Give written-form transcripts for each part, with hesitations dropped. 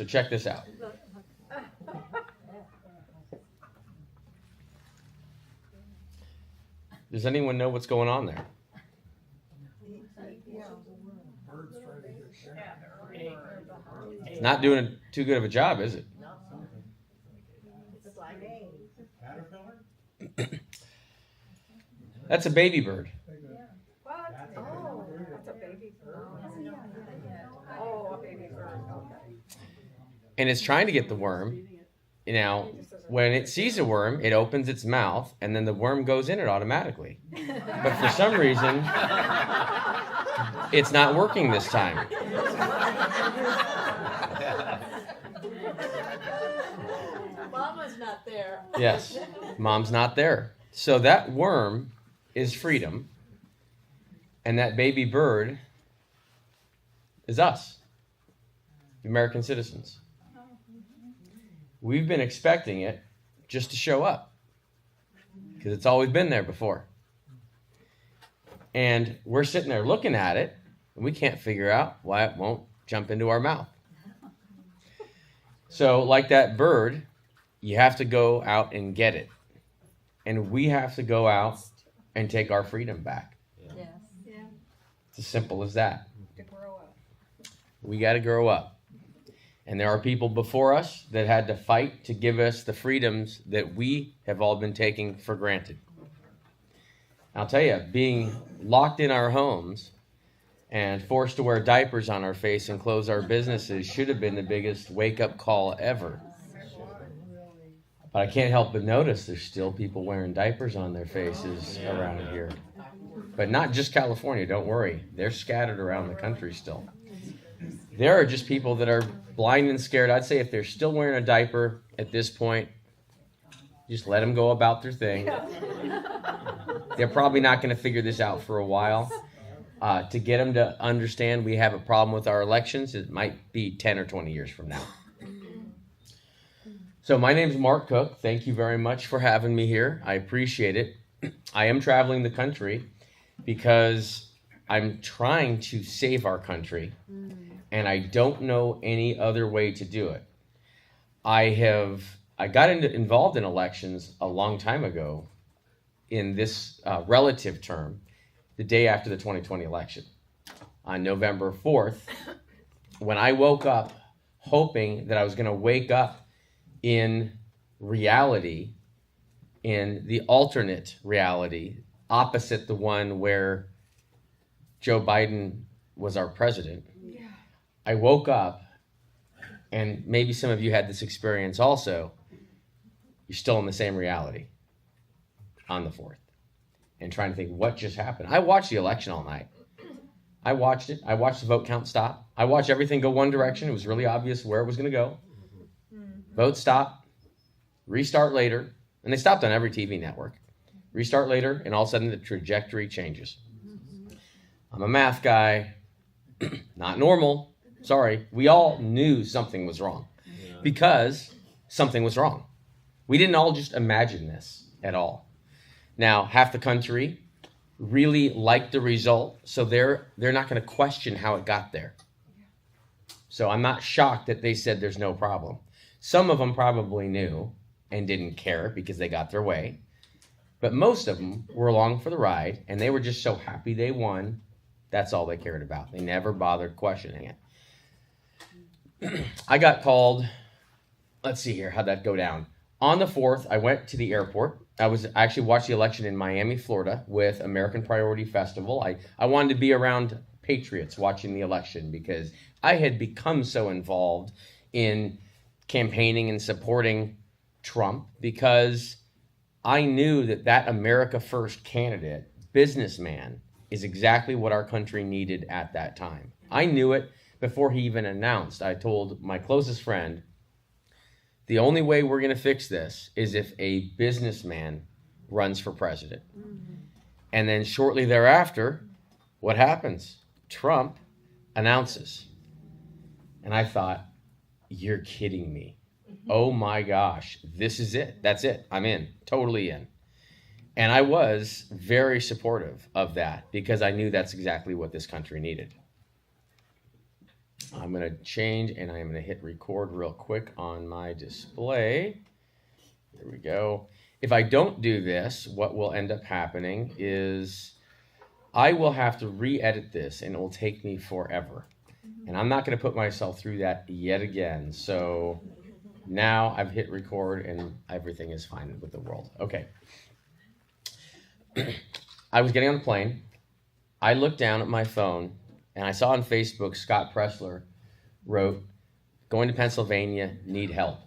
So check this out. Does anyone know what's going on there? It's not doing too good of a job, is it? That's a baby bird. What? Oh, that's a baby bird. Oh, a baby bird. Okay. And it's trying to get the worm. You know, when it sees a worm, it opens its mouth, and then the worm goes in it automatically. But for some reason, it's not working this time. Mama's not there. Yes, mom's not there. So that worm is freedom, and that baby bird is us, the American citizens. We've been expecting it just to show up because it's always been there before. And we're sitting there looking at it, and we can't figure out why it won't jump into our mouth. So like that bird, you have to go out and get it. And we have to go out and take our freedom back. Yes. Yeah. It's as simple as that. To grow up. We got to grow up. And there are people before us that had to fight to give us the freedoms that we have all been taking for granted. I'll tell you, being locked in our homes and forced to wear diapers on our face and close our businesses should have been the biggest wake-up call ever. But I can't help but notice there's still people wearing diapers on their faces around here. But not just California, don't worry. They're scattered around the country still. There are just people that are blind and scared. I'd say if they're still wearing a diaper at this point, just let them go about their thing. They're probably not going to figure this out for a while. To get them to understand we have a problem with our elections, it might be 10 or 20 years from now. So my name's Mark Cook. Thank you very much for having me here. I appreciate it. I am traveling the country because I'm trying to save our country, and I don't know any other way to do it. I got involved in elections a long time ago in this relative term, the day after the 2020 election, on November 4th, when I woke up hoping that I was going to wake up in reality, in the alternate reality, opposite the one where Joe Biden was our president. Yeah. I woke up, and maybe some of you had this experience also, you're still in the same reality on the 4th, and trying to think, what just happened? I watched the election all night. I watched it. I watched the vote count stop. I watched everything go one direction. It was really obvious where it was going to go. Vote stop, restart later, and they stopped on every TV network. Restart later, and all of a sudden the trajectory changes. I'm a math guy, not normal. Sorry. We all knew something was wrong because something was wrong. We didn't all just imagine this at all. Now, half the country really liked the result, so they're not going to question how it got there. So I'm not shocked that they said there's no problem. Some of them probably knew and didn't care because they got their way. But most of them were along for the ride, and they were just so happy they won. That's all they cared about. They never bothered questioning it. I got called, let's see here, how'd that go down? On the 4th, I went to the airport. I actually watched the election in Miami, Florida with American Priority Festival. I wanted to be around patriots watching the election because I had become so involved in campaigning and supporting Trump because I knew that America First candidate, businessman, is exactly what our country needed at that time. I knew it before he even announced. I told my closest friend, the only way we're going to fix this is if a businessman runs for president. Mm-hmm. And then shortly thereafter, what happens? Trump announces. And I thought, you're kidding me. Oh my gosh, this is it. That's it. I'm in, totally in. And I was very supportive of that because I knew that's exactly what this country needed. I'm going to change, and I'm going to hit record real quick on my display. There we go. If I don't do this, what will end up happening is I will have to re-edit this, and it will take me forever. And I'm not going to put myself through that yet again. So now I've hit record, and everything is fine with the world. Okay. I was getting on the plane. I looked down at my phone, and I saw on Facebook Scott Pressler wrote, "Going to Pennsylvania, need help."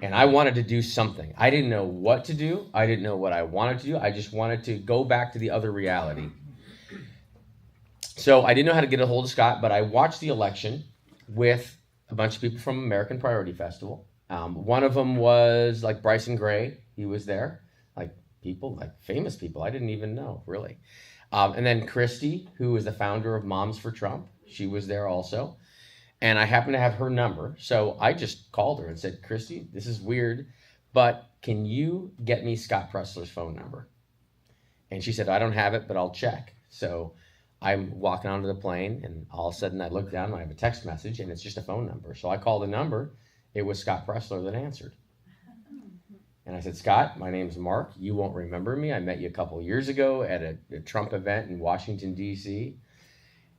And I wanted to do something. I didn't know what to do. I didn't know what I wanted to do. I just wanted to go back to the other reality. So I didn't know how to get a hold of Scott, but I watched the election with a bunch of people from American Priority Festival. One of them was like Bryson Gray. He was there. Like people, like famous people I didn't even know, really. And then Christy, who is the founder of Moms for Trump. She was there also. And I happened to have her number. So I just called her and said, "Christy, this is weird, but can you get me Scott Pressler's phone number?" And she said, "I don't have it, but I'll check." So I'm walking onto the plane, and all of a sudden I look down and I have a text message, and it's just a phone number. So I called the number. It was Scott Pressler that answered. And I said, "Scott, my name's Mark. You won't remember me. I met you a couple years ago at a Trump event in Washington, D.C.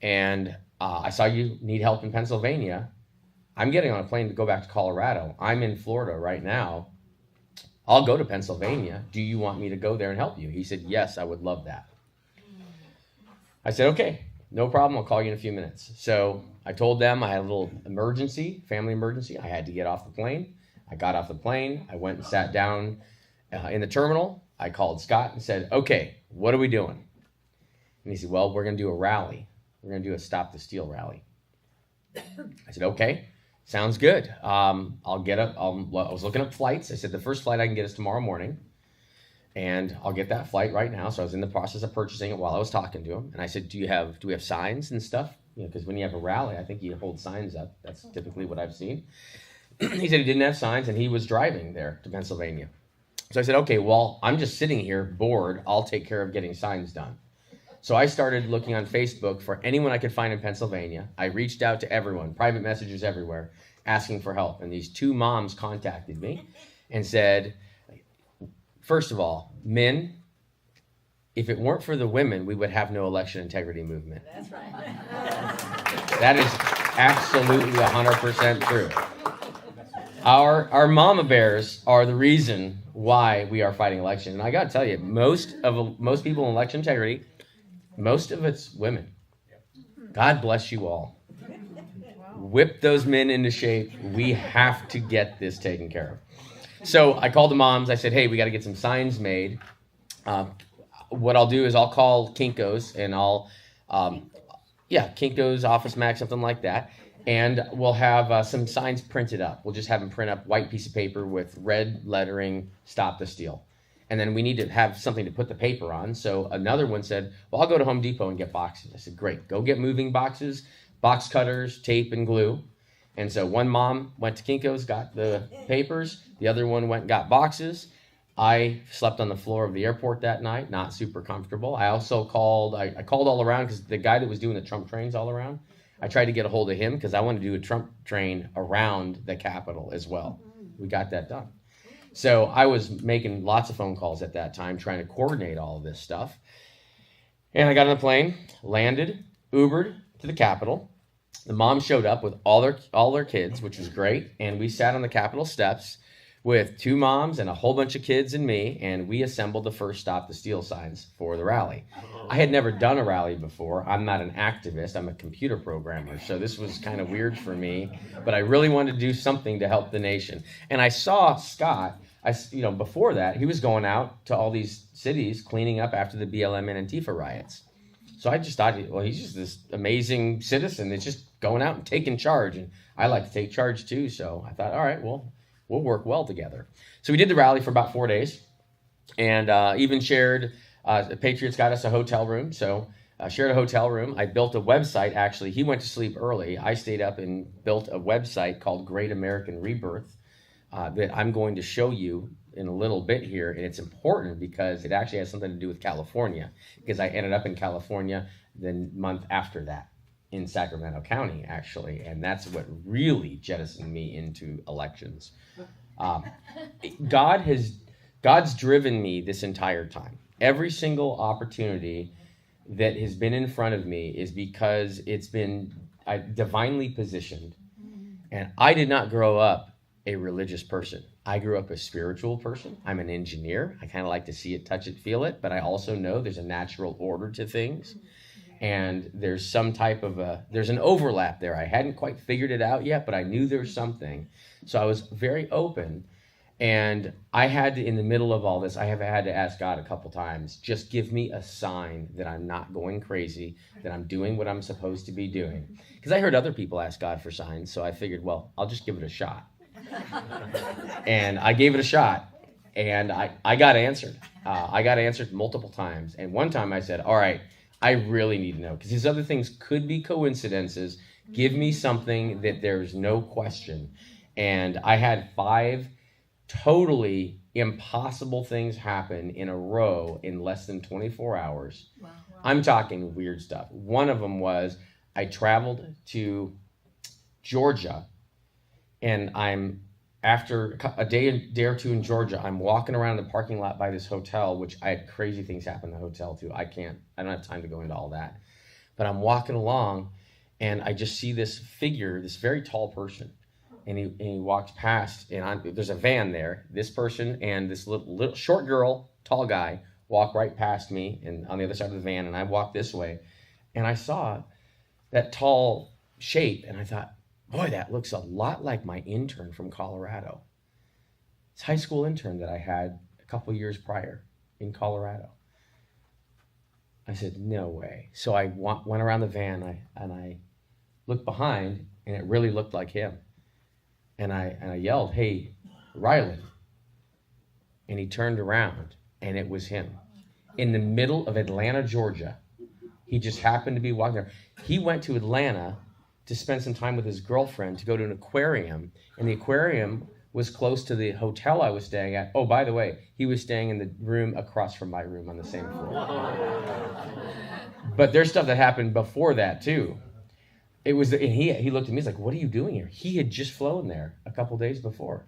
And I saw you need help in Pennsylvania. I'm getting on a plane to go back to Colorado. I'm in Florida right now. I'll go to Pennsylvania. Do you want me to go there and help you?" He said, "Yes, I would love that." I said, "Okay, no problem. I'll call you in a few minutes." So I told them I had a little emergency, family emergency. I had to get off the plane. I got off the plane. I went and sat down in the terminal. I called Scott and said, "Okay, what are we doing?" And he said, "Well, we're going to do a rally. We're going to do a Stop the Steal rally." I said, "Okay, sounds good. I'll get up." I was looking up flights. I said, "The first flight I can get is tomorrow morning. And I'll get that flight right now." So I was in the process of purchasing it while I was talking to him. And I said, do we have signs and stuff? Because when you have a rally, I think you hold signs up. That's typically what I've seen. He said he didn't have signs, and he was driving there to Pennsylvania. So I said, "Okay, well, I'm just sitting here bored. I'll take care of getting signs done." So I started looking on Facebook for anyone I could find in Pennsylvania. I reached out to everyone, private messages everywhere, asking for help. And these two moms contacted me and said, "First of all, men, if it weren't for the women, we would have no election integrity movement." That's right. That is absolutely 100% true. Our mama bears are the reason why we are fighting election. And I got to tell you, most people in election integrity, most of it's women. God bless you all. Whip those men into shape. We have to get this taken care of. So I called the moms. I said, "Hey, we got to get some signs made. What I'll do is I'll call Kinko's, and Kinko's, Office Max, something like that. And we'll have some signs printed up. We'll just have them print up white piece of paper with red lettering, Stop the Steal. And then we need to have something to put the paper on." So another one said, "Well, I'll go to Home Depot and get boxes." I said, "Great, go get moving boxes, box cutters, tape, and glue." And so one mom went to Kinko's, got the papers. The other one went and got boxes. I slept on the floor of the airport that night, not super comfortable. I also called, I called all around because the guy that was doing the Trump trains all around, I tried to get a hold of him because I wanted to do a Trump train around the Capitol as well. We got that done. So I was making lots of phone calls at that time, trying to coordinate all of this stuff. And I got on the plane, landed, Ubered to the Capitol. The mom showed up with all their kids, which was great. And we sat on the Capitol steps with two moms and a whole bunch of kids and me, and we assembled the first Stop the Steal signs for the rally. I had never done a rally before. I'm not an activist. I'm a computer programmer. So this was kind of weird for me, but I really wanted to do something to help the nation. And I saw Scott, before that, he was going out to all these cities cleaning up after the BLM and Antifa riots. So I just thought, he's just this amazing citizen that's just going out and taking charge. And I like to take charge too. So I thought, all right, well, we'll work well together. So we did the rally for about 4 days, and even shared, Patriots got us a hotel room. So shared a hotel room. I built a website, actually. He went to sleep early. I stayed up and built a website called Great American Rebirth that I'm going to show you in a little bit here. And it's important because it actually has something to do with California, because I ended up in California the month after that. in Sacramento County, actually, and that's what really jettisoned me into elections. Um, God's driven me this entire time. Every single opportunity that has been in front of me is because it's been divinely positioned. And I did not grow up a religious person. I grew up a spiritual person. I'm an engineer. I kind of like to see it, touch it, feel it, but I also know there's a natural order to things. And there's some type of there's an overlap there. I hadn't quite figured it out yet, but I knew there was something. So I was very open. And I had to, in the middle of all this, I have had to ask God a couple times, just give me a sign that I'm not going crazy, that I'm doing what I'm supposed to be doing. Because I heard other people ask God for signs, so I figured, well, I'll just give it a shot. And I gave it a shot, and I got answered. I got answered multiple times. And one time I said, all right, I really need to know, because these other things could be coincidences. Give me something that there's no question. And I had 5 totally impossible things happen in a row in less than 24 hours. Wow. I'm talking weird stuff. One of them was I traveled to Georgia, and after a day or two in Georgia, I'm walking around the parking lot by this hotel, which I had crazy things happen in the hotel too. I don't have time to go into all that. But I'm walking along, and I just see this figure, this very tall person. And he walks past, and there's a van there. This person and this little short girl, tall guy, walk right past me and on the other side of the van, and I walk this way. And I saw that tall shape, and I thought, boy, that looks a lot like my intern from Colorado. It's a high school intern that I had a couple years prior in Colorado. I said, no way. So I went around the van, and I looked behind, and it really looked like him. And I yelled, hey, Rylan. And he turned around, and it was him. In the middle of Atlanta, Georgia. He just happened to be walking there. He went to Atlanta to spend some time with his girlfriend to go to an aquarium. And the aquarium was close to the hotel I was staying at. Oh, by the way, he was staying in the room across from my room on the same floor. But there's stuff that happened before that, too. It was, and he looked at me, he's like, what are you doing here? He had just flown there a couple days before.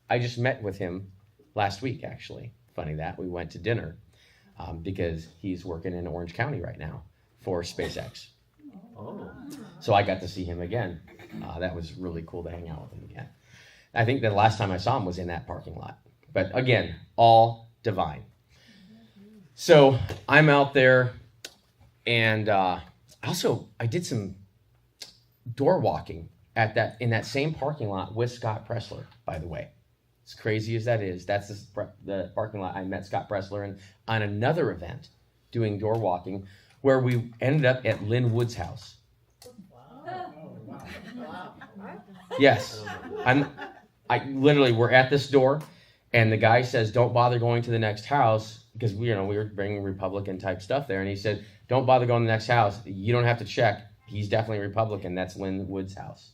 I just met with him last week, actually. Funny that. We went to dinner because he's working in Orange County right now for SpaceX. Oh. So I got to see him again. That was really cool to hang out with him again. I think the last time I saw him was in that parking lot. But again, all divine. So I'm out there, and also, I did some door walking in that same parking lot with Scott Pressler, by the way. As crazy as that is, that's the parking lot I met Scott Pressler in on another event doing door walking, where we ended up at Lynn Wood's house. Wow. Yes. I literally, we're at this door, and the guy says, don't bother going to the next house, because we were bringing Republican type stuff there, and he said, don't bother going to the next house. You don't have to check. He's definitely Republican. That's Lynn Wood's house.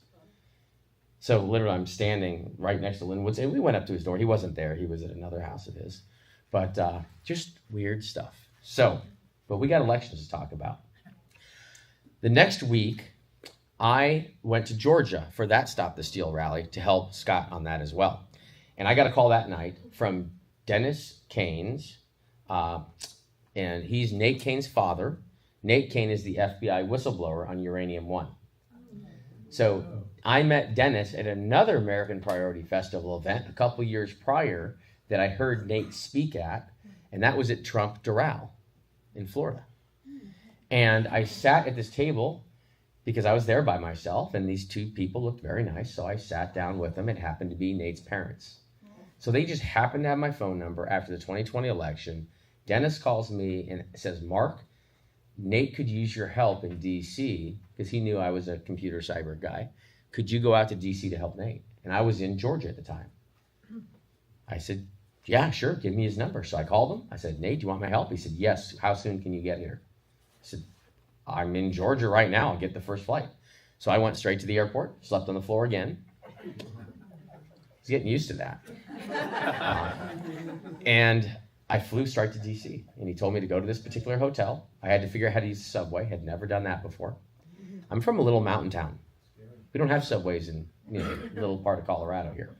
So literally, I'm standing right next to Lynn Wood's, and we went up to his door. He wasn't there. He was at another house of his. But just weird stuff. But we got elections to talk about. The next week, I went to Georgia for that Stop the Steal rally to help Scott on that as well. And I got a call that night from Dennis Kane's, and he's Nate Kane's father. Nate Kane is the FBI whistleblower on Uranium One. So I met Dennis at another American Priority Festival event a couple years prior that I heard Nate speak at, and that was at Trump Doral in Florida. And I sat at this table because I was there by myself, and these 2 people looked very nice, so I sat down with them. It happened to be Nate's parents. So they just happened to have my phone number after the 2020 election. Dennis calls me and says, Mark, Nate could use your help in D.C. because he knew I was a computer cyber guy. Could you go out to D.C. to help Nate? And I was in Georgia at the time. I said, yeah, sure, give me his number. So I called him. I said, Nate, do you want my help? He said, yes. How soon can you get here? I said, I'm in Georgia right now. I'll get the first flight. So I went straight to the airport, slept on the floor again. He's getting used to that. And I flew straight to DC, and he told me to go to this particular hotel. I had to figure out how to use the subway. Had never done that before. I'm from a little mountain town. We don't have subways in little part of Colorado here.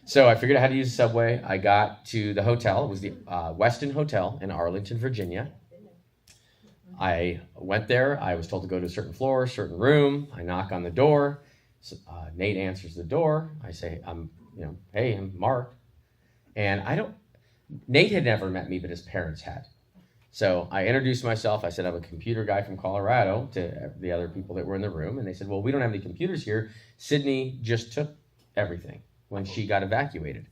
So I figured out how to use the subway. I got to the hotel. It was the Westin Hotel in Arlington, Virginia. I went there. I was told to go to a certain floor, certain room. I knock on the door. So, Nate answers the door. I say, hey, I'm Mark. And Nate had never met me, but his parents had. So I introduced myself. I said, I'm a computer guy from Colorado to the other people that were in the room. And they said, well, we don't have any computers here. Sydney just took everything when she got evacuated.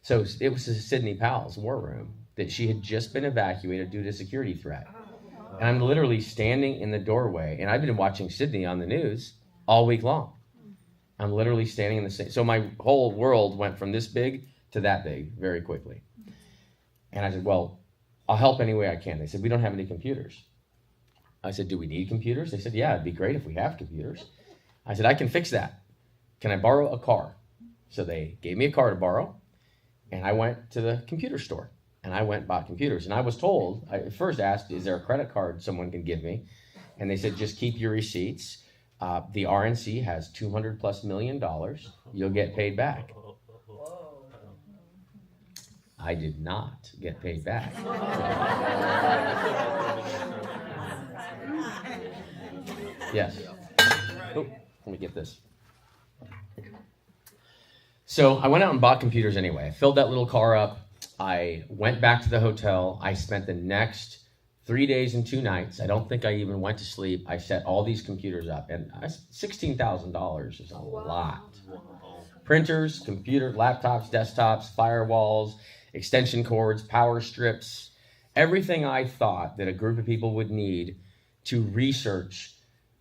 So it was Sydney Powell's war room that she had just been evacuated due to a security threat. And I'm literally standing in the doorway, and I've been watching Sydney on the news all week long. I'm literally standing in the same. So my whole world went from this big to that big very quickly. And I said, well, I'll help any way I can. They said, we don't have any computers. I said, do we need computers? They said, yeah, it'd be great if we have computers. I said, I can fix that. Can I borrow a car? So they gave me a car to borrow, and I went to the computer store, and I went and bought computers. And I was told, I first asked, is there a credit card someone can give me? And they said, just keep your receipts. The RNC has $200+ million. You'll get paid back. I did not get paid back. Yes. Oh, let me get this. So I went out and bought computers anyway. I filled that little car up. I went back to the hotel. I spent the next 3 days and 2 nights. I don't think I even went to sleep. I set all these computers up, and $16,000 is a lot. Printers, computers, laptops, desktops, firewalls, extension cords, power strips, everything I thought that a group of people would need to research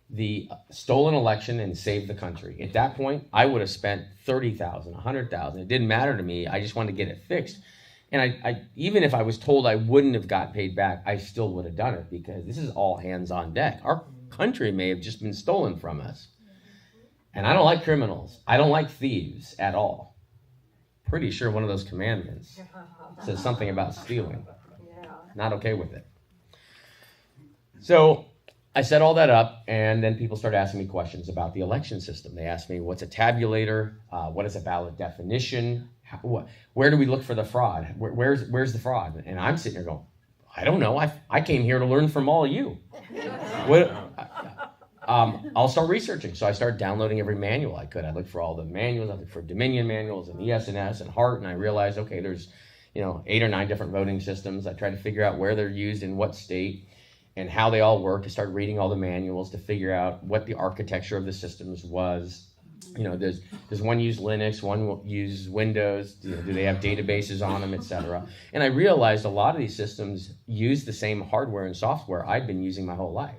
the stolen election and save the country. At that point, I would have spent $30,000, $100,000. It didn't matter to me. I just wanted to get it fixed. And I even if I was told I wouldn't have got paid back, I still would have done it because this is all hands on deck. Our country may have just been stolen from us. And I don't like criminals. I don't like thieves at all. Pretty sure one of those commandments says something about stealing. Not okay with it. So I set all that up, and then people started asking me questions about the election system. They asked me, what's a tabulator? What is a ballot definition? Where do we look for the fraud? Where's the fraud? And I'm sitting here going, I don't know. I came here to learn from all of you. I'll start researching. So I started downloading every manual I could. I looked for all the manuals. I looked for Dominion manuals and ES&S and HART, and I realized, okay, there's 8 or 9 different voting systems. I tried to figure out where they're used in what state and how they all work. I started reading all the manuals to figure out what the architecture of the systems was. Does one use Linux, one use Windows, do they have databases on them, etc. And I realized a lot of these systems use the same hardware and software I'd been using my whole life.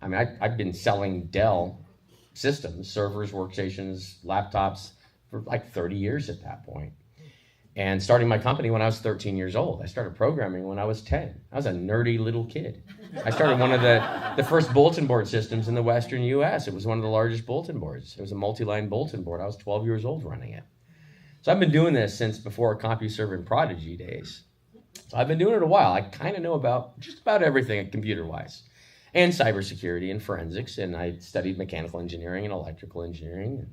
I mean, I've been selling Dell systems, servers, workstations, laptops for like 30 years at that point. And starting my company when I was 13 years old. I started programming when I was 10. I was a nerdy little kid. I started one of the first bulletin board systems in the Western U.S. It was one of the largest bulletin boards. It was a multi-line bulletin board. I was 12 years old running it. So I've been doing this since before CompuServe and Prodigy days. So I've been doing it a while. I kind of know about just about everything computer-wise. And cybersecurity and forensics. And I studied mechanical engineering and electrical engineering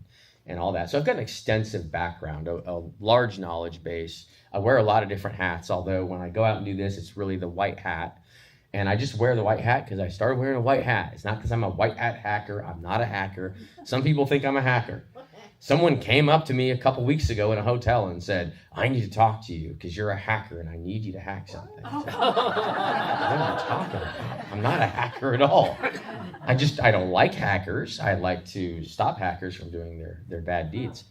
and all that. So I've got an extensive background, a large knowledge base. I wear a lot of different hats, although when I go out and do this, it's really the white hat. And I just wear the white hat because I started wearing a white hat. It's not because I'm a white hat hacker. I'm not a hacker. Some people think I'm a hacker. Someone came up to me a couple weeks ago in a hotel and said, I need to talk to you because you're a hacker and I need you to hack something. I said, what are you talking about? I'm not a hacker at all. I don't like hackers. I like to stop hackers from doing their bad deeds.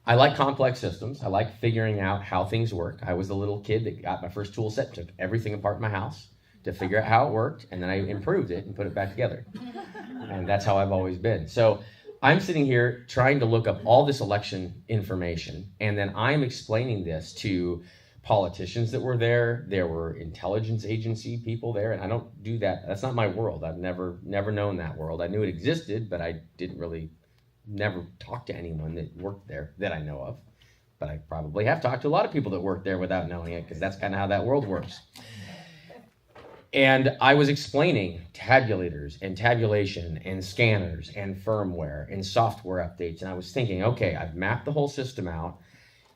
I like complex systems. I like figuring out how things work. I was the little kid that got my first tool set, took everything apart in my house to figure out how it worked, and then I improved it and put it back together. And that's how I've always been. So I'm sitting here trying to look up all this election information, and then I'm explaining this to politicians that were there. There were intelligence agency people there, and I don't do that. That's not my world. I've never known that world. I knew it existed, but I didn't really never talk to anyone that worked there that I know of. but I probably have talked to a lot of people that work there without knowing it, because that's kind of how that world works. And I was explaining tabulators and tabulation and scanners and firmware and software updates. And I was thinking, okay, I've mapped the whole system out.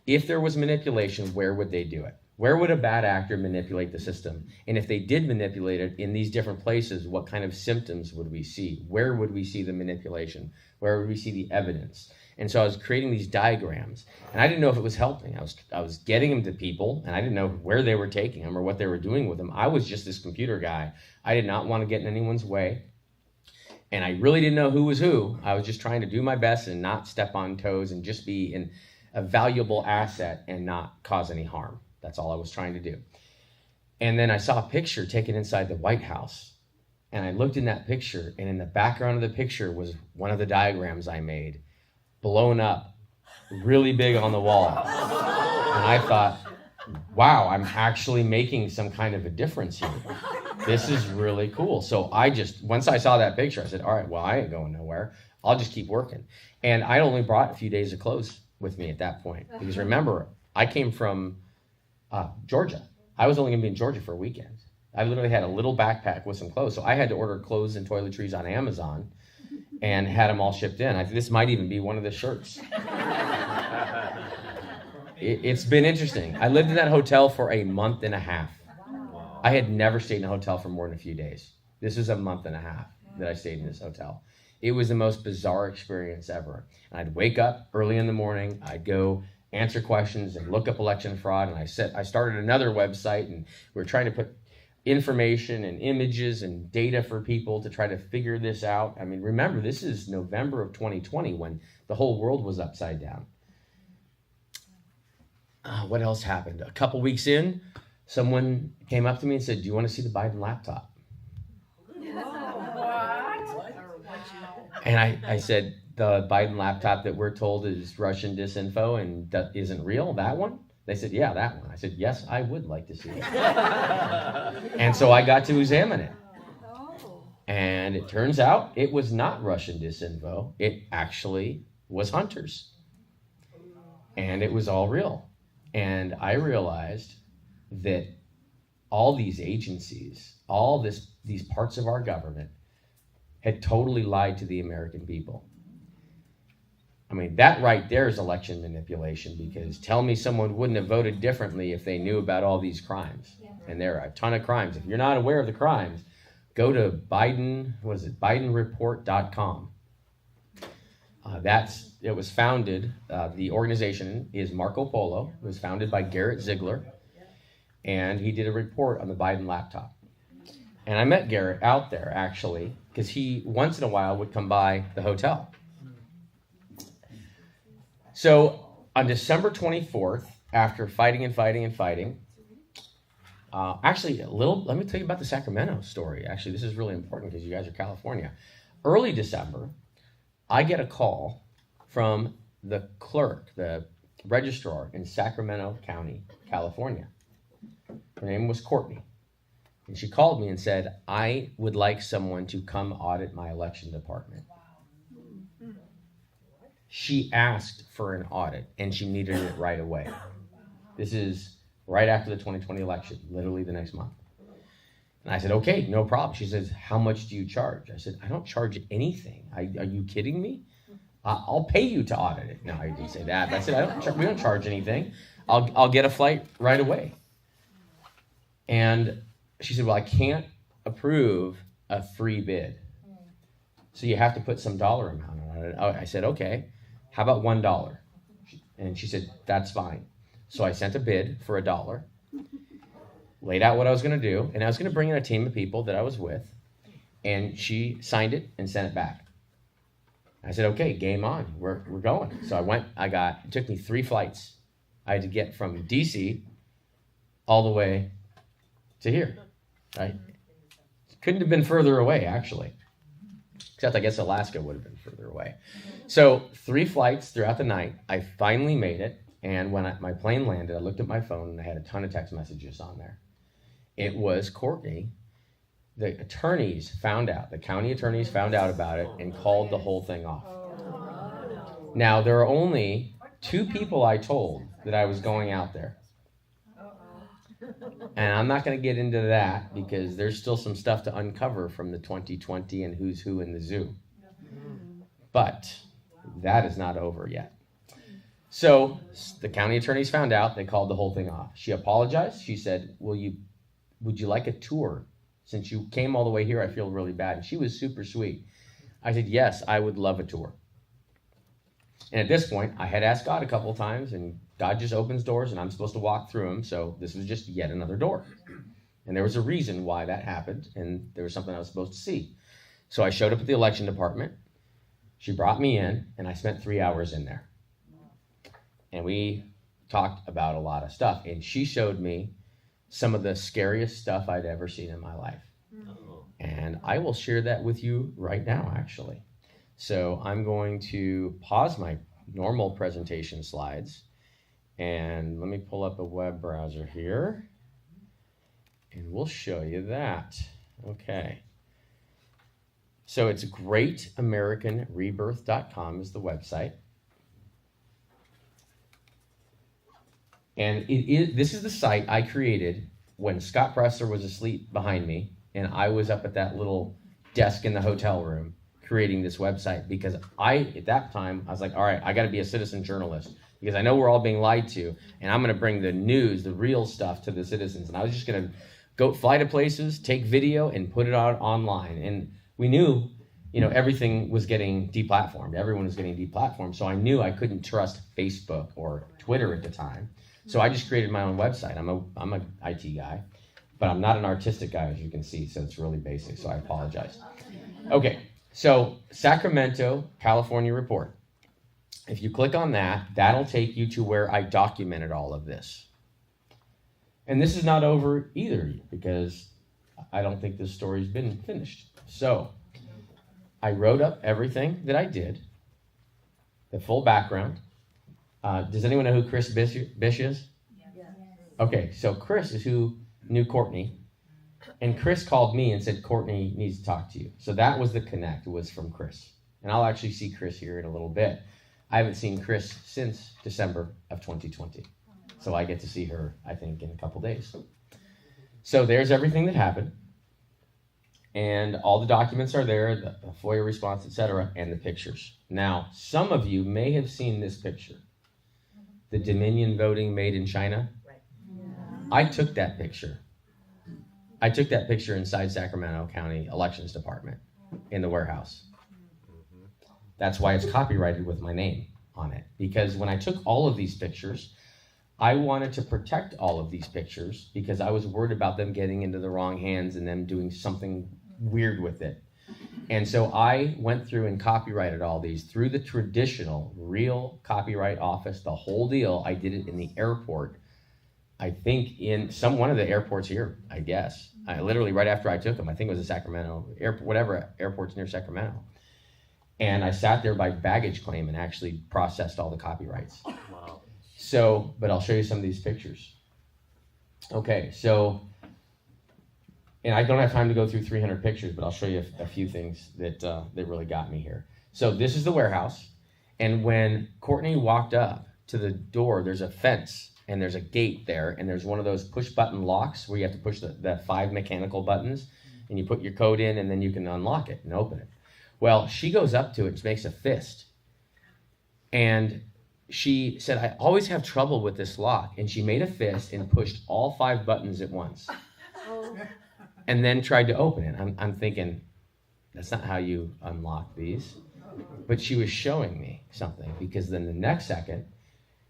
If there was manipulation, where would they do it? Where would a bad actor manipulate the system? And if they did manipulate it in these different places, what kind of symptoms would we see? Where would we see the manipulation? Where would we see the evidence? And so I was creating these diagrams, and I didn't know if it was helping. I was getting them to people, and I didn't know where they were taking them or what they were doing with them. I was just this computer guy. I did not want to get in anyone's way, and I really didn't know who was who. I was just trying to do my best and not step on toes and just be a valuable asset and not cause any harm. That's all I was trying to do. And then I saw a picture taken inside the White House, and I looked in that picture, and in the background of the picture was one of the diagrams I made, blown up really big on the wall. And I thought, wow, I'm actually making some kind of a difference here. This is really cool. So once I saw that picture, I said, all right, well, I ain't going nowhere. I'll just keep working. And I only brought a few days of clothes with me at that point. Because remember, I came from Georgia. I was only gonna be in Georgia for a weekend. I literally had a little backpack with some clothes. So I had to order clothes and toiletries on Amazon and had them all shipped in. I think this might even be one of the shirts. It's been interesting. I lived in that hotel for a month and a half. I had never stayed in a hotel for more than a few days. This was a month and a half that I stayed in this hotel. It was the most bizarre experience ever. And I'd wake up early in the morning, I'd go answer questions and look up election fraud, and I started another website, and we were trying to put information and images and data for people to try to figure this out. I mean, remember, this is November of 2020 when the whole world was upside down. What else happened? A couple weeks in, someone came up to me and said, do you want to see the Biden laptop? And I said, the Biden laptop that we're told is Russian disinfo and that isn't real, that one? They said, yeah, that one. I said, yes, I would like to see it. And so I got to examine it. And it turns out it was not Russian disinfo. It actually was Hunter's. And it was all real. And I realized that all these agencies, these parts of our government had totally lied to the American people. I mean, that right there is election manipulation, because tell me someone wouldn't have voted differently if they knew about all these crimes. Yeah. And there are a ton of crimes. If you're not aware of the crimes, go to bidenreport.com. It was founded, the organization is Marco Polo. It was founded by Garrett Ziegler, and he did a report on the Biden laptop. And I met Garrett out there, actually, because he once in a while would come by the hotel. So on December 24th, after fighting, actually, let me tell you about the Sacramento story. Actually, this is really important because you guys are California. Early December, I get a call from the clerk, the registrar in Sacramento County, California. Her name was Courtney. And she called me and said, I would like someone to come audit my election department. She asked for an audit, and she needed it right away. This is right after the 2020 election, literally the next month. And I said, okay, no problem. She says, how much do you charge? I said, I don't charge anything. Are you kidding me? I'll pay you to audit it. No, I didn't say that. But I said, we don't charge anything. I'll get a flight right away. And she said, well, I can't approve a free bid. So you have to put some dollar amount on it. I said, okay. How about $1? And she said, that's fine. So I sent a bid for $1, laid out what I was going to do, and I was going to bring in a team of people that I was with, and she signed it and sent it back. I said, okay, game on. We're going. So it took me 3 flights. I had to get from DC all the way to here, right? Couldn't have been further away, actually. Except I guess Alaska would have been further away. So 3 flights throughout the night. I finally made it. And when my plane landed, I looked at my phone and I had a ton of text messages on there. It was Courtney. The county attorneys found out about it and called the whole thing off. Now, there are only 2 people I told that I was going out there. And I'm not going to get into that because there's still some stuff to uncover from the 2020 and who's who in the zoo. But that is not over yet. So the county attorneys found out. They called the whole thing off. She apologized. She said, would you like a tour? Since you came all the way here, I feel really bad. And she was super sweet. I said, yes, I would love a tour. And at this point, I had asked God a couple of times, and God just opens doors, and I'm supposed to walk through them. So this was just yet another door. And there was a reason why that happened, and there was something I was supposed to see. So I showed up at the election department. She brought me in, and I spent 3 hours in there. And we talked about a lot of stuff. And she showed me some of the scariest stuff I'd ever seen in my life. And I will share that with you right now, actually. So I'm going to pause my normal presentation slides. And let me pull up a web browser here. And we'll show you that. Okay. So it's greatamericanrebirth.com is the website. And this is the site I created when Scott Presser was asleep behind me, and I was up at that little desk in the hotel room creating this website because at that time, I was like, all right, I got to be a citizen journalist because I know we're all being lied to, and I'm going to bring the news, the real stuff to the citizens. And I was just going to go fly to places, take video, and put it out online. And we knew, everything was getting deplatformed. Everyone was getting deplatformed. So I knew I couldn't trust Facebook or Twitter at the time. So I just created my own website. I'm a IT guy, but I'm not an artistic guy, as you can see, so it's really basic, so I apologize. Okay, so Sacramento, California report. If you click on that, that'll take you to where I documented all of this. And this is not over either, because I don't think this story's been finished. So I wrote up everything that I did, the full background. Does anyone know who Chris Bish is? Yes. Okay, so Chris is who knew Courtney. And Chris called me and said, Courtney needs to talk to you. So that was the connect, was from Chris. And I'll actually see Chris here in a little bit. I haven't seen Chris since December of 2020. So I get to see her, I think, in a couple days. So there's everything that happened. And all the documents are there, the FOIA response, etc., and the pictures. Now, some of you may have seen this picture. The Dominion voting made in China. Right. Yeah. I took that picture. I took that picture inside Sacramento County Elections Department in the warehouse. That's why it's copyrighted with my name on it. Because when I took all of these pictures, I wanted to protect all of these pictures because I was worried about them getting into the wrong hands and them doing something weird with it. And so I went through and copyrighted all these through the traditional, real copyright office, the whole deal. I did it in the airport. I think in one of the airports here, I guess. Literally right after I took them, I think it was a Sacramento, whatever airport's near Sacramento. And I sat there by baggage claim and actually processed all the copyrights. Wow. So, but I'll show you some of these pictures. Okay, so, and I don't have time to go through 300 pictures, but I'll show you a few things that really got me here. So this is the warehouse. And when Courtney walked up to the door, there's a fence and there's a gate there. And there's one of those push button locks where you have to push the 5 mechanical buttons and you put your code in and then you can unlock it and open it. Well, she goes up to it and makes a fist. And she said, I always have trouble with this lock. And she made a fist and pushed all 5 buttons at once. Oh. And then tried to open it. I'm thinking, that's not how you unlock these. But she was showing me something because then the next second,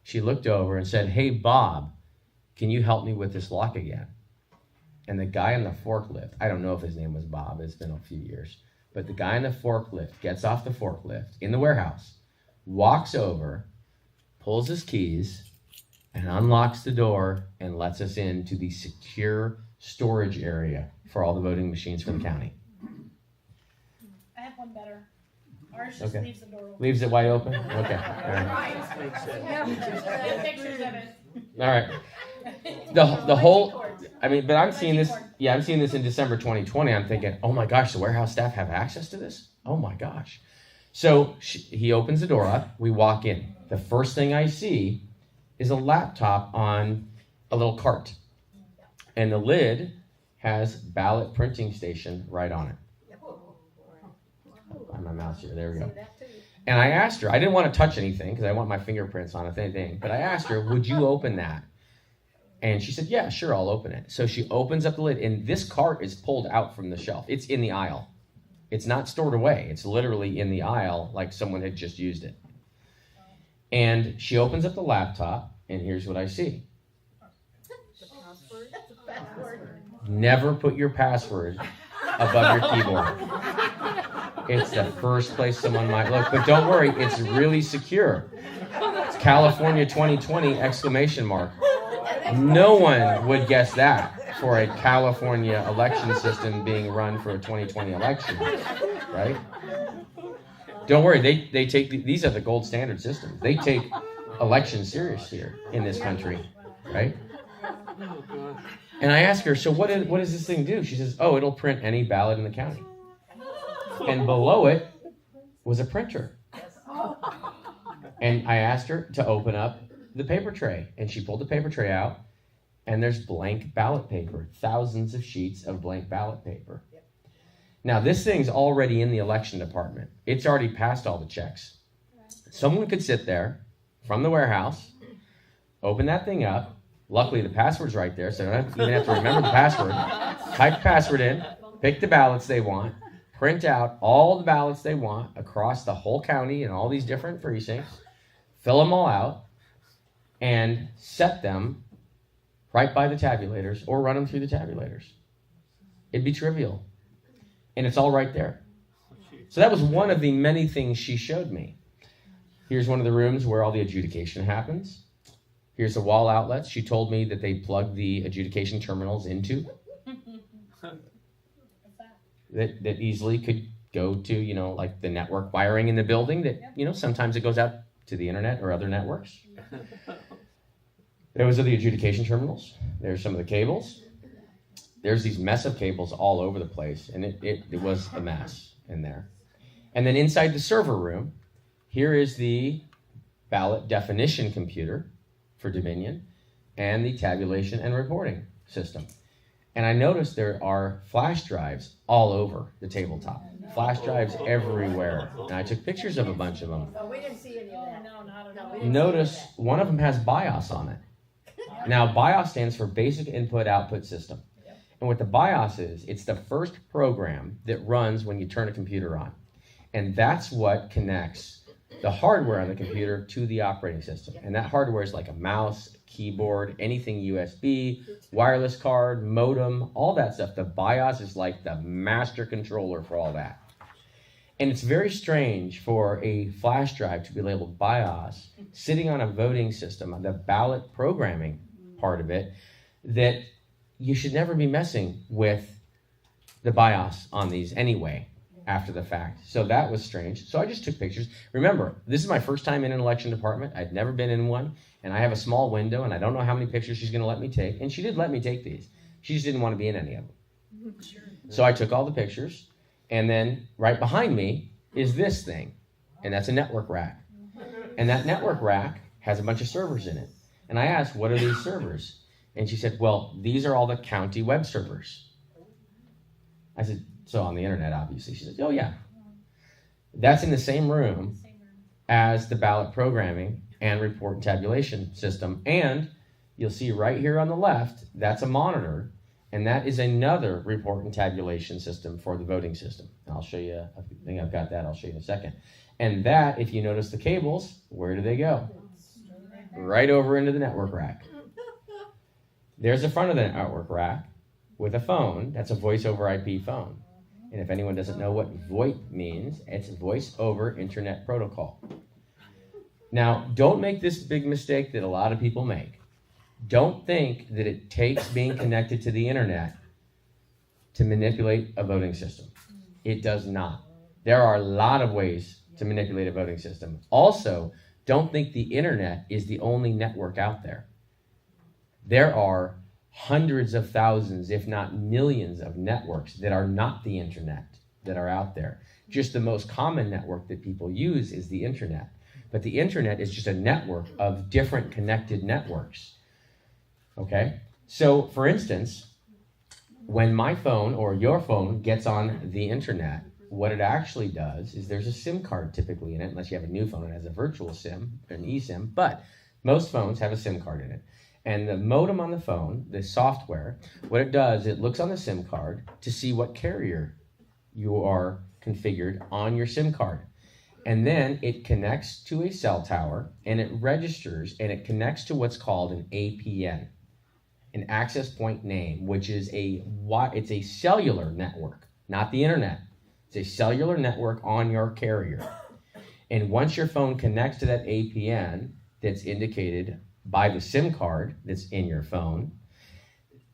she looked over and said, hey, Bob, can you help me with this lock again? And the guy on the forklift, I don't know if his name was Bob, it's been a few years, but the guy on the forklift gets off the forklift in the warehouse, walks over, pulls his keys, and unlocks the door and lets us into the secure storage area for all the voting machines for the county. I have one better. Ours just leaves the door open. Leaves it wide open? Okay. All right. Pictures of it. All right. The whole, but I'm seeing this, I'm seeing this in December 2020. I'm thinking, oh my gosh, the warehouse staff have access to this? Oh my gosh. So he opens the door up. We walk in. the first thing I see is a laptop on a little cart. And the lid has ballot printing station right on it. Find my mouse here. There we go. And I asked her, I didn't want to touch anything because I want my fingerprints on anything, but I asked her, would you open that? And she said, yeah, sure, I'll open it. So she opens up the lid, and this cart is pulled out from the shelf. It's in the aisle. It's not stored away. It's literally in the aisle like someone had just used it. And she opens up the laptop, and here's what I see. Never put your password above your keyboard. It's the first place someone might look. But don't worry, it's really secure. It's California 2020 exclamation mark. No one would guess that for a California election system being run for a 2020 election, right? Don't worry, they take these are the gold standard systems. They take elections serious here in this country, right? And I asked her, so what does this thing do? She says, oh, it'll print any ballot in the county. And below it was a printer. And I asked her to open up the paper tray. And she pulled the paper tray out, and there's blank ballot paper, thousands of sheets of blank ballot paper. Now, this thing's already in the election department. It's already passed all the checks. Someone could sit there from the warehouse, open that thing up. Luckily, the password's right there, so I don't even have to remember the password. Type the password in, pick the ballots they want, print out all the ballots they want across the whole county and all these different precincts, fill them all out, and set them right by the tabulators or run them through the tabulators. It'd be trivial. And it's all right there. So that was one of the many things she showed me. Here's one of the rooms where all the adjudication happens. Here's the wall outlets. She told me that they plug the adjudication terminals into. That easily could go to, like the network wiring in the building that, sometimes it goes out to the internet or other networks. Those are the adjudication terminals. There's some of the cables. There's these mess of cables all over the place, and it was a mess in there. And then inside the server room, here is the ballot definition computer for Dominion and the tabulation and reporting system. And I noticed there are flash drives all over the tabletop. Flash drives everywhere. And I took pictures of a bunch of them. Oh, we didn't see any of that. No, not at all. Notice one of them has BIOS on it. Now, BIOS stands for Basic Input Output System. And what the BIOS is, it's the first program that runs when you turn a computer on. And that's what connects the hardware on the computer to the operating system. And that hardware is like a mouse, keyboard, anything USB, wireless card, modem, all that stuff. The BIOS is like the master controller for all that. And it's very strange for a flash drive to be labeled BIOS sitting on a voting system, on the ballot programming part of it, that you should never be messing with the BIOS on these anyway after the fact. So that was strange. So I just took pictures. Remember, this is my first time in an election department. I'd never been in one, and I have a small window, and I don't know how many pictures she's going to let me take. And she did let me take these. She just didn't want to be in any of them. So I took all the pictures, and then right behind me is this thing, and that's a network rack. And that network rack has a bunch of servers in it. And I asked, what are these servers? And she said, well, these are all the county web servers. I said, so on the internet, obviously. She said, oh, yeah. That's in the same room as the ballot programming and report and tabulation system. And you'll see right here on the left, that's a monitor. And that is another report and tabulation system for the voting system. And I'll show you, I think I've got that. I'll show you in a second. And that, if you notice the cables, where do they go? Right over into the network rack. There's the front of the network rack with a phone. That's a voice over IP phone. And if anyone doesn't know what VoIP means, it's voice over internet protocol. Now, don't make this big mistake that a lot of people make. Don't think that it takes being connected to the internet to manipulate a voting system. It does not. There are a lot of ways to manipulate a voting system. Also, don't think the internet is the only network out there. There are hundreds of thousands, if not millions, of networks that are not the internet that are out there. Just the most common network that people use is the internet. But the internet is just a network of different connected networks. Okay? So, for instance, when my phone or your phone gets on the internet, what it actually does is there's a SIM card typically in it, unless you have a new phone that has a virtual SIM, an eSIM, but most phones have a SIM card in it. And the modem on the phone, the software, what it does, it looks on the SIM card to see what carrier you are configured on your SIM card. And then it connects to a cell tower and it registers and it connects to what's called an APN, an access point name, which is it's a cellular network, not the internet. It's a cellular network on your carrier. And once your phone connects to that APN that's indicated by the SIM card that's in your phone,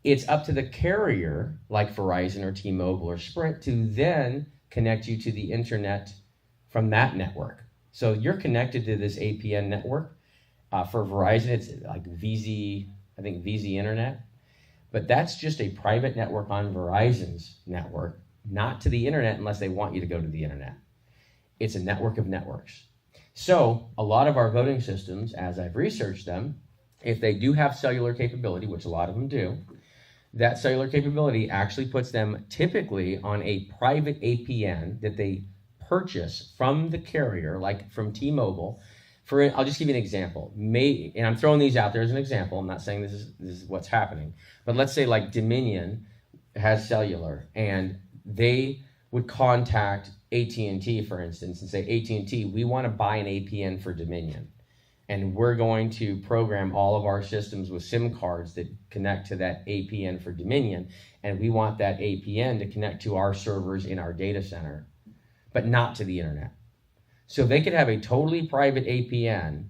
it's up to the carrier, like Verizon or T-Mobile or Sprint, to then connect you to the internet from that network. So you're connected to this APN network. For Verizon, it's like VZ Internet. But that's just a private network on Verizon's network, not to the internet unless they want you to go to the internet. It's a network of networks. So a lot of our voting systems, as I've researched them, if they do have cellular capability, which a lot of them do, that cellular capability actually puts them typically on a private APN that they purchase from the carrier, like from T-Mobile. I'll just give you an example. And I'm throwing these out there as an example. I'm not saying this is what's happening. But let's say like Dominion has cellular and they would contact AT&T, for instance, and say, AT&T, we want to buy an APN for Dominion. And we're going to program all of our systems with SIM cards that connect to that APN for Dominion. And we want that APN to connect to our servers in our data center, but not to the internet. So they could have a totally private APN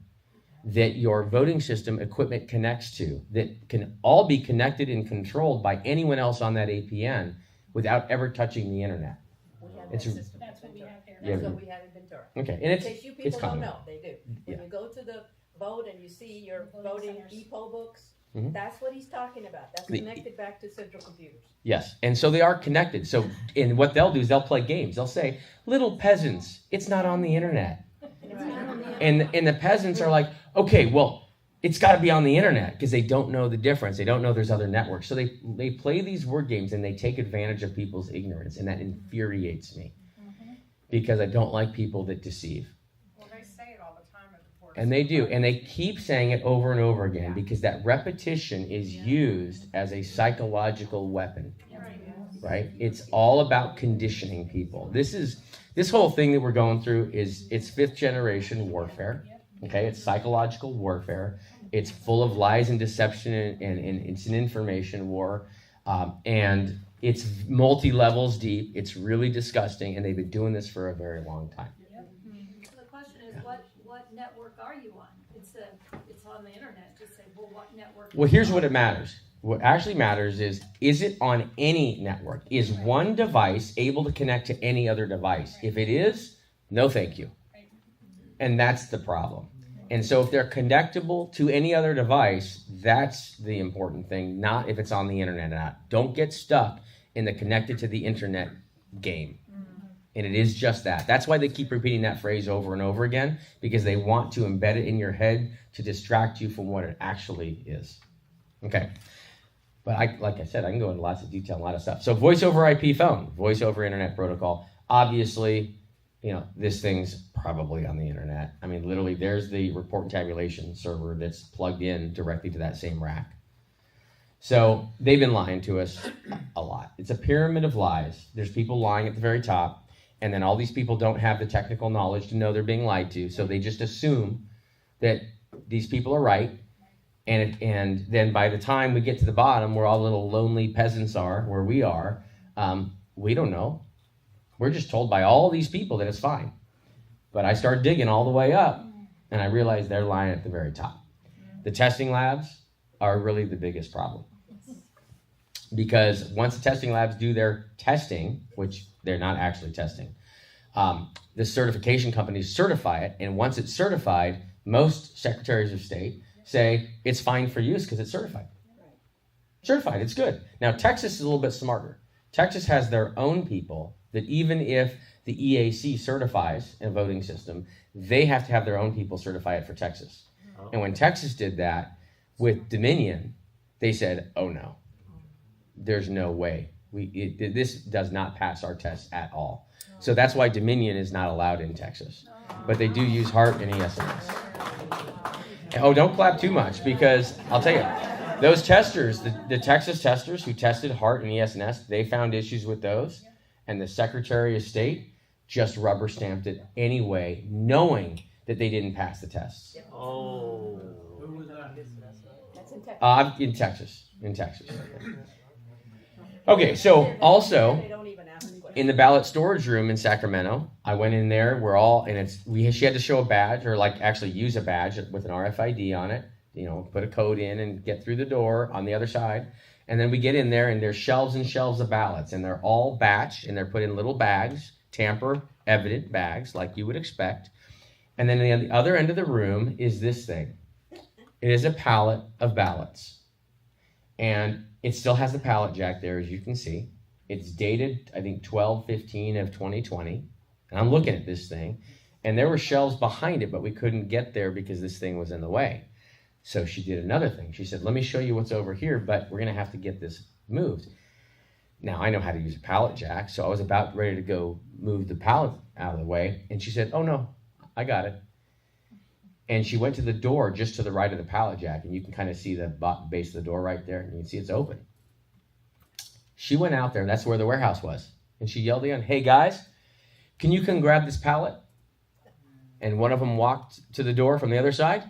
that your voting system equipment connects to, that can all be connected and controlled by anyone else on that APN without ever touching the internet. We have It's that a- system. That's what we have here. Yeah. That's what we have in Ventura. Okay, and In case you it's people don't common. know, they do. When Yeah. you go to the vote and you see your Voting voting centers. e-poll books, Mhm. that's what he's talking about. That's The- connected back to central computers. Yes, and so they are connected. So, and what they'll do is they'll play games. They'll say, "Little peasants, it's not on the internet," and the peasants are like, "Okay, well, it's got to be on the internet," because they don't know the difference. They don't know there's other networks. So they play these word games and they take advantage of people's ignorance, and that infuriates me because I don't like people that deceive. Well, they say it all the time at the board. And they do, and they keep saying it over and over again because that repetition is used as a psychological weapon, right? It's all about conditioning people. This whole thing that we're going through it's fifth generation warfare, okay? It's psychological warfare. It's full of lies and deception, and it's an information war, and it's multi-levels deep. It's really disgusting, and they've been doing this for a very long time. So the question is, what network are you on? It's on the internet. Just say, well, what network? Well, here's what it matters. What actually matters is it on any network? Is one device able to connect to any other device? If it is, no thank you. And that's the problem. And so if they're connectable to any other device, that's the important thing, not if it's on the internet or not. Don't get stuck in the connected to the internet game. And it is just that. That's why they keep repeating that phrase over and over again, because they want to embed it in your head to distract you from what it actually is. Okay. But like I said, I can go into lots of detail, a lot of stuff. So voice over IP phone, voice over internet protocol. Obviously, this thing's probably on the internet. I mean, literally, there's the report and tabulation server that's plugged in directly to that same rack. So they've been lying to us a lot. It's a pyramid of lies. There's people lying at the very top, and then all these people don't have the technical knowledge to know they're being lied to, so they just assume that these people are right. And then by the time we get to the bottom, where all the little lonely peasants are, where we are, we don't know. We're just told by all these people that it's fine. But I start digging all the way up, and I realize they're lying at the very top. The testing labs are really the biggest problem. Because once the testing labs do their testing, which they're not actually testing, the certification companies certify it, and once it's certified, most secretaries of state say it's fine for use because it's certified. Certified, it's good. Now, Texas is a little bit smarter. Texas has their own people that even if the EAC certifies a voting system, they have to have their own people certify it for Texas. And when Texas did that with Dominion, they said, oh no, there's no way. This does not pass our tests at all. So that's why Dominion is not allowed in Texas. But they do use HART and ESNS. Oh, don't clap too much, because I'll tell you, those testers, the Texas testers who tested HART and ESNS, they found issues with those. And the Secretary of State just rubber stamped it anyway, knowing that they didn't pass the tests. Oh. That's in Texas. In Texas. Okay, so also They don't even ask questions. in the ballot storage room in Sacramento, I went in there. She had to show a badge, or like actually use a badge with an RFID on it. Put a code in and get through the door on the other side. And then we get in there, and there's shelves and shelves of ballots, and they're all batched, and they're put in little bags, tamper-evident bags, like you would expect. And then at the other end of the room is this thing. It is a pallet of ballots. And it still has the pallet jack there, as you can see. It's dated, I think, 12/15 of 2020. And I'm looking at this thing. And there were shelves behind it, but we couldn't get there because this thing was in the way. So she did another thing. She said, let me show you what's over here, but we're going to have to get this moved. Now, I know how to use a pallet jack, so I was about ready to go move the pallet out of the way. And she said, oh, no, I got it. And she went to the door just to the right of the pallet jack, and you can kind of see the base of the door right there, and you can see it's open. She went out there, and that's where the warehouse was. And she yelled in, hey, guys, can you come grab this pallet? And one of them walked to the door from the other side.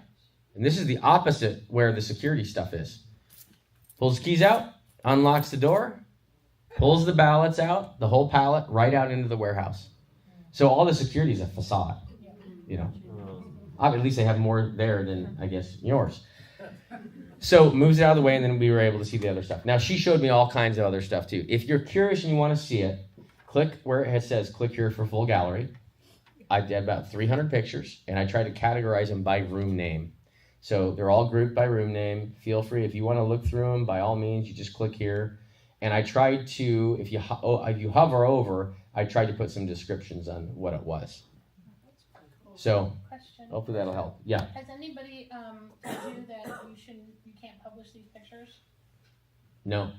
And this is the opposite where the security stuff is. Pulls keys out, unlocks the door, pulls the ballots out, the whole pallet, right out into the warehouse. So all the security is a facade, At least they have more there than, I guess, yours. So moves it out of the way, and then we were able to see the other stuff. Now, she showed me all kinds of other stuff, too. If you're curious and you want to see it, click where it says click here for full gallery. I did about 300 pictures, and I tried to categorize them by room name. So they're all grouped by room name. Feel free, if you want to look through them, by all means, you just click here. And I tried to, if you hover over, I tried to put some descriptions on what it was. So Question. hopefully that'll help. Yeah. Has anybody told you that you can't publish these pictures? No.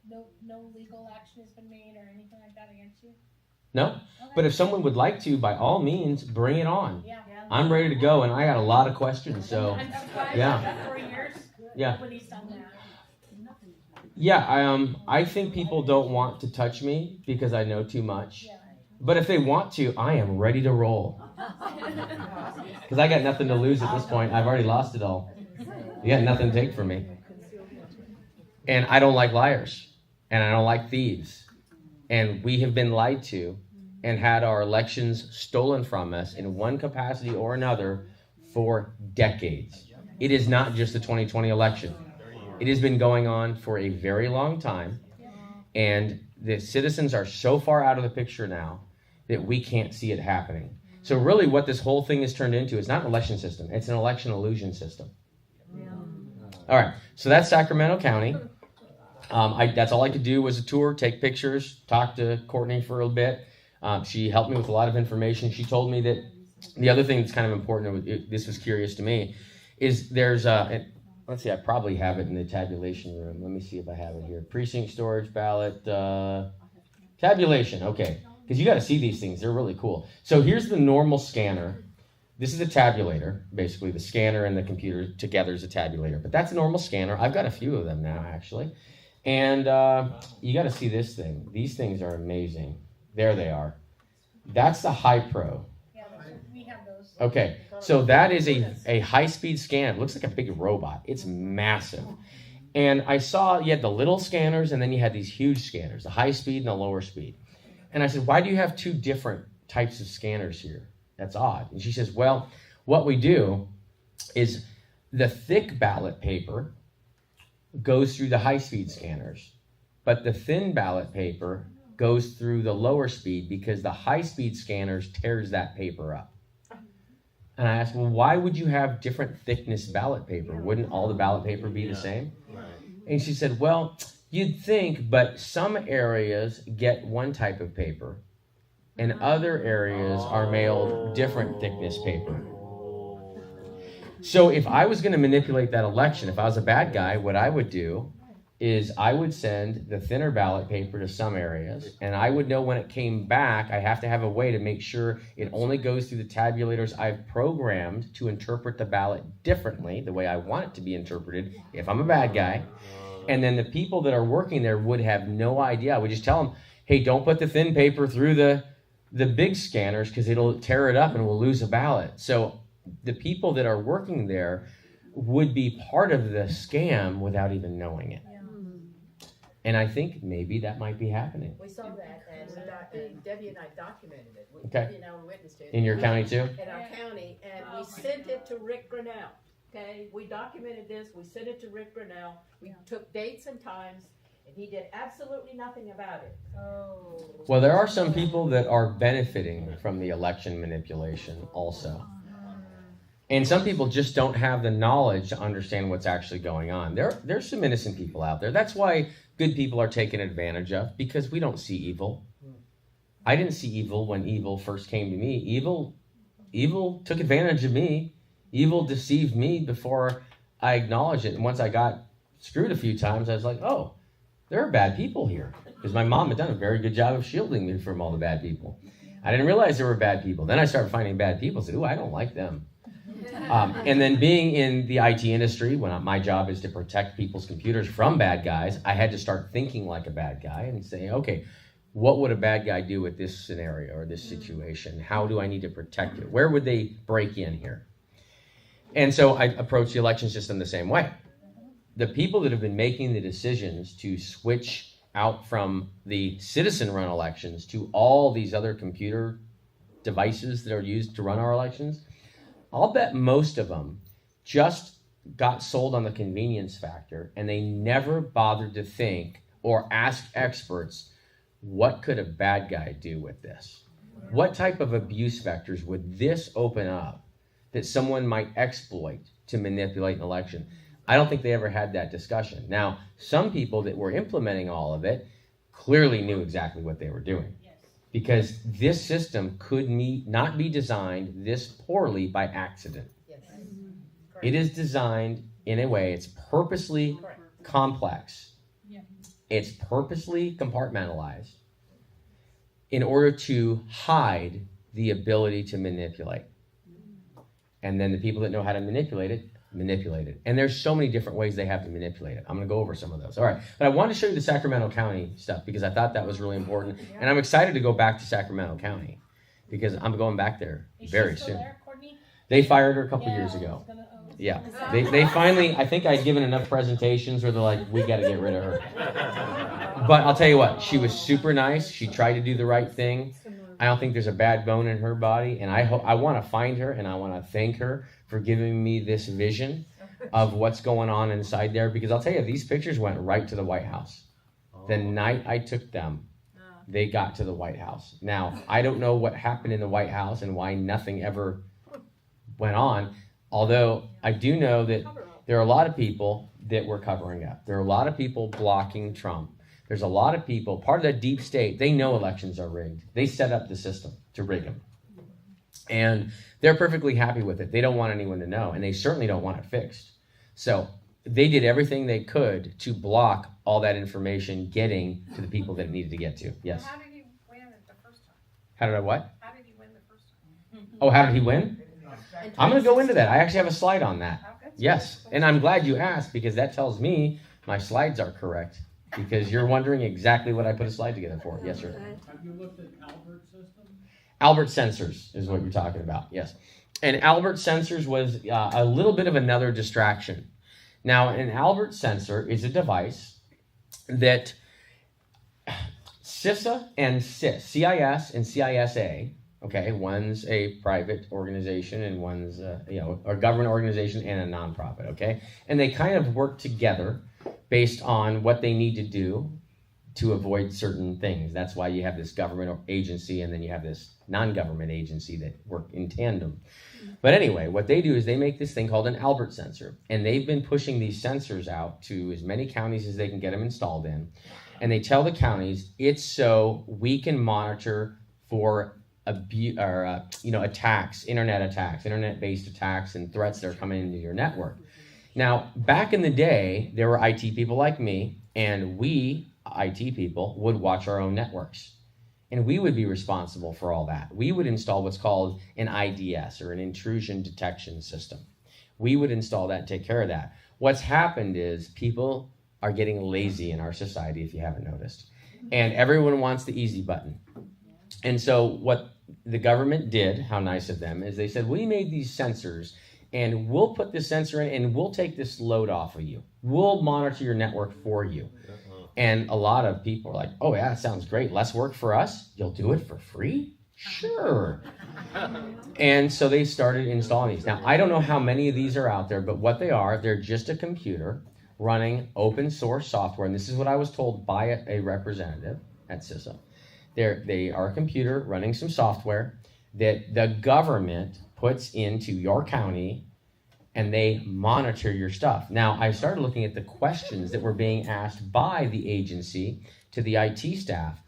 No legal action has been made or anything like that against you? No. Okay. But if someone would like to, by all means, bring it on. Yeah. I'm ready to go, and I got a lot of questions. So I'm surprised yeah. after 4 years, Yeah. nobody's done that. Yeah, I think people don't want to touch me because I know too much. Yeah. But if they want to, I am ready to roll. Because I got nothing to lose at this point. I've already lost it all. You got nothing to take from me. And I don't like liars. And I don't like thieves. And we have been lied to and had our elections stolen from us in one capacity or another for decades. It is not just the 2020 election. It has been going on for a very long time. And the citizens are so far out of the picture now that we can't see it happening. So really what this whole thing has turned into is not an election system. It's an election illusion system. All right, so that's Sacramento County. That's all I could do was a tour, take pictures, talk to Courtney for a bit. She helped me with a lot of information. She told me that the other thing that's kind of important, this was curious to me, is there's let's see, I probably have it in the tabulation room. Let me see if I have it here. Precinct storage ballot, tabulation, okay. Because you got to see these things. They're really cool. So here's the normal scanner. This is a tabulator. Basically, the scanner and the computer together is a tabulator. But that's a normal scanner. I've got a few of them now, actually. And you got to see this thing. These things are amazing. There they are. That's the High Pro. Yeah, we have those. Okay, so that is a high-speed scan. It looks like a big robot. It's massive. And I saw you had the little scanners, and then you had these huge scanners, the high speed and the lower speed. And I said, why do you have two different types of scanners here? That's odd. And she says, well, what we do is the thick ballot paper goes through the high-speed scanners, but the thin ballot paper goes through the lower speed because the high-speed scanners tears that paper up. And I asked, well, why would you have different thickness ballot paper? Wouldn't all the ballot paper be the same? Right. And she said, well, you'd think, but some areas get one type of paper and other areas are mailed different thickness paper. So if I was going to manipulate that election, if I was a bad guy, what I would do is I would send the thinner ballot paper to some areas, and I would know when it came back, I have to have a way to make sure it only goes through the tabulators I've programmed to interpret the ballot differently, the way I want it to be interpreted, if I'm a bad guy. And then the people that are working there would have no idea. I would just tell them, hey, don't put the thin paper through the big scanners because it'll tear it up and we'll lose a ballot. So the people that are working there would be part of the scam without even knowing it. And I think maybe that might be happening. We saw that, and Debbie and I documented it. Okay. Debbie and I were witness to it. In your county too? In our county, and we sent it to Rick Grinnell, okay? We documented this, we sent it to Rick Grinnell, we took dates and times, and he did absolutely nothing about it. Oh. Well, there are some people that are benefiting from the election manipulation also. And some people just don't have the knowledge to understand what's actually going on. There's some innocent people out there. That's why good people are taken advantage of, because we don't see evil. I didn't see evil when evil first came to me. Evil took advantage of me. Evil deceived me before I acknowledged it. And once I got screwed a few times, I was like, oh, there are bad people here. Because my mom had done a very good job of shielding me from all the bad people. I didn't realize there were bad people. Then I started finding bad people. I said, ooh, I don't like them. And then being in the IT industry, when my job is to protect people's computers from bad guys, I had to start thinking like a bad guy and say, okay, what would a bad guy do with this scenario or this situation? How do I need to protect it? Where would they break in here? And so I approach the election system the same way. The people that have been making the decisions to switch out from the citizen-run elections to all these other computer devices that are used to run our elections, I'll bet most of them just got sold on the convenience factor, and they never bothered to think or ask experts, what could a bad guy do with this? What type of abuse vectors would this open up that someone might exploit to manipulate an election? I don't think they ever had that discussion. Now, some people that were implementing all of it clearly knew exactly what they were doing. Because this system could not be designed this poorly by accident. Yes. It is designed in a way, it's purposely complex. It's purposely compartmentalized in order to hide the ability to manipulate. And then the people that know how to manipulate it. And there's so many different ways they have to manipulate it. I'm going to go over some of those. All right. But I wanted to show you the Sacramento County stuff because I thought that was really important. And I'm excited to go back to Sacramento County because I'm going back there very soon. There, Courtney? They fired her a couple years ago. Yeah. They finally, I think I'd given enough presentations where they're like, we got to get rid of her. But I'll tell you what, she was super nice. She tried to do the right thing. I don't think there's a bad bone in her body. And I want to find her and I want to thank her for giving me this vision of what's going on inside there. Because I'll tell you, these pictures went right to the White House. The night I took them, they got to the White House. Now, I don't know what happened in the White House and why nothing ever went on. Although I do know that there are a lot of people that were covering up. There are a lot of people blocking Trump. There's a lot of people, part of that deep state, they know elections are rigged. They set up the system to rig them. And they're perfectly happy with it. They don't want anyone to know, and they certainly don't want it fixed. So they did everything they could to block all that information getting to the people that it needed to get to. Yes? How did he win it the first time? How did I what? How did he win the first time? Oh, how did he win? I'm going to go into that. I actually have a slide on that. Okay. Yes, and I'm glad you asked because that tells me my slides are correct because you're wondering exactly what I put a slide together for. Yes, sir. Have you looked at Albert system? Albert Sensors is what you're talking about, yes. And Albert Sensors was a little bit of another distraction. Now, an Albert sensor is a device that CISA and CIS and CISA, okay, one's a private organization and one's a government organization and a nonprofit, okay? And they kind of work together based on what they need to do to avoid certain things. That's why you have this government agency and then you have this non-government agency that work in tandem. But anyway, what they do is they make this thing called an Albert sensor. And they've been pushing these sensors out to as many counties as they can get them installed in. And they tell the counties, it's so we can monitor for attacks, internet-based attacks and threats that are coming into your network. Now, back in the day, there were IT people like me, and we, IT people, would watch our own networks. And we would be responsible for all that. We would install what's called an IDS, or an intrusion detection system. We would install that and take care of that. What's happened is people are getting lazy in our society, if you haven't noticed. And everyone wants the easy button. And so what the government did, how nice of them, is they said, we made these sensors, and we'll put this sensor in, and we'll take this load off of you. We'll monitor your network for you. And a lot of people are like, oh yeah, that sounds great. Less work for us? You'll do it for free? Sure. And so they started installing these. Now, I don't know how many of these are out there, but what they are, they're just a computer running open source software. And this is what I was told by a representative at CISA. They are a computer running some software that the government puts into your county, and they monitor your stuff. Now, I started looking at the questions that were being asked by the agency to the IT staff,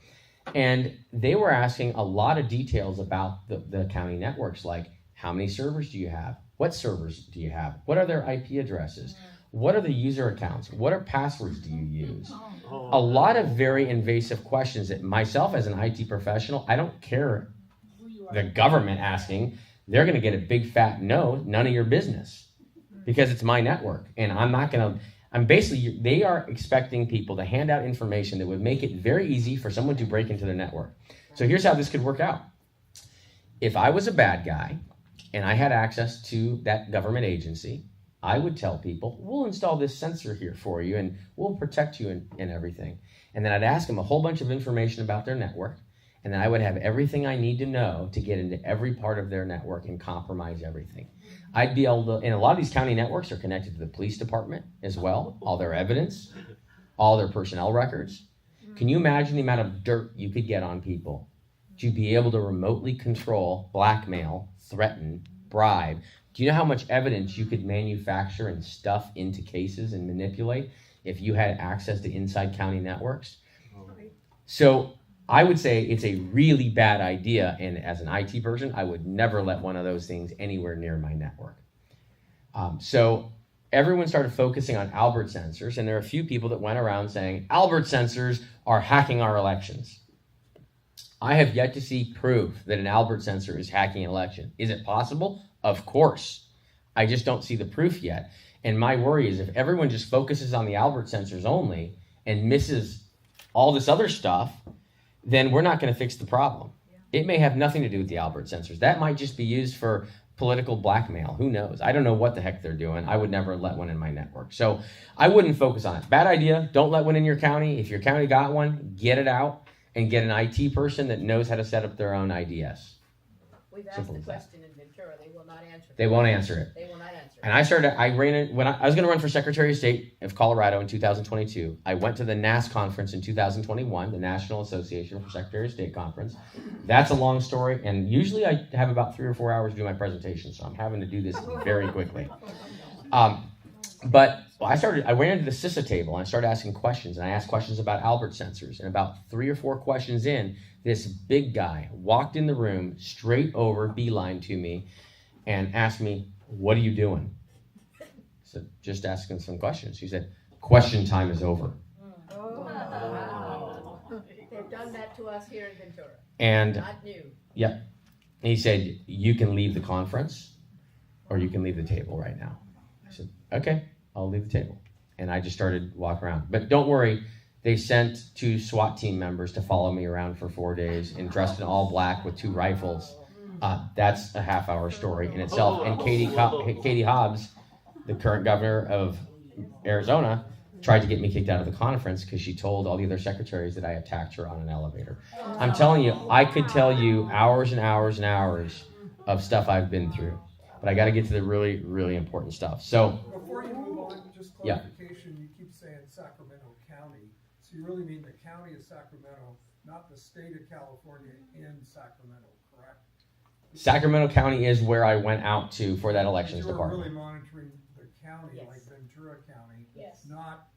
and they were asking a lot of details about the county networks, like how many servers do you have? What servers do you have? What are their IP addresses? What are the user accounts? What are passwords do you use? A lot of very invasive questions that myself as an IT professional, I don't care the government asking. They're going to get a big fat no, none of your business. Because it's my network, and they are expecting people to hand out information that would make it very easy for someone to break into their network. So here's how this could work out. If I was a bad guy and I had access to that government agency, I would tell people, we'll install this sensor here for you, and we'll protect you and everything. And then I'd ask them a whole bunch of information about their network, and then I would have everything I need to know to get into every part of their network and compromise everything. I'd be able to, and a lot of these county networks are connected to the police department as well, all their evidence, all their personnel records. Can you imagine the amount of dirt you could get on people to be able to remotely control, blackmail, threaten, bribe? Do you know how much evidence you could manufacture and stuff into cases and manipulate if you had access to inside county networks? So I would say it's a really bad idea, and as an IT person, I would never let one of those things anywhere near my network. So everyone started focusing on Albert sensors, and there are a few people that went around saying, Albert sensors are hacking our elections. I have yet to see proof that an Albert sensor is hacking an election. Is it possible? Of course. I just don't see the proof yet. And my worry is if everyone just focuses on the Albert sensors only and misses all this other stuff, then we're not going to fix the problem. It may have nothing to do with the Albert sensors. That might just be used for political blackmail. Who knows? I don't know what the heck they're doing. I would never let one in my network. So I wouldn't focus on it. Bad idea. Don't let one in your county. If your county got one, get it out and get an IT person that knows how to set up their own IDS. We've asked Simple the as that. question in Ventura, they will not answer it. They won't answer it. They will not answer it. And I was going to run for Secretary of State of Colorado in 2022. I went to the NAS conference in 2021, the National Association for Secretary of State Conference. That's a long story, and usually I have about 3 or 4 hours to do my presentation, so I'm having to do this very quickly. But I went into the CISA table and I started asking questions, and I asked questions about Albert sensors, and about 3 or 4 questions in, this big guy walked in the room straight over, beeline to me, and asked me, what are you doing? I said, just asking some questions. He said, question time is over. Oh. They've done that to us here in Ventura. And Not new. yeah, and he said, you can leave the conference or you can leave the table right now. I said, okay, I'll leave the table. And I just started walking around. But don't worry, they sent 2 SWAT team members to follow me around for 4 days and dressed in all black with 2 rifles. That's a half-hour story in itself. And Katie Hobbs, the current governor of Arizona, tried to get me kicked out of the conference because she told all the other secretaries that I attacked her on an elevator. I'm telling you, I could tell you hours and hours and hours of stuff I've been through. But I got to get to the really, really important stuff. So before you move on, just clarification, you keep saying Sacramento County. So you really mean the county of Sacramento, not the state of California in Sacramento, correct? Sacramento County is where I went out to for that elections you were department. really monitoring the county, Yes. like Ventura County, Yes. not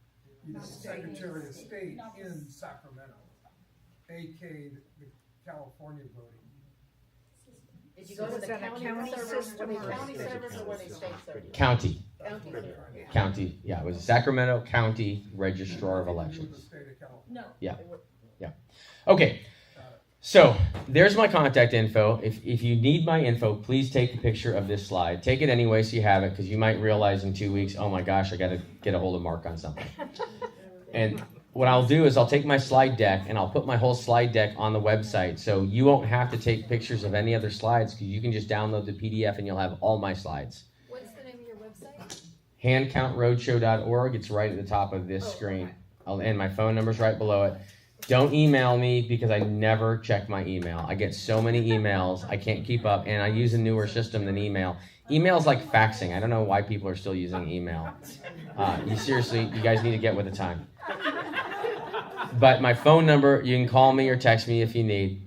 the Secretary of State in Sacramento, aka the California voting. Did you go to Is the that a county county servers, system were or they county state? servers or were they state servers? County, County. yeah, it was Sacramento County Registrar of In the Elections. state of California. No. Okay, so there's my contact info. If you need my info, please take a picture of this slide. Take it anyway so you have it, because you might realize in 2 weeks, oh my gosh, I got to get a hold of Mark on something. And what I'll do is I'll take my slide deck and I'll put my whole slide deck on the website, so you won't have to take pictures of any other slides, because you can just download the PDF and you'll have all my slides. What's the name of your website? handcountroadshow.org. It's right at the top of this screen. And my phone number's right below it. Don't email me, because I never check my email. I get so many emails, I can't keep up, and I use a newer system than email. Email's like faxing. I don't know why people are still using email. You guys need to get with the time. But my phone number, you can call me or text me if you need,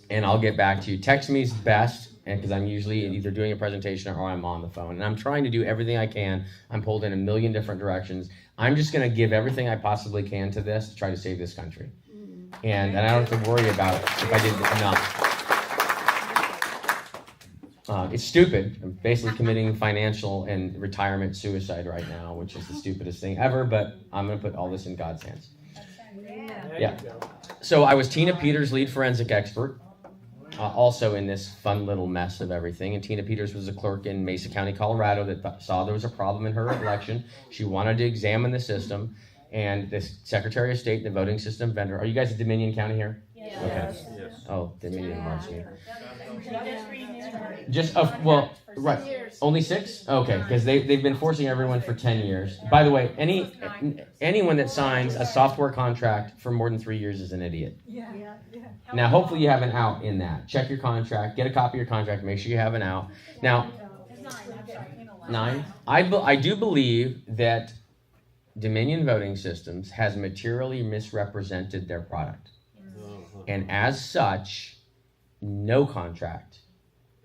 and I'll get back to you. Text me is best, and because I'm usually either doing a presentation or I'm on the phone, and I'm trying to do everything I can. I'm pulled in a million different directions. I'm just going to give everything I possibly can to this to try to save this country, and I don't have to worry about it if I did enough. It's stupid. I'm basically committing financial and retirement suicide right now, which is the stupidest thing ever, but I'm going to put all this in God's hands. Yeah. So I was Tina Peters' lead forensic expert, also in this fun little mess of everything. And Tina Peters was a clerk in Mesa County, Colorado, that saw there was a problem in her election. She wanted to examine the system. And the Secretary of State, the voting system vendor. Are you guys a Dominion County here? Yes. Okay. Oh, Dominion wants me. Just Well, right. Only 6? Okay, because they've been forcing everyone for 10 years. By the way, anyone that signs a software contract for more than 3 years is an idiot. Yeah. Now, hopefully you have an out in that. Check your contract, get a copy of your contract, make sure you have an out. Now, 9? I do believe that Dominion Voting Systems has materially misrepresented their product. And as such, no contract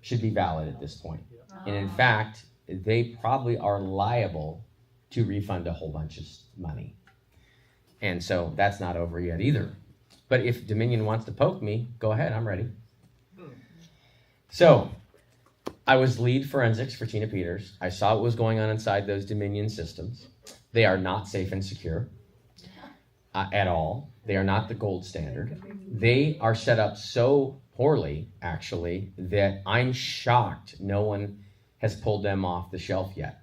should be valid at this point. And in fact, they probably are liable to refund a whole bunch of money. And so that's not over yet either. But if Dominion wants to poke me, go ahead, I'm ready. So I was lead forensics for Tina Peters. I saw what was going on inside those Dominion systems. They are not safe and secure at all. They are not the gold standard. They are set up so poorly, actually, that I'm shocked no one has pulled them off the shelf yet.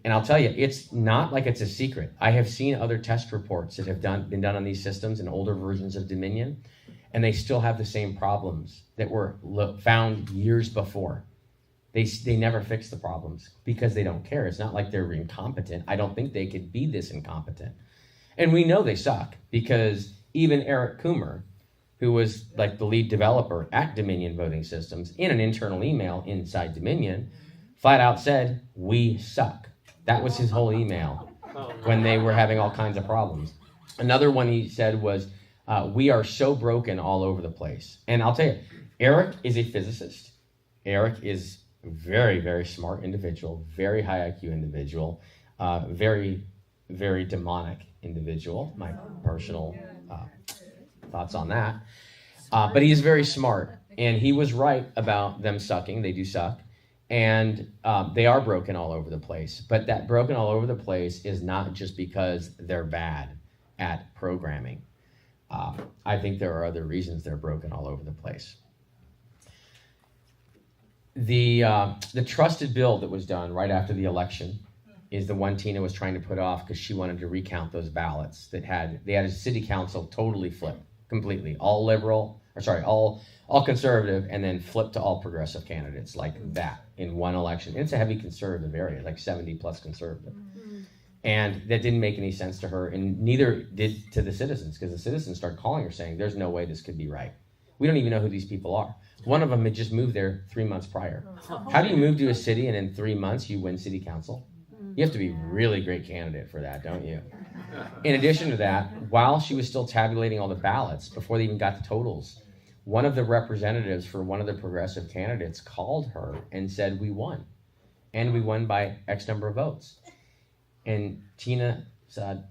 And I'll tell you, it's not like it's a secret. I have seen other test reports that have been done on these systems in older versions of Dominion, and they still have the same problems that were found years before. They never fix the problems because they don't care. It's not like they're incompetent. I don't think they could be this incompetent. And we know they suck because even Eric Coomer, who was like the lead developer at Dominion Voting Systems, in an internal email inside Dominion, flat out said, "We suck." That was his whole email when they were having all kinds of problems. Another one he said was, "We are so broken all over the place." And I'll tell you, Eric is a physicist. Eric is a very, very smart individual, very high IQ individual, very, very demonic individual. My personal thoughts on that. But he is very smart, and he was right about them sucking. They do suck. And they are broken all over the place. But that broken all over the place is not just because they're bad at programming. I think there are other reasons they're broken all over the place. The trusted bill that was done right after the election is the one Tina was trying to put off because she wanted to recount those ballots they had a city council totally flipped completely, all liberal, all conservative, and then flipped to all progressive candidates like that in one election. And it's a heavy conservative area, like 70 plus conservative. And that didn't make any sense to her, and neither did to the citizens, because the citizens started calling her saying, "There's no way this could be right. We don't even know who these people are." One of them had just moved there 3 months prior. How do you move to a city and in 3 months you win city council? You have to be a really great candidate for that, don't you? In addition to that, while she was still tabulating all the ballots, before they even got the totals, one of the representatives for one of the progressive candidates called her and said, "We won. And we won by X number of votes." And Tina said,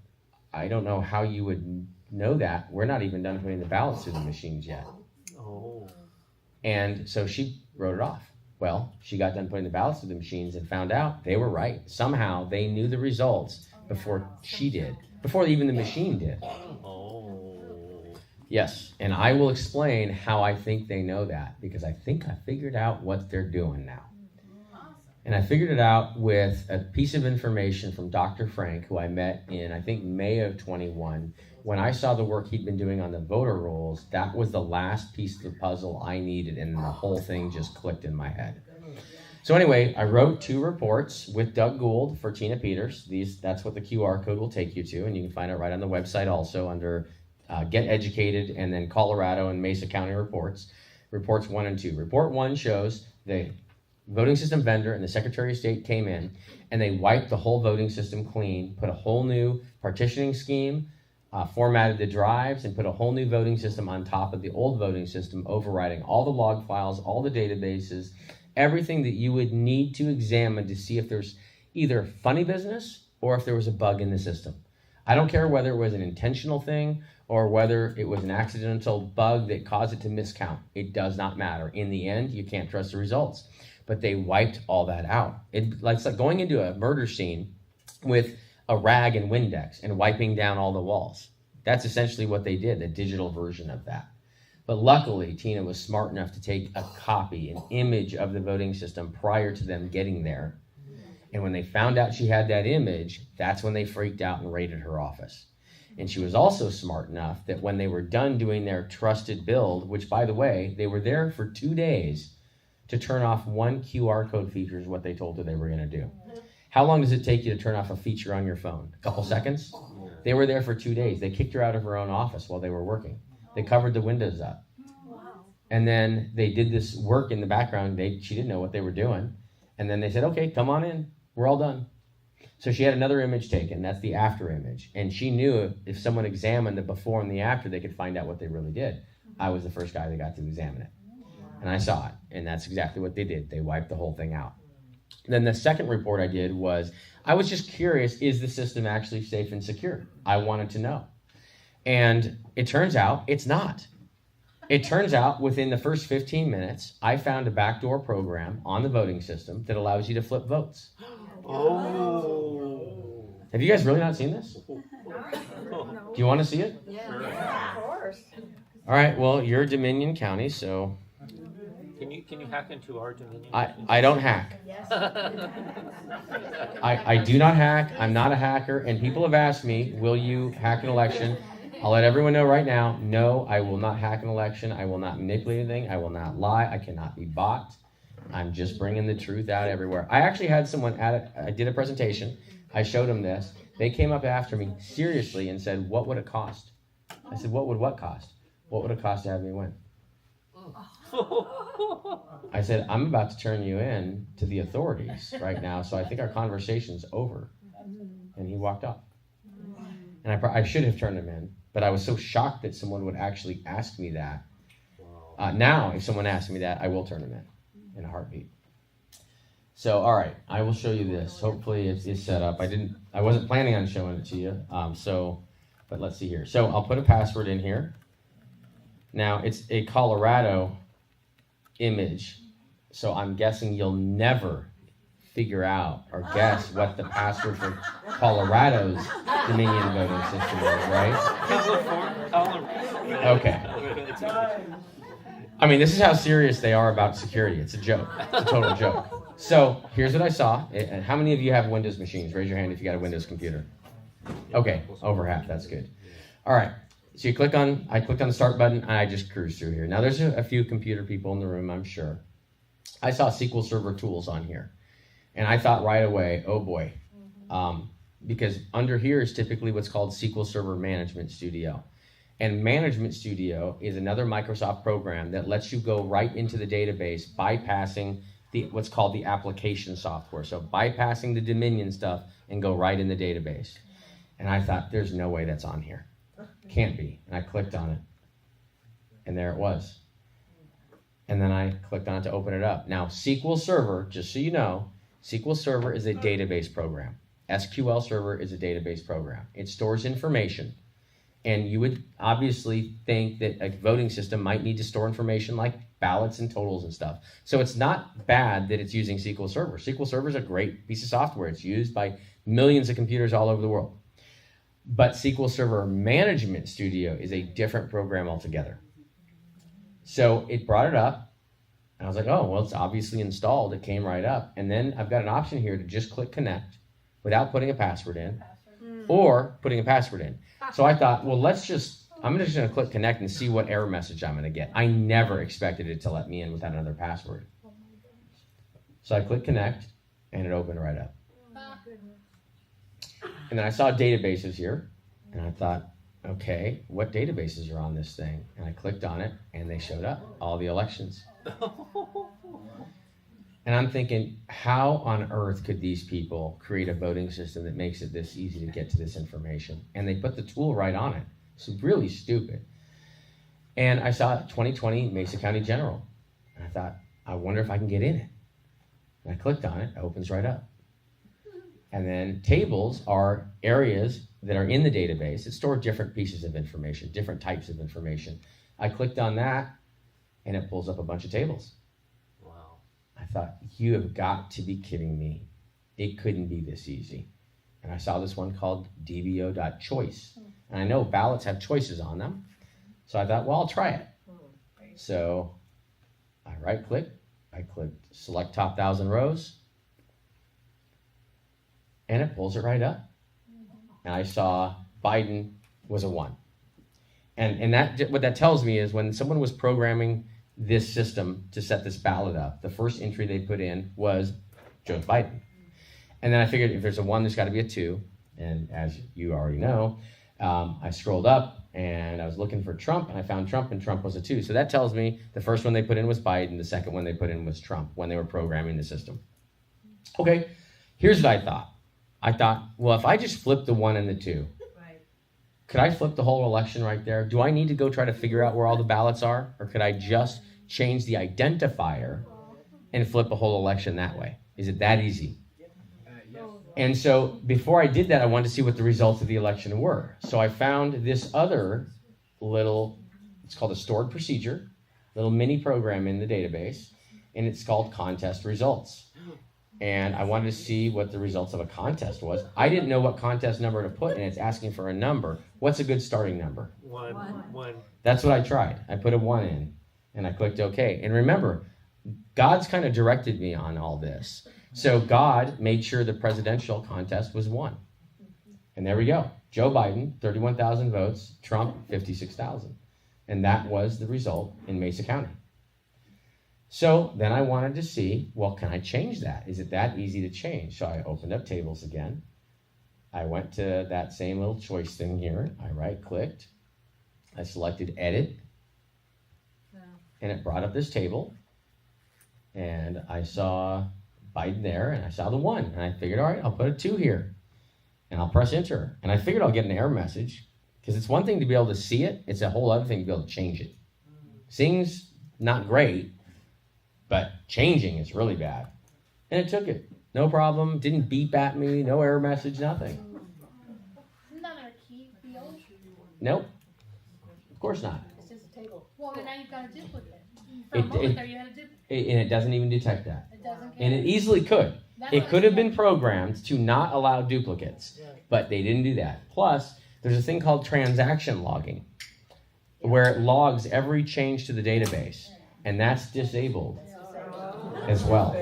"I don't know how you would know that. We're not even done putting the ballots through the machines yet." Oh. And so she wrote it off. Well, she got done putting the ballots through the machines and found out they were right. Somehow they knew the results before she did, before even the machine did. Oh. Yes, and I will explain how I think they know that, because I think I figured out what they're doing now. And I figured it out with a piece of information from Dr. Frank, who I met in, I think, May of 21. When I saw the work he'd been doing on the voter rolls, that was the last piece of the puzzle I needed, and the whole thing just clicked in my head. So anyway, I wrote 2 reports with Doug Gould for Tina Peters. That's what the QR code will take you to, and you can find it right on the website also under Get Educated, and then Colorado and Mesa County reports. Reports 1 and 2. Report 1 shows the voting system vendor and the Secretary of State came in and they wiped the whole voting system clean, put a whole new partitioning scheme, formatted the drives, and put a whole new voting system on top of the old voting system, overriding all the log files, all the databases, everything that you would need to examine to see if there's either funny business or if there was a bug in the system. I don't care whether it was an intentional thing or whether it was an accidental bug that caused it to miscount. It does not matter. In the end, you can't trust the results. But they wiped all that out. It's like going into a murder scene with a rag and Windex and wiping down all the walls. That's essentially what they did, the digital version of that. But luckily, Tina was smart enough to take a copy, an image of the voting system prior to them getting there. And when they found out she had that image, that's when they freaked out and raided her office. And she was also smart enough that when they were done doing their trusted build, which, by the way, they were there for 2 days to turn off one QR code feature is what they told her they were going to do. How long does it take you to turn off a feature on your phone? A couple seconds? They were there for 2 days. They kicked her out of her own office while they were working. They covered the windows up. And then they did this work in the background. She didn't know what they were doing. And then they said, okay, come on in. We're all done. So she had another image taken. That's the after image. And she knew if someone examined the before and the after, they could find out what they really did. I was the first guy that got to examine it. And I saw it. And that's exactly what they did. They wiped the whole thing out. Then the second report I did was, I was just curious, is the system actually safe and secure? I wanted to know. And it turns out it's not. It turns out within the first 15 minutes, I found a backdoor program on the voting system that allows you to flip votes. Oh. Have you guys really not seen this? No. Do you want to see it? Yeah, of course. All right, well, you're Dominion County, so Can you hack into our Dominion? I don't hack. I do not hack. I'm not a hacker. And people have asked me, will you hack an election? I'll let everyone know right now, no, I will not hack an election. I will not manipulate anything. I will not lie. I cannot be bought. I'm just bringing the truth out everywhere. I actually had someone I did a presentation. I showed them this. They came up after me seriously and said, what would it cost? I said, what cost? What would it cost to have me win? I said, I'm about to turn you in to the authorities right now, so I think our conversation's over. And he walked off. And I should have turned him in, but I was so shocked that someone would actually ask me that. Now, if someone asks me that, I will turn him in a heartbeat. So, all right, I will show you this. Hopefully it's set up. I wasn't planning on showing it to you, but let's see here. So I'll put a password in here. Now, it's a Colorado image, so I'm guessing you'll never figure out or guess what the password for Colorado's Dominion voting system is, right? Okay. I mean, this is how serious they are about security. It's a joke. It's a total joke. So here's what I saw. How many of you have Windows machines? Raise your hand if you got a Windows computer. Okay, over half. That's good. All right. So I clicked on the start button, and I just cruised through here. Now, there's a few computer people in the room, I'm sure. I saw SQL Server Tools on here, and I thought right away, oh boy, because under here is typically what's called SQL Server Management Studio. And Management Studio is another Microsoft program that lets you go right into the database, bypassing what's called the application software. So bypassing the Dominion stuff and go right in the database. And I thought, there's no way that's on here. Can't be. And I clicked on it. And there it was. And then I clicked on it to open it up. Now, SQL Server, just so you know, SQL Server is a database program. SQL Server is a database program. It stores information. And you would obviously think that a voting system might need to store information like ballots and totals and stuff. So it's not bad that it's using SQL Server. SQL Server is a great piece of software. It's used by millions of computers all over the world. But SQL Server Management Studio is a different program altogether. So it brought it up, and I was like, oh, well, it's obviously installed. It came right up. And then I've got an option here to just click connect without putting a password in or putting a password in. So I thought, well, I'm just going to click connect and see what error message I'm going to get. I never expected it to let me in without another password. So I clicked connect, and it opened right up. And then I saw databases here, and I thought, okay, what databases are on this thing? And I clicked on it, and they showed up, all the elections. And I'm thinking, how on earth could these people create a voting system that makes it this easy to get to this information? And they put the tool right on it. It's really stupid. And I saw 2020 Mesa County General. And I thought, I wonder if I can get in it. And I clicked on it, it opens right up. And then tables are areas that are in the database that store different pieces of information, different types of information. I clicked on that, and it pulls up a bunch of tables. Wow. I thought, you have got to be kidding me. It couldn't be this easy. And I saw this one called dbo.choice. And I know ballots have choices on them. So I thought, well, I'll try it. So I right-clicked. I clicked select top 1,000 rows. And it pulls it right up. And I saw Biden was a 1. And that what that tells me is when someone was programming this system to set this ballot up, the first entry they put in was Joe Biden. And then I figured if there's a 1, there's got to be a 2. And as you already know, I scrolled up and I was looking for Trump, and I found Trump, and Trump was a 2. So that tells me the first one they put in was Biden, the second one they put in was Trump when they were programming the system. Okay, here's what I thought. I thought, well, if I just flip the 1 and the 2, could I flip the whole election right there? Do I need to go try to figure out where all the ballots are? Or could I just change the identifier and flip a whole election that way? Is it that easy? And so before I did that, I wanted to see what the results of the election were. So I found this other little, it's called a stored procedure, little mini program in the database, and it's called contest results. And I wanted to see what the results of a contest was. I didn't know what contest number to put, and it's asking for a number. What's a good starting number? One. That's what I tried. I put a 1 in, and I clicked OK. And remember, God's kind of directed me on all this. So God made sure the presidential contest was 1. And there we go. Joe Biden, 31,000 votes. Trump, 56,000. And that was the result in Mesa County. So then I wanted to see, well, can I change that? Is it that easy to change? So I opened up tables again. I went to that same little choice thing here. I right-clicked. I selected edit. And it brought up this table. And I saw Biden there, and I saw the 1. And I figured, all right, I'll put a 2 here. And I'll press enter. And I figured I'll get an error message. Because it's one thing to be able to see it. It's a whole other thing to be able to change it. Seeing's not great. But changing is really bad. And it took it. No problem. Didn't beep at me. No error message. Nothing. Isn't that a key field? Nope. Of course not. It's just a table. Well, then now you've got a duplicate. For a moment there, you had a duplicate. And it doesn't even detect that. It doesn't And it easily could. It could have been programmed to not allow duplicates. But they didn't do that. Plus, there's a thing called transaction logging, where it logs every change to the database. And that's disabled as well.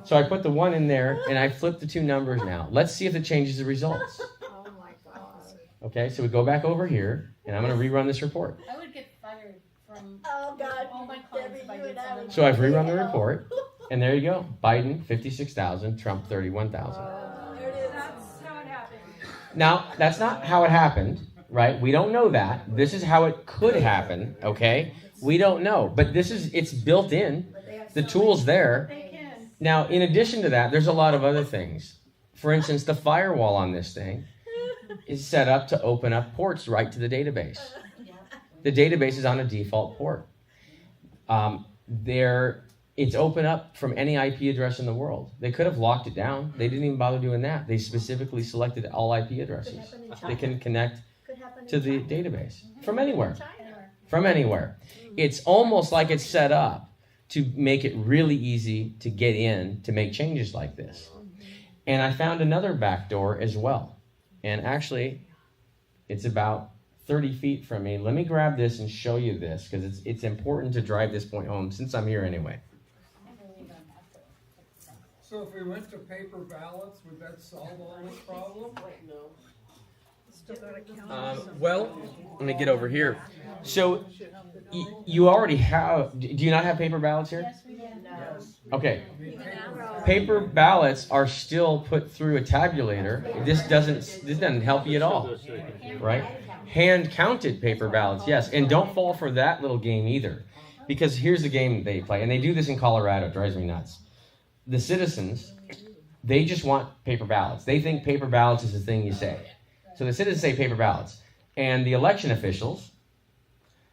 So I put the 1 in there, and I flipped the 2 numbers now. Let's see if it changes the results. Oh my God. Okay, so we go back over here, and I'm going to rerun this report. I would get fired from Oh, God. all my clients if I did something. So I've rerun the report, and there you go. Biden, 56,000, Trump, 31,000. There it is. That's how it happened. Now, that's not how it happened, right? We don't know that. This is how it could happen, okay? We don't know, but it's built in. The tool's there. They can. Now, in addition to that, there's a lot of other things. For instance, the firewall on this thing is set up to open up ports right to the database. The database is on a default port. It's open up from any IP address in the world. They could have locked it down. They didn't even bother doing that. They specifically selected all IP addresses. They can connect. Could happen to the database from anywhere. From anywhere. It's almost like it's set up to make it really easy to get in to make changes like this. And I found another backdoor as well. And actually, it's about 30 feet from me. Let me grab this and show you this because it's important to drive this point home since I'm here anyway. So if we went to paper ballots, would that solve all this problem? Still gotta count. Well, let me get over here. So you already have, do you not have paper ballots here? Yes, we do. Okay. I mean, paper- Paper ballots are still put through a tabulator. This doesn't help you at all, right? Hand counted paper ballots, yes. And don't fall for that little game either. Because here's the game they play, and they do this in Colorado, it drives me nuts. The citizens, they just want paper ballots. They think paper ballots is the thing you say. So the citizens say paper ballots. And the election officials,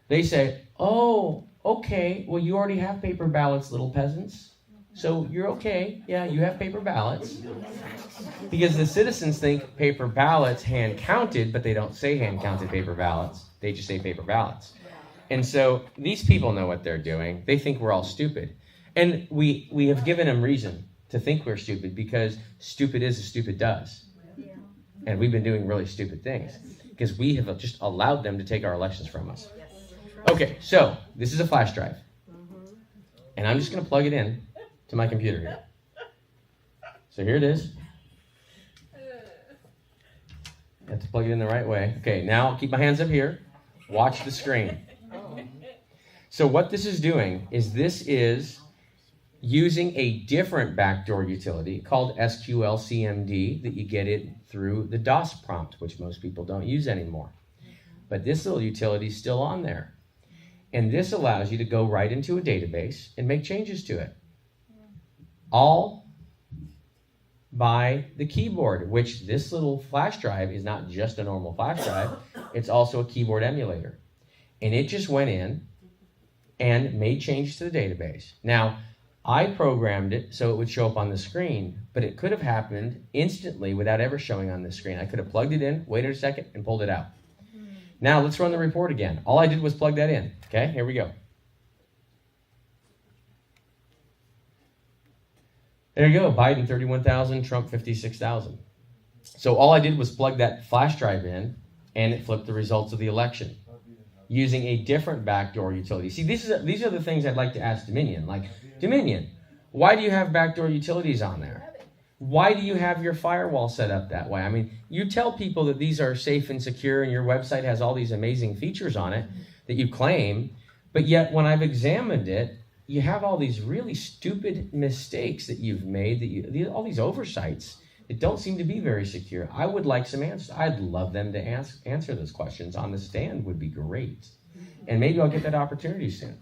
they say, oh, okay, well, you already have paper ballots, little peasants. So you're okay. Yeah, you have paper ballots. Because the citizens think paper ballots hand counted, but they don't say hand counted paper ballots. They just say paper ballots. And so these people know what they're doing. They think we're all stupid. And we have given them reason to think we're stupid because stupid is as stupid does. And we've been doing really stupid things because we have just allowed them to take our elections from us. Okay, so this is a flash drive. And I'm just going to plug it in to my computer here. So here it is. I have to plug it in the right way. Okay, now I'll keep my hands up here. Watch the screen. So what this is doing is this is using a different backdoor utility called SQLCMD that you get it through the DOS prompt, which most people don't use anymore. But this little utility is still on there. And this allows you to go right into a database and make changes to it. All by the keyboard, which this little flash drive is not just a normal flash drive, it's also a keyboard emulator. And it just went in and made changes to the database. Now, I programmed it so it would show up on the screen, but it could have happened instantly without ever showing on the screen. I could have plugged it in, waited a second, and pulled it out. Now, let's run the report again. All I did was plug that in. Okay, here we go. There you go, Biden 31,000, Trump 56,000. So all I did was plug that flash drive in, and it flipped the results of the election using a different backdoor utility. See, these are the things I'd like to ask Dominion. Like, Dominion, why do you have backdoor utilities on there? Why do you have your firewall set up that way? I mean, you tell people that these are safe and secure and your website has all these amazing features on it that you claim, but yet when I've examined it, you have all these really stupid mistakes that you've made, all these oversights that don't seem to be very secure. I would like some answers. I'd love them to answer those questions on the stand would be great. And maybe I'll get that opportunity soon.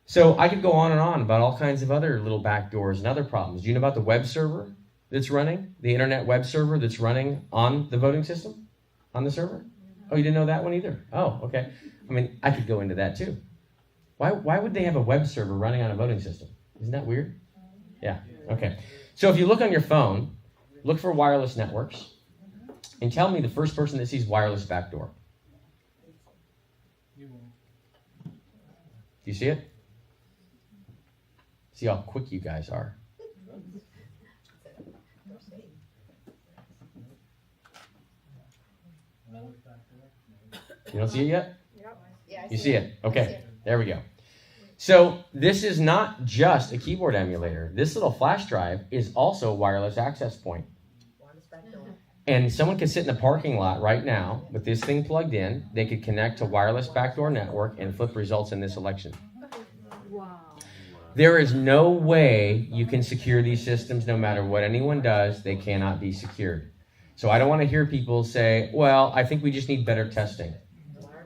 So I could go on and on about all kinds of other little backdoors and other problems. Do you know about the web server that's running? The internet web server that's running on the voting system? On the server? Oh, you didn't know that one either? Oh, okay. I mean, I could go into that too. Why would they have a web server running on a voting system? Isn't that weird? Yeah, okay. So if you look on your phone, look for wireless networks, and tell me the first person that sees wireless backdoor. Do you see it? See how quick you guys are. You don't see it yet? You see it? Okay, there we go. So this is not just a keyboard emulator. This little flash drive is also a wireless access point. And someone could sit in the parking lot right now with this thing plugged in. They could connect to wireless backdoor network and flip results in this election. Wow. There is no way you can secure these systems no matter what anyone does. They cannot be secured. So I don't want to hear people say, well, I think we just need better testing.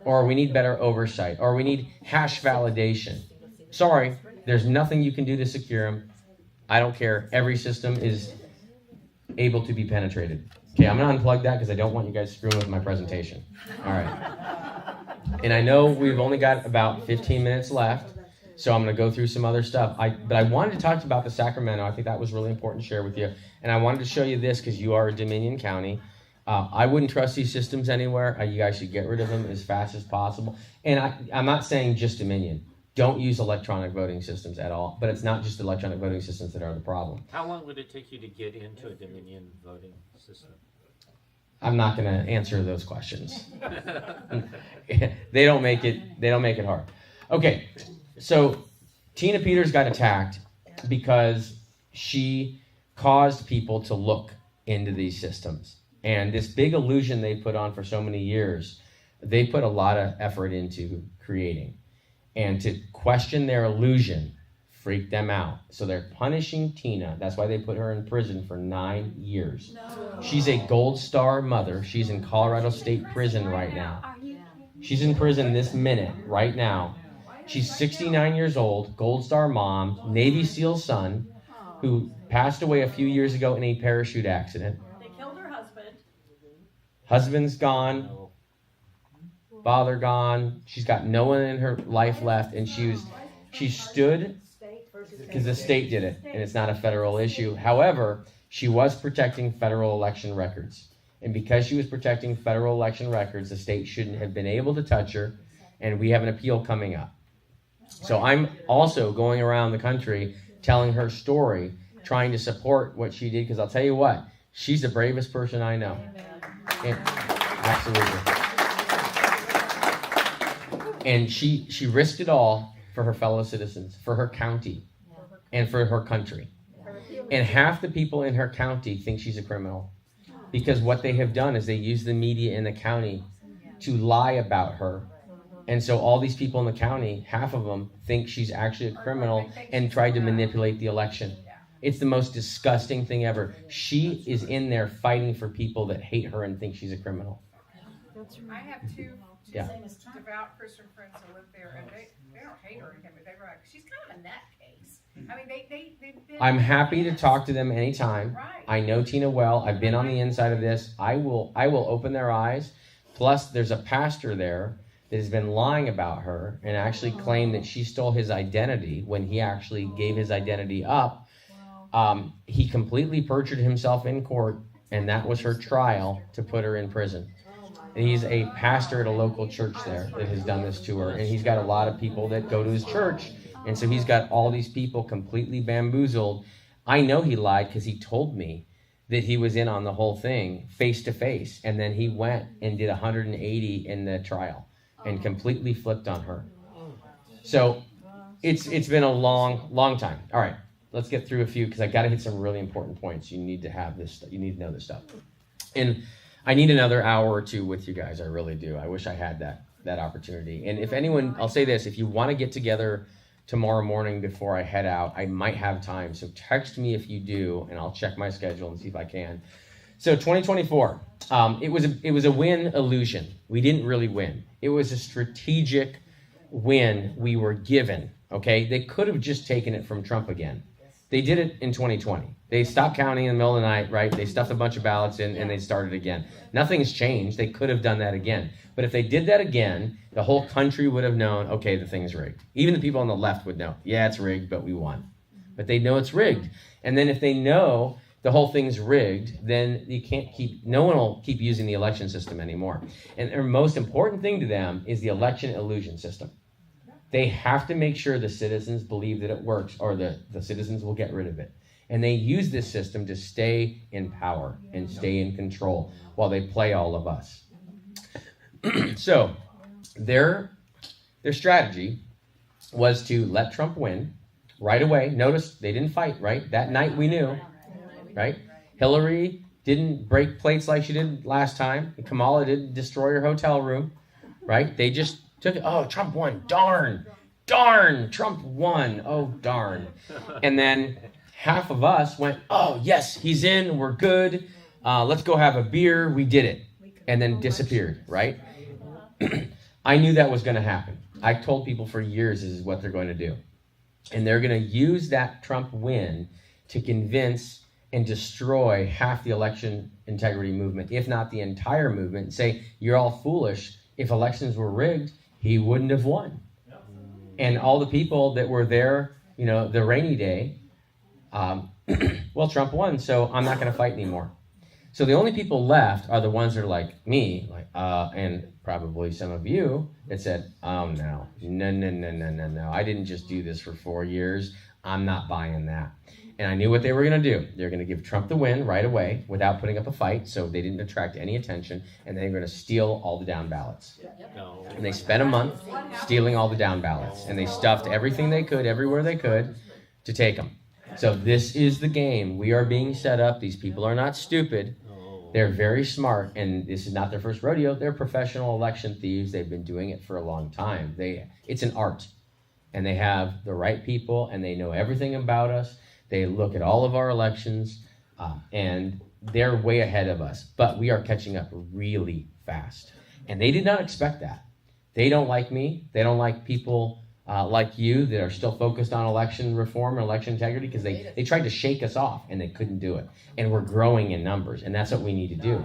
Or we need better oversight. Or we need hash validation. Sorry, there's nothing you can do to secure them. I don't care. Every system is able to be penetrated. Okay, I'm going to unplug that because I don't want you guys screwing with my presentation. All right. And I know we've only got about 15 minutes left, so I'm going to go through some other stuff. But I wanted to talk about the Sacramento. I think that was really important to share with you. And I wanted to show you this because you are a Dominion County. I wouldn't trust these systems anywhere. You guys should get rid of them as fast as possible. And I'm not saying just Dominion. Don't use electronic voting systems at all. But it's not just electronic voting systems that are the problem. How long would it take you to get into a Dominion voting system? I'm not going to answer those questions. They don't make it hard. Okay, so Tina Peters got attacked because she caused people to look into these systems. And this big illusion they put on for so many years, they put a lot of effort into creating. And to question their illusion freaked them out. So they're punishing Tina. That's why they put her in prison for 9 years. No. She's a Gold Star mother. She's in Colorado State Prison right now. She's in prison this minute, right now. She's 69 years old, Gold Star mom, Navy SEAL son, who passed away a few years ago in a parachute accident. They killed her husband. Husband's gone, father gone. She's got no one in her life left, and she stood because the state did it, and it's not a federal issue. However, she was protecting federal election records, and because she was protecting federal election records, the state shouldn't have been able to touch her, and we have an appeal coming up. So I'm also going around the country telling her story, trying to support what she did, because I'll tell you what, she's the bravest person I know. And, absolutely. And she risked it all for her fellow citizens, for her county, and for her country. And half the people in her county think she's a criminal, because what they have done is they use the media in the county to lie about her. And so all these people in the county, half of them think she's actually a criminal and tried to manipulate the election. It's the most disgusting thing ever. She is in there fighting for people that hate her and think she's a criminal. I have two Yeah. devout Christian friends that live there, and they don't hate her or anything, but they're like, she's kind of a nutcase. I mean, they've been. I'm happy to talk to them anytime. Right. I know Tina well. I've been on the inside of this. I will open their eyes. Plus, there's a pastor there that has been lying about her and actually claimed that she stole his identity when he actually gave his identity up. He completely perjured himself in court, and that was her trial to put her in prison. And he's a pastor at a local church there that has done this to her, and he's got a lot of people that go to his church, and so he's got all these people completely bamboozled. I know he lied because he told me that he was in on the whole thing face to face, and then he went and did 180 in the trial and completely flipped on her. So it's been a long time. All right, let's get through a few, because I got to hit some really important points. You need to have this. You need to know this stuff. And I need another hour or two with you guys. I really do. I wish I had that opportunity. And if anyone, I'll say this, if you want to get together tomorrow morning before I head out, I might have time. So text me if you do, and I'll check my schedule and see if I can. So 2024, it was a win illusion. We didn't really win. It was a strategic win we were given, okay? They could have just taken it from Trump again. They did it in 2020. They stopped counting in the middle of the night, right? They stuffed a bunch of ballots in, and they started again. Nothing's changed. They could have done that again. But if they did that again, the whole country would have known, okay, the thing's rigged. Even the people on the left would know, yeah, it's rigged, but we won. But they know it's rigged. And then if they know the whole thing's rigged, then no one will keep using the election system anymore. And the most important thing to them is the election illusion system. They have to make sure the citizens believe that it works, or the citizens will get rid of it. And they use this system to stay in power and stay in control while they play all of us. So their strategy was to let Trump win right away. Notice they didn't fight, right? That night we knew, right? Hillary didn't break plates like she did last time. Kamala didn't destroy her hotel room, right? They just took it. Oh, Trump won. Darn, Trump won. Oh, darn. And then half of us went, oh, yes, he's in. We're good. Let's go have a beer. We did it. And then disappeared, right? I knew that was going to happen. I told people for years this is what they're going to do. And they're going to use that Trump win to convince and destroy half the election integrity movement, if not the entire movement, and say, you're all foolish. If elections were rigged, he wouldn't have won. And all the people that were there, the rainy day, well, Trump won, so I'm not going to fight anymore. So the only people left are the ones that are like me, and probably some of you that said, oh no, I didn't just do this for 4 years. I'm not buying that. And I knew what they were going to do. They're going to give Trump the win right away without putting up a fight, so they didn't attract any attention, and they're going to steal all the down ballots. No. And they spent a month stealing all the down ballots, and they stuffed everything they could, everywhere they could, to take them. So this is the game. We are being set up. These people are not stupid. They're very smart, and this is not their first rodeo. They're professional election thieves. They've been doing it for a long time. It's an art, and they have the right people, and they know everything about us. They look at all of our elections, and they're way ahead of us. But we are catching up really fast, and they did not expect that. They don't like me. They don't like people like you that are still focused on election reform and election integrity, because they tried to shake us off and they couldn't do it. And we're growing in numbers, and that's what we need to do.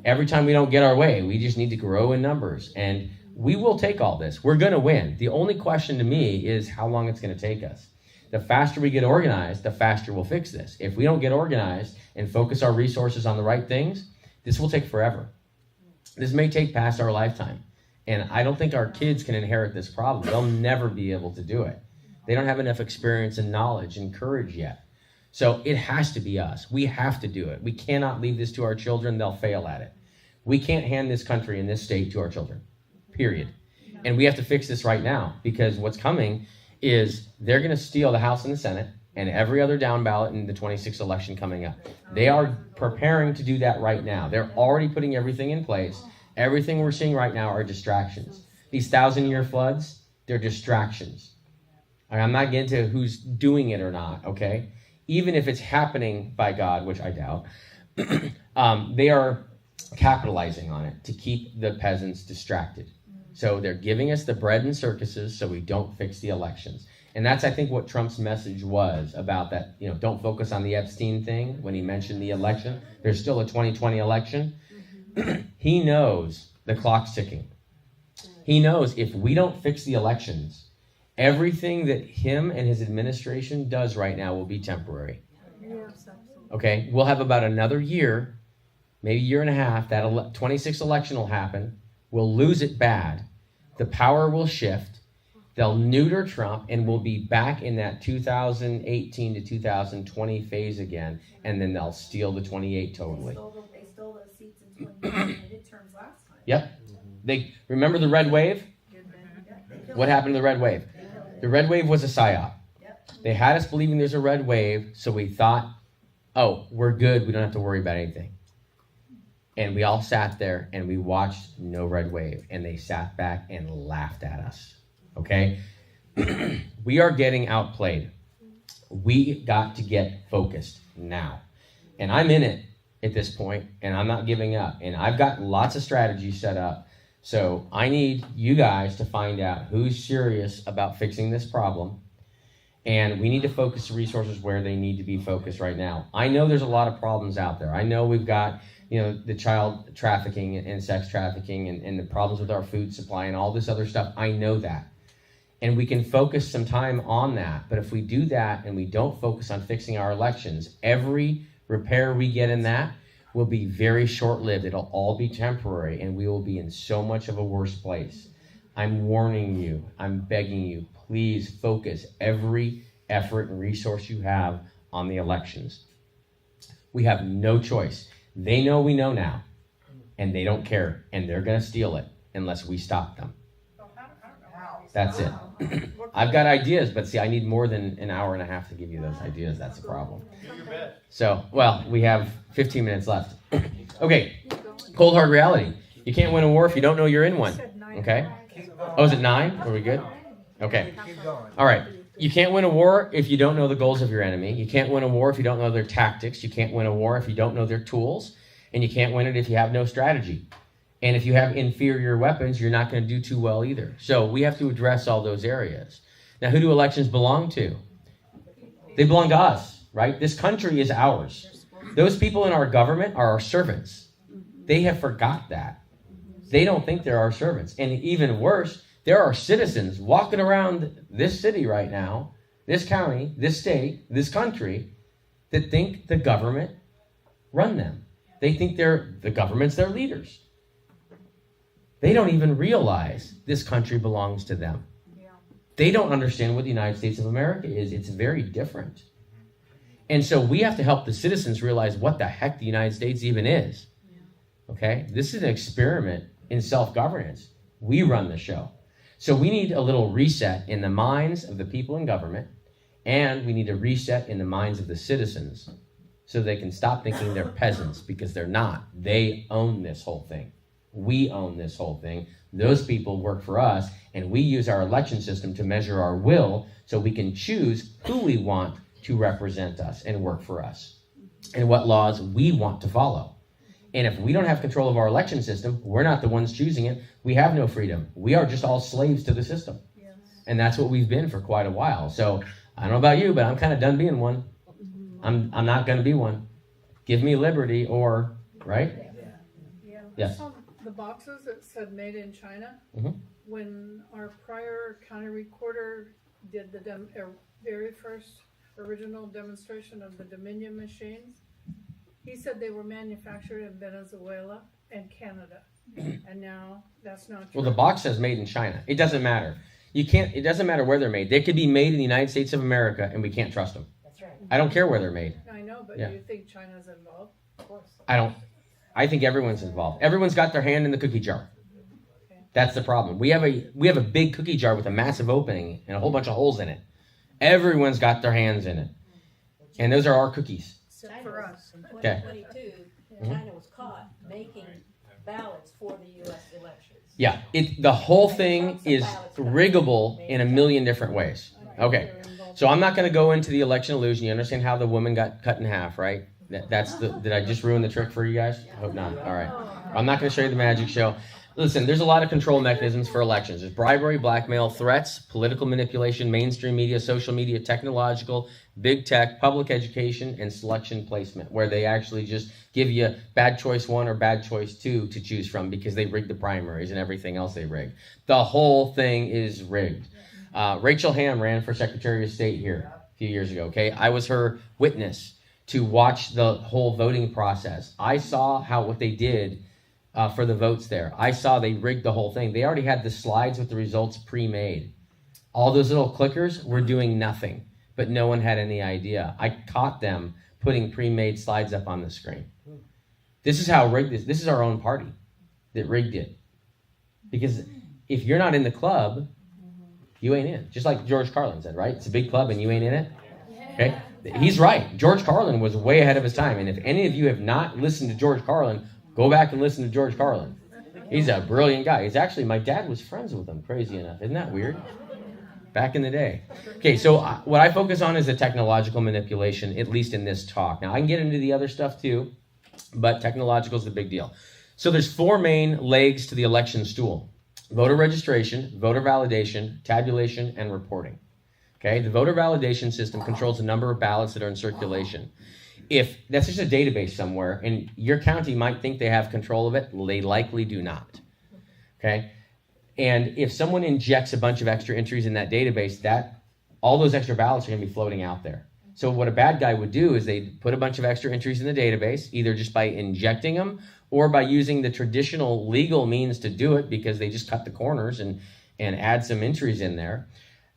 Every time we don't get our way, we just need to grow in numbers, and we will take all this. We're going to win. The only question to me is how long it's going to take us. The faster we get organized, the faster we'll fix this. If we don't get organized and focus our resources on the right things, this will take forever. This may take past our lifetime. And I don't think our kids can inherit this problem. They'll never be able to do it. They don't have enough experience and knowledge and courage yet. So it has to be us. We have to do it. We cannot leave this to our children. They'll fail at it. We can't hand this country and this state to our children, period. And we have to fix this right now, because what's coming is they're going to steal the House and the Senate and every other down ballot in the 26th election coming up. They are preparing to do that right now. They're already putting everything in place. Everything we're seeing right now are distractions. These 1,000-year floods, they're distractions. I'm not getting into who's doing it or not, okay? Even if it's happening by God, which I doubt, they are capitalizing on it to keep the peasants distracted. So they're giving us the bread and circuses so we don't fix the elections. And that's, I think, what Trump's message was about that, don't focus on the Epstein thing when he mentioned the election. There's still a 2020 election. He knows the clock's ticking. He knows if we don't fix the elections, everything that him and his administration does right now will be temporary. Okay, we'll have about another year, maybe a year and a half, that 26th election will happen. We'll lose it bad. The power will shift. They'll neuter Trump, and we'll be back in that 2018 to 2020 phase again, and then they'll steal the 28 totally. They stole those seats in 2020 midterms last time. Yep. They remember the red wave? What happened to the red wave? The red wave was a psyop. They had us believing there's a red wave, so we thought, oh, we're good. We don't have to worry about anything. And we all sat there and we watched no red wave, and they sat back and laughed at us. Okay? We are getting outplayed. We got to get focused now. And I'm in it at this point, and I'm not giving up. And I've got lots of strategies set up. So I need you guys to find out who's serious about fixing this problem. And we need to focus the resources where they need to be focused right now. I know there's a lot of problems out there. I know we've got, the child trafficking and sex trafficking and the problems with our food supply and all this other stuff. I know that. And we can focus some time on that. But if we do that and we don't focus on fixing our elections, every repair we get in that will be very short-lived. It'll all be temporary, and we will be in so much of a worse place. I'm warning you. I'm begging you. Please focus every effort and resource you have on the elections. We have no choice. They know we know now, and they don't care, and they're going to steal it unless we stop them. That's it. I've got ideas, but see, I need more than an hour and a half to give you those ideas. That's the problem. So, we have 15 minutes left. Okay, cold hard reality. You can't win a war if you don't know you're in one. Okay? Oh, is it 9? Are we good? Okay. All right. You can't win a war if you don't know the goals of your enemy. You can't win a war if you don't know their tactics. You can't win a war if you don't know their tools. And you can't win it if you have no strategy. And if you have inferior weapons, you're not going to do too well either. So we have to address all those areas. Now, who do elections belong to? They belong to us, right? This country is ours. Those people in our government are our servants. They have forgot that. They don't think they're our servants. And even worse, there are citizens walking around this city right now, this county, this state, this country, that think the government run them. They think the government's their leaders. They don't even realize this country belongs to them. They don't understand what the United States of America is. It's very different. And so we have to help the citizens realize what the heck the United States even is. Okay? This is an experiment in self-governance. We run the show. So we need a little reset in the minds of the people in government, and we need a reset in the minds of the citizens so they can stop thinking they're peasants, because they're not. They own this whole thing. We own this whole thing. Those people work for us, and we use our election system to measure our will so we can choose who we want to represent us and work for us and what laws we want to follow. And if we don't have control of our election system, we're not the ones choosing it. We have no freedom. We are just all slaves to the system. Yes. And that's what we've been for quite a while. So I don't know about you, but I'm kind of done being one. I'm not going to be one. Give me liberty, or, right? Yeah. Yes. Some of the boxes that said made in China, Mhm. when our prior county recorder did the very first original demonstration of the Dominion machines, he said they were manufactured in Venezuela and Canada. And now that's not true. Well, the box says made in China. It doesn't matter. It doesn't matter where they're made. They could be made in the United States of America, and we can't trust them. That's right. I don't care where they're made. I know, but Yeah. do you think China's involved? Of course. I think everyone's involved. Everyone's got their hand in the cookie jar. That's the problem. We have a big cookie jar with a massive opening and a whole bunch of holes in it. Everyone's got their hands in it. And those are our cookies. Except for us. In Okay. 2022, Mm-hmm. China was caught making ballots for the U.S. elections. Yeah, the whole thing is riggable in a million different ways. Okay, so I'm not going to go into the election illusion. You understand how the woman got cut in half, right? Did I just ruin the trick for you guys? I hope not. All right. I'm not going to show you the magic show. Listen, there's a lot of control mechanisms for elections. There's bribery, blackmail, threats, political manipulation, mainstream media, social media, technological, big tech, public education, and selection placement, where they actually just give you bad choice 1 or bad choice 2 to choose from because they rigged the primaries and everything else they rigged. The whole thing is rigged. Rachel Hamm ran for Secretary of State here a few years ago, okay? I was her witness to watch the whole voting process. I saw what they did for the votes there. I saw they rigged the whole thing. They already had the slides with the results pre-made. All those little clickers were doing nothing, but no one had any idea. I caught them putting pre-made slides up on the screen. This is how rigged this. This is our own party that rigged it. Because if you're not in the club, you ain't in. Just like George Carlin said, right? It's a big club and you ain't in it. Okay? He's right. George Carlin was way ahead of his time. And if any of you have not listened to George Carlin, go back and listen to George Carlin. He's a brilliant guy. He's actually, my dad was friends with him, crazy enough. Isn't that weird? Back in the day. Okay, so what I focus on is the technological manipulation, at least in this talk. Now, I can get into the other stuff too, but technological is the big deal. So there's 4 main legs to the election stool: voter registration, voter validation, tabulation, and reporting. Okay, the voter validation system controls the number of ballots that are in circulation. If that's just a database somewhere, and your county might think they have control of it, they likely do not. Okay, and if someone injects a bunch of extra entries in that database, all those extra ballots are going to be floating out there. So what a bad guy would do is they'd put a bunch of extra entries in the database, either just by injecting them or by using the traditional legal means to do it, because they just cut the corners and add some entries in there.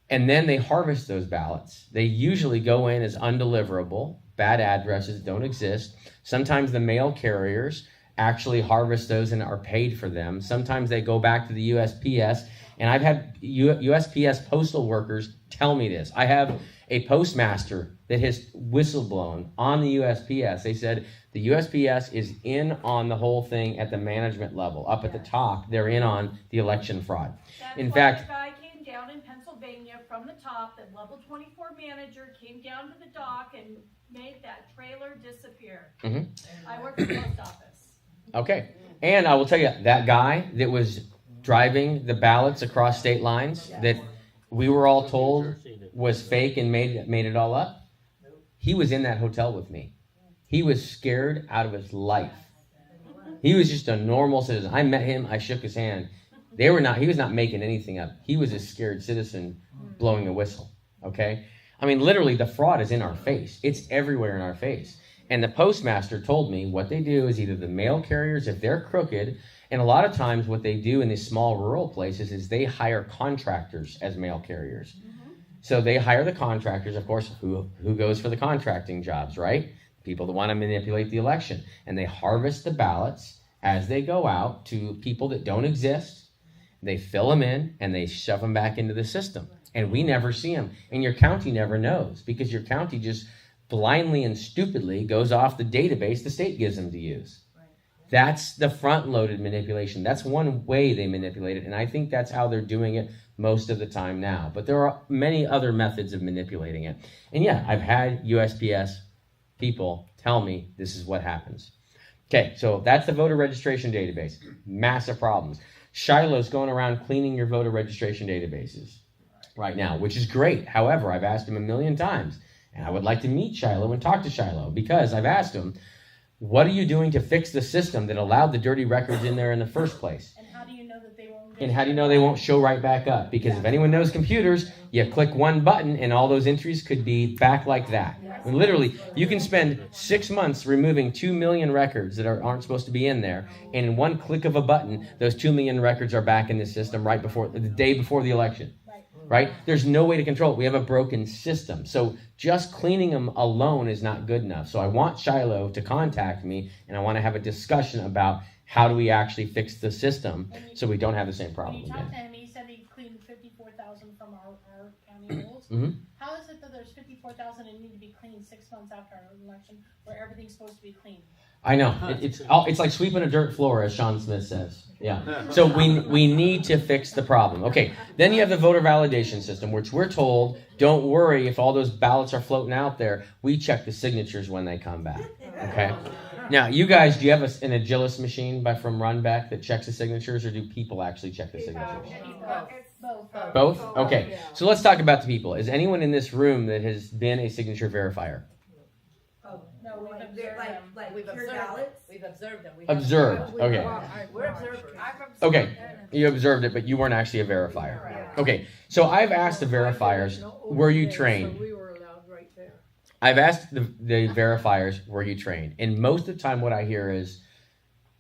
And then they harvest those ballots. They usually go in as undeliverable, bad addresses don't exist. Sometimes the mail carriers actually harvest those and are paid for them. Sometimes they go back to the USPS. And I've had USPS postal workers tell me this. I have a postmaster that has whistleblown on the USPS. They said the USPS is in on the whole thing at the management level. Up at the top, they're in on the election fraud. That's In why fact, the guy came down in Pennsylvania from the top, the level 24 manager came down to the dock and made that trailer disappear. Mhm. I work for the post office. Okay. And I will tell you, that guy that was driving the ballots across state lines that we were all told was fake and made it all up, he was in that hotel with me. He was scared out of his life. He was just a normal citizen. I met him. I shook his hand. He was not making anything up. He was a scared citizen blowing a whistle. Okay? I mean, literally, the fraud is in our face. It's everywhere in our face. And the postmaster told me what they do is either the mail carriers, if they're crooked, and a lot of times what they do in these small rural places is they hire contractors as mail carriers. So they hire the contractors, of course, who goes for the contracting jobs, right? People that want to manipulate the election. And they harvest the ballots as they go out to people that don't exist. They fill them in and they shove them back into the system. And we never see them. And your county never knows because your county just blindly and stupidly goes off the database the state gives them to use. That's the front-loaded manipulation. That's one way they manipulate it, and I think that's how they're doing it most of the time now. But there are many other methods of manipulating it. And yeah, I've had USPS people tell me this is what happens. Okay, so that's the voter registration database. Massive problems. Shiloh's going around cleaning your voter registration databases right now, which is great. However, I've asked him a million times, and I would like to meet Shiloh and talk to Shiloh because I've asked him, what are you doing to fix the system that allowed the dirty records in there in the first place? And how do you know that they won't? And how do you know they won't show right back up? Because if anyone knows computers, you click one button and all those entries could be back like that. I mean, literally, you can spend 6 months removing 2 million records that aren't supposed to be in there, and in one click of a button, those 2 million records are back in the system right before the day before the election. Right? There's no way to control it. We have a broken system. So just cleaning them alone is not good enough. So I want Shiloh to contact me, and I want to have a discussion about how do we actually fix the system so we don't have the same problem When you talked to again. him, he said he cleaned 54,000 from our county rules. Mhm. How is it that there's 54,000 and need to be cleaned 6 months after our election where everything's supposed to be clean? I know. It's like sweeping a dirt floor, as Sean Smith says. Yeah. So we need to fix the problem. Okay. Then you have the voter validation system, which we're told, don't worry if all those ballots are floating out there. We check the signatures when they come back. Okay. Now, you guys, do you have an Agilis machine from Runback that checks the signatures, or do people actually check the signatures? Both. Both? Okay. So let's talk about the people. Is anyone in this room that has been a signature verifier? No, we've observed them. We've Pure observed ballots? them. We've observed them. Observed. Okay. We're observers. Okay. You observed it, but you weren't actually a verifier. Okay. So I've asked the verifiers, were you trained? So we were allowed right there. I've asked the verifiers, were you trained? And most of the time what I hear is,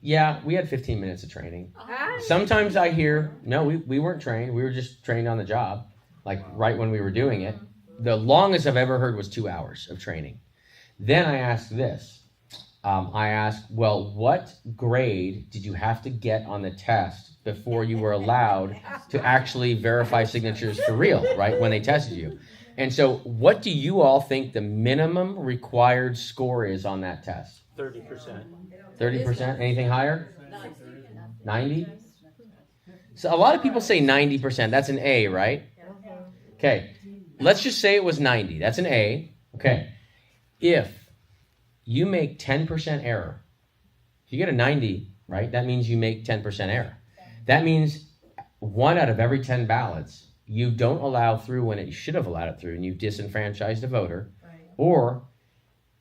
yeah, we had 15 minutes of training. Sometimes I hear, no, we weren't trained. We were just trained on the job, like right when we were doing it. The longest I've ever heard was 2 hours of training. Then I asked this. I asked, well, what grade did you have to get on the test before you were allowed to actually verify signatures for real, right, when they tested you? And so what do you all think the minimum required score is on that test? 30%. 30%? Anything higher? 90? So a lot of people say 90%. That's an A, right? Okay. Let's just say it was 90. That's an A. Okay. If you make 10% error, if you get a 90, right, that means you make 10% error. That means 1 out of every 10 ballots you don't allow through when it should have allowed it through, and you disenfranchised a voter, or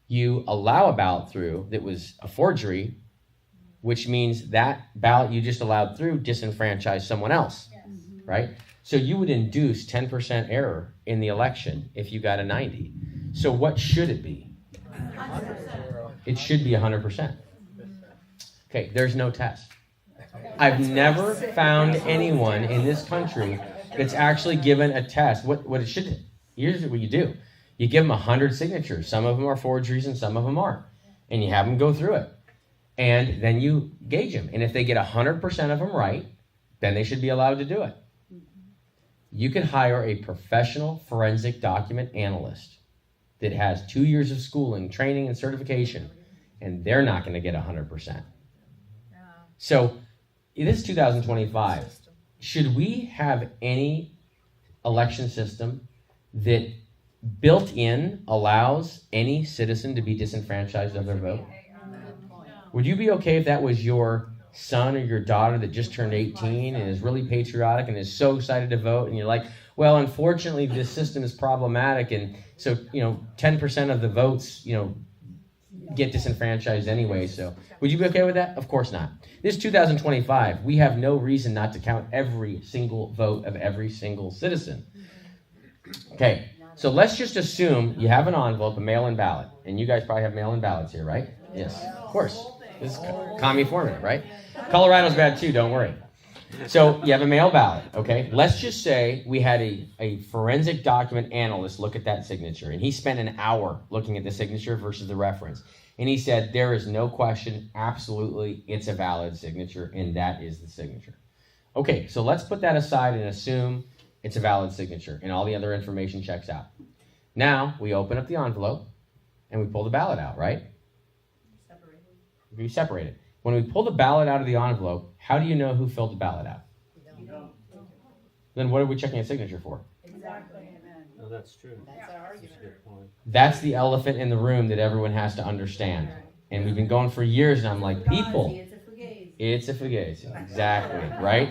you allow a ballot through that was a forgery, which means that ballot you just allowed through disenfranchised someone else, right? So you would induce 10% error in the election if you got a 90. So what should it be? 100%. It should be 100%. Okay, there's no test. I've never found anyone in this country that's actually given a test. What it should, here's what you do. You give them 100 signatures. Some of them are forgeries and some of them aren't. And you have them go through it. And then you gauge them. And if they get 100% of them right, then they should be allowed to do it. You could hire a professional forensic document analyst that has 2 years of schooling, training, and certification, and they're not going to get 100%. So it is 2025. Should we have any election system that built in allows any citizen to be disenfranchised of their vote? Would you be okay if that was your son or your daughter that just turned 18 and is really patriotic and is so excited to vote, and you're like, well, unfortunately, this system is problematic, and so, 10% of the votes, get disenfranchised anyway, so would you be okay with that? Of course not. This is 2025. We have no reason not to count every single vote of every single citizen. Okay, So let's just assume you have an envelope, a mail-in ballot, and you guys probably have mail-in ballots here, right? Yes, of course. This is commie format, right? Colorado's bad too, don't worry. So you have a mail ballot, okay? Let's just say we had a forensic document analyst look at that signature, and he spent an hour looking at the signature versus the reference. And he said, there is no question, absolutely, it's a valid signature, and that is the signature. Okay, so let's put that aside and assume it's a valid signature, and all the other information checks out. Now, we open up the envelope, and we pull the ballot out, right? We separate it. When we pull the ballot out of the envelope, how do you know who filled the ballot out? Then what are we checking a signature for? Exactly. No, that's true. That's our That's a argument. good point. That's the elephant in the room that everyone has to understand. And we've been going for years, and I'm like, people, it's a fugazi. Exactly, right?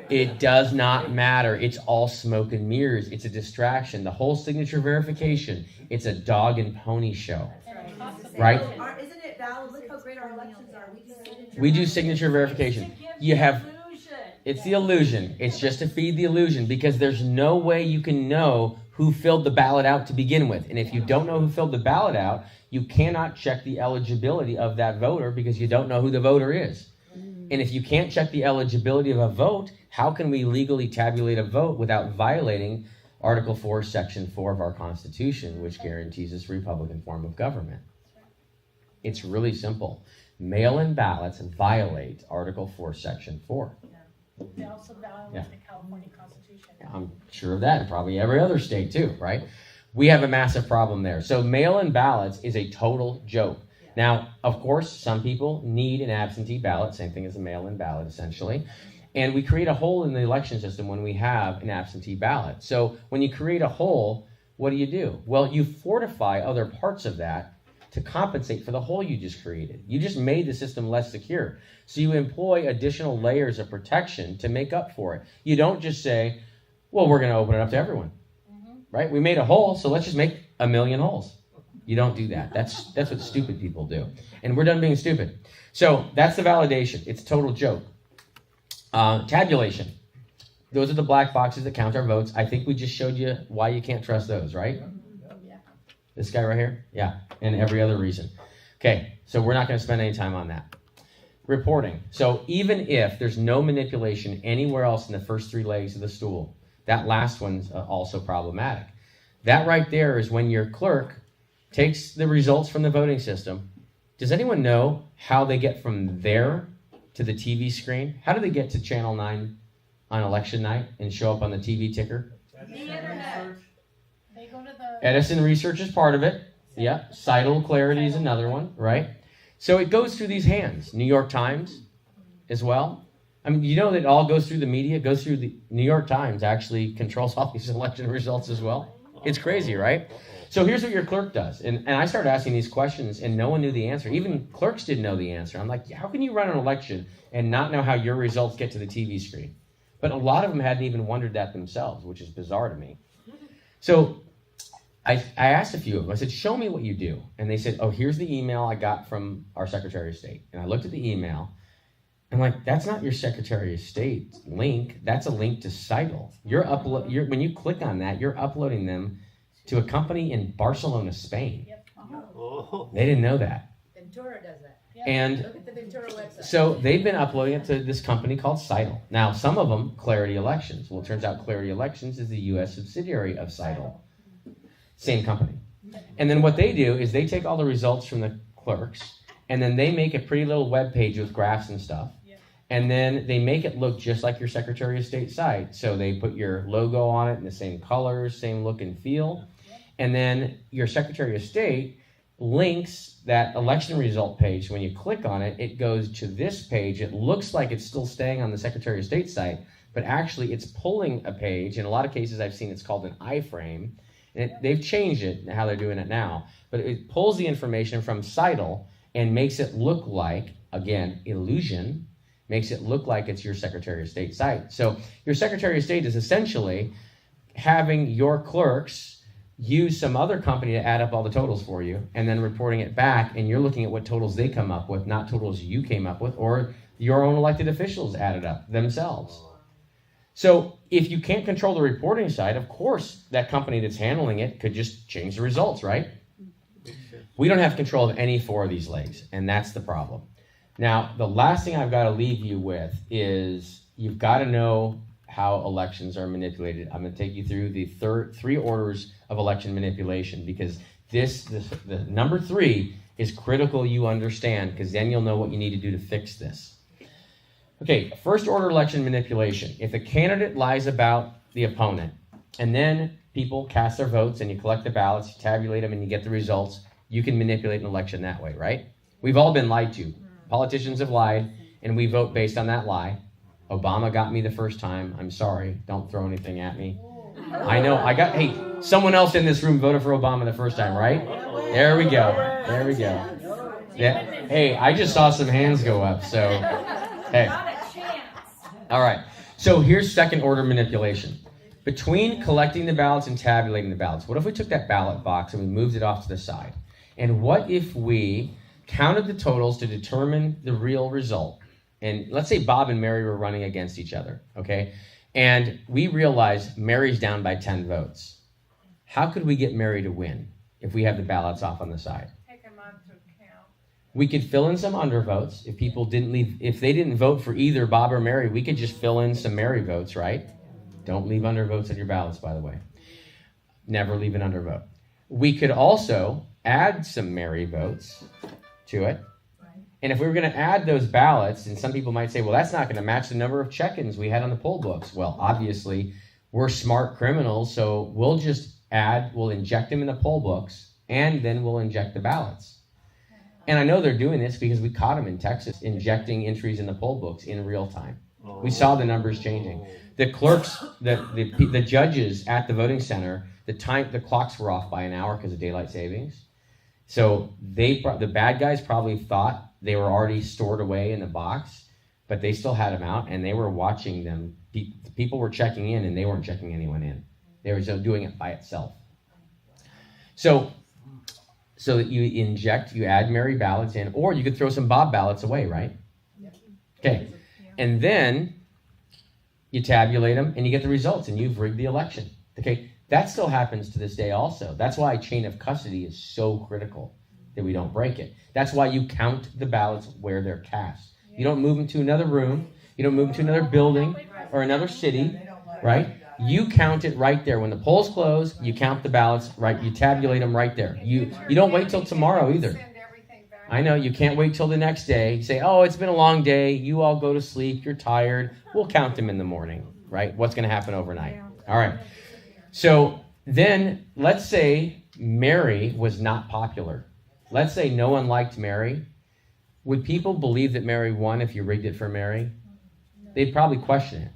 It does not matter. It's all smoke and mirrors. It's a distraction. The whole signature verification, it's a dog and pony show, right? Isn't it valid? Look how great our elections are. We do signature verification. You have, it's the illusion. It's just to feed the illusion, because there's no way you can know who filled the ballot out to begin with. And if you don't know who filled the ballot out, you cannot check the eligibility of that voter because you don't know who the voter is. And if you can't check the eligibility of a vote, how can we legally tabulate a vote without violating Article 4, Section 4 of our Constitution, which guarantees this Republican form of government? It's really simple. Mail-in ballots violate Article 4, Section 4. They also violate the California Constitution. I'm sure of that, and probably every other state too, right? We have a massive problem there. So mail-in ballots is a total joke. Now, of course, some people need an absentee ballot, same thing as a mail-in ballot, essentially. And we create a hole in the election system when we have an absentee ballot. So when you create a hole, what do? Well, you fortify other parts of that to compensate for the hole you just created. You just made the system less secure. So you employ additional layers of protection to make up for it. You don't just say, well, we're going to open it up to everyone, right? We made a hole, so let's just make 1 million holes. You don't do that. That's what stupid people do. And we're done being stupid. So that's the validation. It's a total joke. Tabulation. Those are the black boxes that count our votes. I think we just showed you why you can't trust those, right? This guy right here? Yeah, and every other reason. Okay, so we're not going to spend any time on that. Reporting. So even if there's no manipulation anywhere else in the first 3 legs of the stool, that last one's also problematic. That right there is when your clerk takes the results from the voting system. Does anyone know how they get from there to the TV screen? How do they get to Channel 9 on election night and show up on the TV ticker? The internet. They go to the Edison Research is part of it. Yeah. Cital Clarity is another one, right? So it goes through these hands. New York Times as well. I mean, you know that it all goes through the media, goes through the New York Times actually controls all these election results as well. It's crazy, right? So here's what your clerk does. And I started asking these questions and no one knew the answer. Even clerks didn't know the answer. I'm like, how can you run an election and not know how your results get to the TV screen? But a lot of them hadn't even wondered that themselves, which is bizarre to me. So I asked a few of them. I said, show me what you do. And they said, oh, here's the email I got from our Secretary of State. And I looked at the email. I'm like, that's not your Secretary of State link. That's a link to Cital. When you click on that, you're uploading them to a company in Barcelona, Spain. Yep. Oh. They didn't know that. Ventura does that. And Look at the Ventura website. so they've been uploading it to this company called Cital. Now, some of them, Clarity Elections. Well, it turns out Clarity Elections is the U.S. subsidiary of Cital. Same company. And then what they do is they take all the results from the clerks, and then they make a pretty little web page with graphs and stuff. And then they make it look just like your Secretary of State site. So they put your logo on it in the same colors, same look and feel. And then your Secretary of State links that election result page. When you click on it, it goes to this page. It looks like it's still staying on the Secretary of State site, but actually it's pulling a page. In a lot of cases I've seen it's called an iframe. And they've changed it, how they're doing it now. But it pulls the information from Cital and makes it look like, again, illusion, makes it look like it's your Secretary of State site. So your Secretary of State is essentially having your clerks use some other company to add up all the totals for you and then reporting it back, and you're looking at what totals they come up with, not totals you came up with or your own elected officials added up themselves. So if you can't control the reporting side, of course, that company that's handling it could just change the results, right? We don't have control of any 4 of these legs, and that's the problem. Now, the last thing I've got to leave you with is you've got to know how elections are manipulated. I'm going to take you through the 3 orders of election manipulation, because the number 3 is critical you understand, because then you'll know what you need to do to fix this. Okay, first order election manipulation. If a candidate lies about the opponent, and then people cast their votes and you collect the ballots, you tabulate them, and you get the results, you can manipulate an election that way, right? We've all been lied to. Politicians have lied, and we vote based on that lie. Obama got me the first time. I'm sorry. Don't throw anything at me. I know. Hey, someone else in this room voted for Obama the first time, right? There we go. There we go. Yeah. Hey, I just saw some hands go up, so hey. Not a chance. All right. So here's second order manipulation. Between collecting the ballots and tabulating the ballots, what if we took that ballot box and we moved it off to the side? And what if we counted the totals to determine the real result? And let's say Bob and Mary were running against each other, okay? And we realized Mary's down by 10 votes. How could we get Mary to win if we have the ballots off on the side? Take them on to account. We could fill in some undervotes. If people didn't leave, if they didn't vote for either Bob or Mary, we could just fill in some Mary votes, right? Don't leave undervotes on your ballots, by the way. Never leave an undervote. We could also add some Mary votes to it. And if we were going to add those ballots, and some people might say, well, that's not going to match the number of check-ins we had on the poll books. Well, obviously, we're smart criminals, so we'll inject them in the poll books, and then we'll inject the ballots. And I know they're doing this because we caught them in Texas, injecting entries in the poll books in real time. We saw the numbers changing. The clerks, the judges at the voting center, the clocks were off by an hour because of daylight savings. So the bad guys probably thought they were already stored away in the box, but they still had them out, and they were watching them. People were checking in, and they weren't checking anyone in. They were just doing it by itself. So that you add Mary ballots in, or you could throw some Bob ballots away, right? Okay. And then you tabulate them, and you get the results, and you've rigged the election. Okay. That still happens to this day also. That's why chain of custody is so critical, that we don't break it. That's why you count the ballots where they're cast. You don't move them to another room. You don't move them to another building or another city, right? You count it right there. When the polls close, you count the ballots, right? You tabulate them right there. You don't wait till tomorrow either. I know, you can't wait till the next day. You say, oh, it's been a long day. You all go to sleep. You're tired. We'll count them in the morning, right? What's going to happen overnight? All right. So then let's say Mary was not popular. Let's say no one liked Mary. Would people believe that Mary won if you rigged it for Mary? They'd probably question it.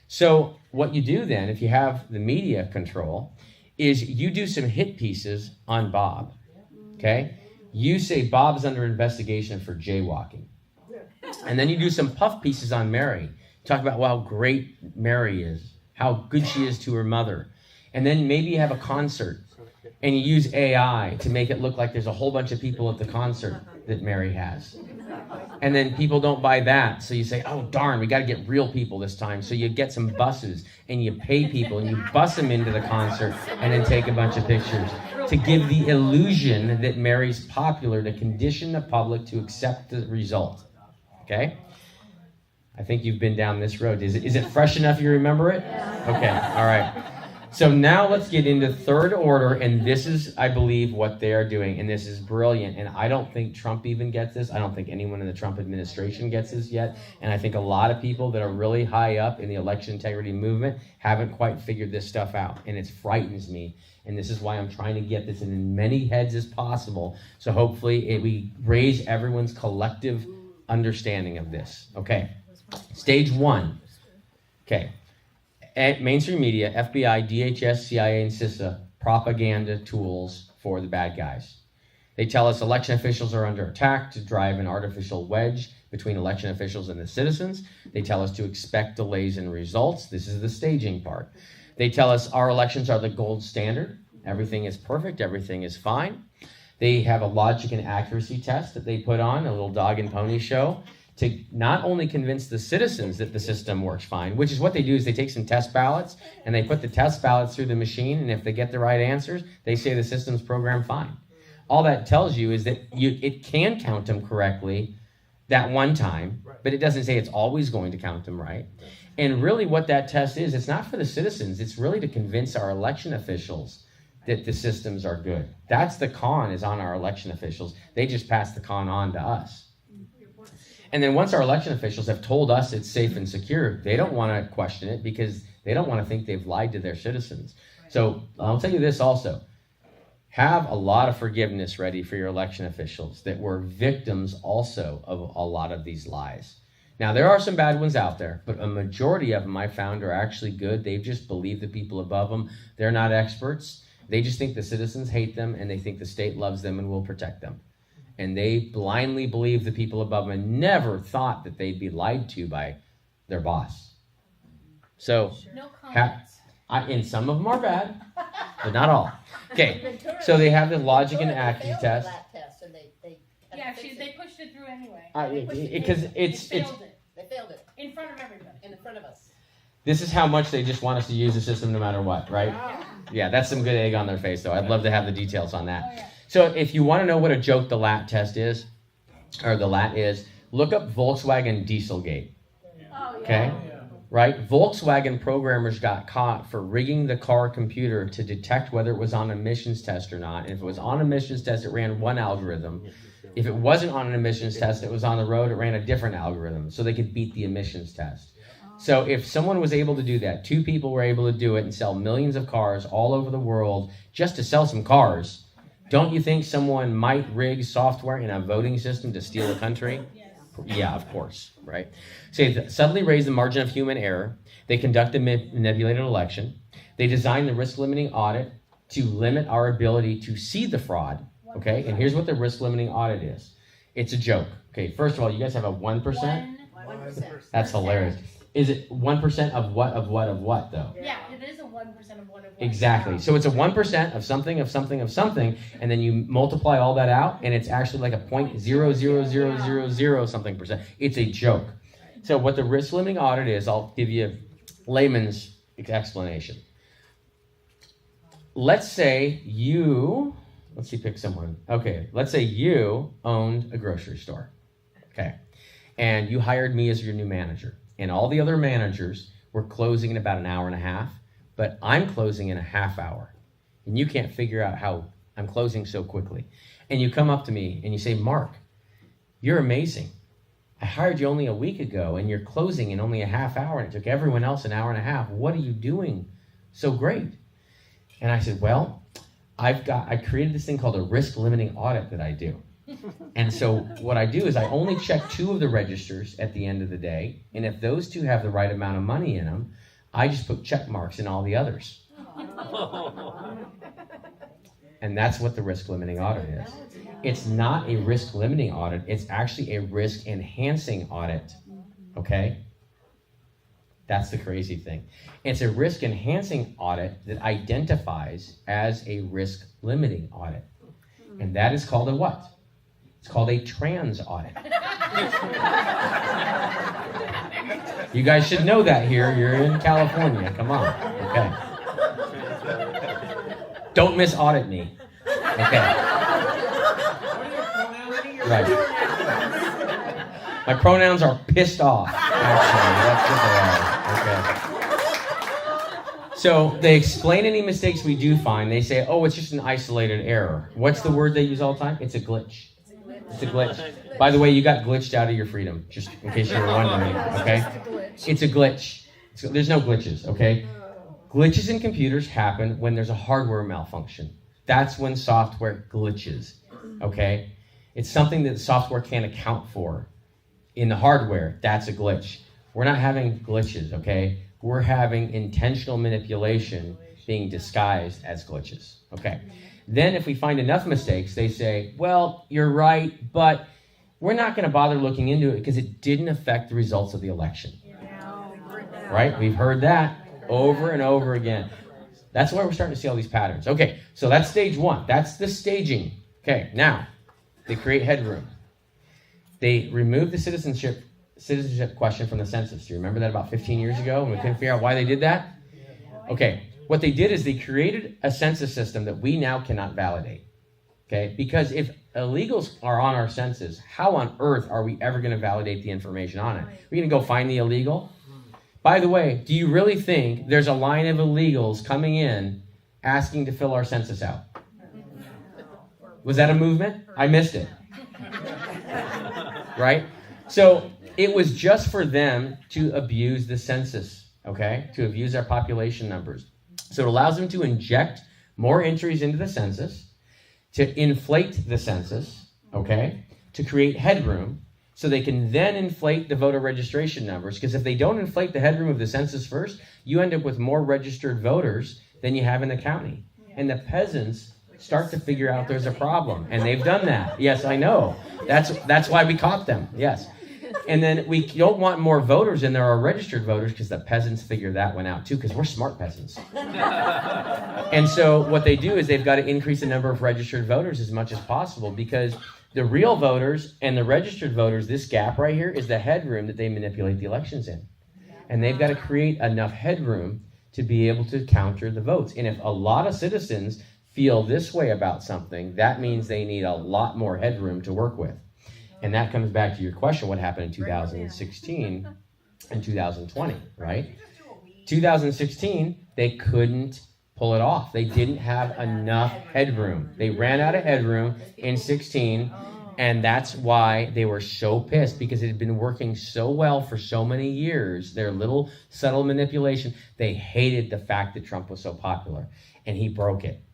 So what you do then, if you have the media control, is you do some hit pieces on Bob, okay? You say Bob's under investigation for jaywalking. And then you do some puff pieces on Mary. Talk about how great Mary is, how good she is to her mother. And then maybe you have a concert and you use AI to make it look like there's a whole bunch of people at the concert that Mary has. And then people don't buy that. So you say, oh, darn, we got to get real people this time. So you get some buses and you pay people and you bus them into the concert and then take a bunch of pictures to give the illusion that Mary's popular, to condition the public to accept the result. Okay? I think you've been down this road. Is it fresh enough you remember it? Okay, all right. So now let's get into third order, and this is, I believe, what they are doing, and this is brilliant, and I don't think Trump even gets this. I don't think anyone in the Trump administration gets this yet, and I think a lot of people that are really high up in the election integrity movement haven't quite figured this stuff out, and it frightens me, and this is why I'm trying to get this in as many heads as possible, so hopefully we raise everyone's collective understanding of this. Okay, stage one. Okay. At mainstream media, FBI, DHS, CIA, and CISA propaganda tools for the bad guys. They tell us election officials are under attack to drive an artificial wedge between election officials and the citizens. They tell us to expect delays in results. This is the staging part. They tell us our elections are the gold standard. Everything is perfect. Everything is fine. They have a logic and accuracy test that they put on, a little dog and pony show, to not only convince the citizens that the system works fine, which is what they do is they take some test ballots and they put the test ballots through the machine, and if they get the right answers, they say the system's programmed fine. All that tells you is that it can count them correctly that one time, but it doesn't say it's always going to count them right. And really what that test is, it's not for the citizens, it's really to convince our election officials that the systems are good. That's the con, is on our election officials. They just pass the con on to us. And then once our election officials have told us it's safe and secure, they don't want to question it because they don't want to think they've lied to their citizens. So I'll tell you this also. Have a lot of forgiveness ready for your election officials that were victims also of a lot of these lies. Now, there are some bad ones out there, but a majority of them I found are actually good. They've just believed the people above them. They're not experts. They just think the citizens hate them, and they think the state loves them and will protect them. And they blindly believe the people above them and never thought that they'd be lied to by their boss. So, No comments. and some of them are bad, but not all. Okay, Ventura- so they have the logic and Ventura, they accuracy failed the test. lab test, and they had Yeah, to fix they it. pushed it through anyway. Because They it's failed it They failed it in front of everybody. in front of us. this is how much they just want us to use the system no matter what, right? Yeah, that's some good egg on their face, though. I'd love to have the details on that. Oh, yeah. So if you want to know what a joke the LAT test is, or the LAT is, look up Volkswagen Dieselgate, Oh, yeah. okay? Right? Volkswagen programmers got caught for rigging the car computer to detect whether it was on an emissions test or not. And if it was on an emissions test, it ran one algorithm. If it wasn't on an emissions test, it was on the road, it ran a different algorithm, so they could beat the emissions test. So if someone was able to do that, two people were able to do it and sell millions of cars all over the world just to sell some cars, don't you think someone might rig software in a voting system to steal a country? Yes. Yeah, of course, right? So they suddenly raise the margin of human error. They conduct a manipulated election. They design the risk limiting audit to limit our ability to see the fraud, okay? And here's what the risk limiting audit is. It's a joke. Okay, first of all, you guys have a 1%? 1%. That's hilarious. Is it 1% of what, though? Yeah, it is a 1% of what it was. Exactly. So it's a 1% of something, and then you multiply all that out, and it's actually like a 0.00000 something percent. It's a joke. So what the risk limiting audit is, I'll give you a layman's explanation. Let's say pick someone. Okay, let's say you owned a grocery store. Okay. And you hired me as your new manager. And all the other managers were closing in about an hour and a half, but I'm closing in a half hour. And you can't figure out how I'm closing so quickly. And you come up to me and you say, Mark, you're amazing. I hired you only a week ago and you're closing in only a half hour and it took everyone else an hour and a half. What are you doing so great? And I said, well, I created this thing called a risk limiting audit that I do. And so what I do is I only check 2 of the registers at the end of the day. And if those 2 have the right amount of money in them, I just put check marks in all the others. And that's what the risk limiting audit is. It's not a risk limiting audit. It's actually a risk enhancing audit. Okay? That's the crazy thing. It's a risk enhancing audit that identifies as a risk limiting audit. And that is called a what? It's called a trans audit. You guys should know that here. You're in California. Come on. Okay. Don't misaudit me. Okay. Right. My pronouns are pissed off. Actually, that's what they are. Okay. So they explain any mistakes we do find. They say, oh, it's just an isolated error. What's the word they use all the time? It's a glitch. It's a glitch. By the way, you got glitched out of your freedom, just in case you were wondering, okay? It's a glitch. There's no glitches, okay? Glitches in computers happen when there's a hardware malfunction. That's when software glitches, okay? It's something that the software can't account for. In the hardware, that's a glitch. We're not having glitches, okay? We're having intentional manipulation being disguised as glitches, okay? Then if we find enough mistakes, they say, well, you're right, but we're not going to bother looking into it because it didn't affect the results of the election. Right? We've heard that over and over again. That's why we're starting to see all these patterns. Okay, so that's stage 1. That's the staging. Okay, now, they create headroom. They remove the citizenship citizenship question from the census. Do you remember that about 15 years ago when we couldn't figure out why they did that? Okay, what they did is they created a census system that we now cannot validate. Okay, because if illegals are on our census, how on earth are we ever going to validate the information on it? We're going to go find the illegal? By the way, do you really think there's a line of illegals coming in asking to fill our census out? Was that a movement? I missed it. Right? So it was just for them to abuse the census, okay? To abuse our population numbers. So it allows them to inject more entries into the census, to inflate the census, okay? To create headroom, so they can then inflate the voter registration numbers. Because if they don't inflate the headroom of the census first, you end up with more registered voters than you have in the county. And the peasants start to figure out there's a problem. And they've done that. Yes, I know. That's why we caught them. Yes. And then we don't want more voters than there are registered voters, because the peasants figure that one out too, because we're smart peasants. And so what they do is they've got to increase the number of registered voters as much as possible, because the real voters and the registered voters, this gap right here is the headroom that they manipulate the elections in. And they've got to create enough headroom to be able to counter the votes. And if a lot of citizens feel this way about something, that means they need a lot more headroom to work with. And that comes back to your question, what happened in 2016 and 2020, right? 2016, they couldn't pull it off. They didn't have enough headroom. They ran out of headroom in 16, and that's why they were so pissed, because it had been working so well for so many years, their little subtle manipulation. They hated the fact that Trump was so popular, and he broke it.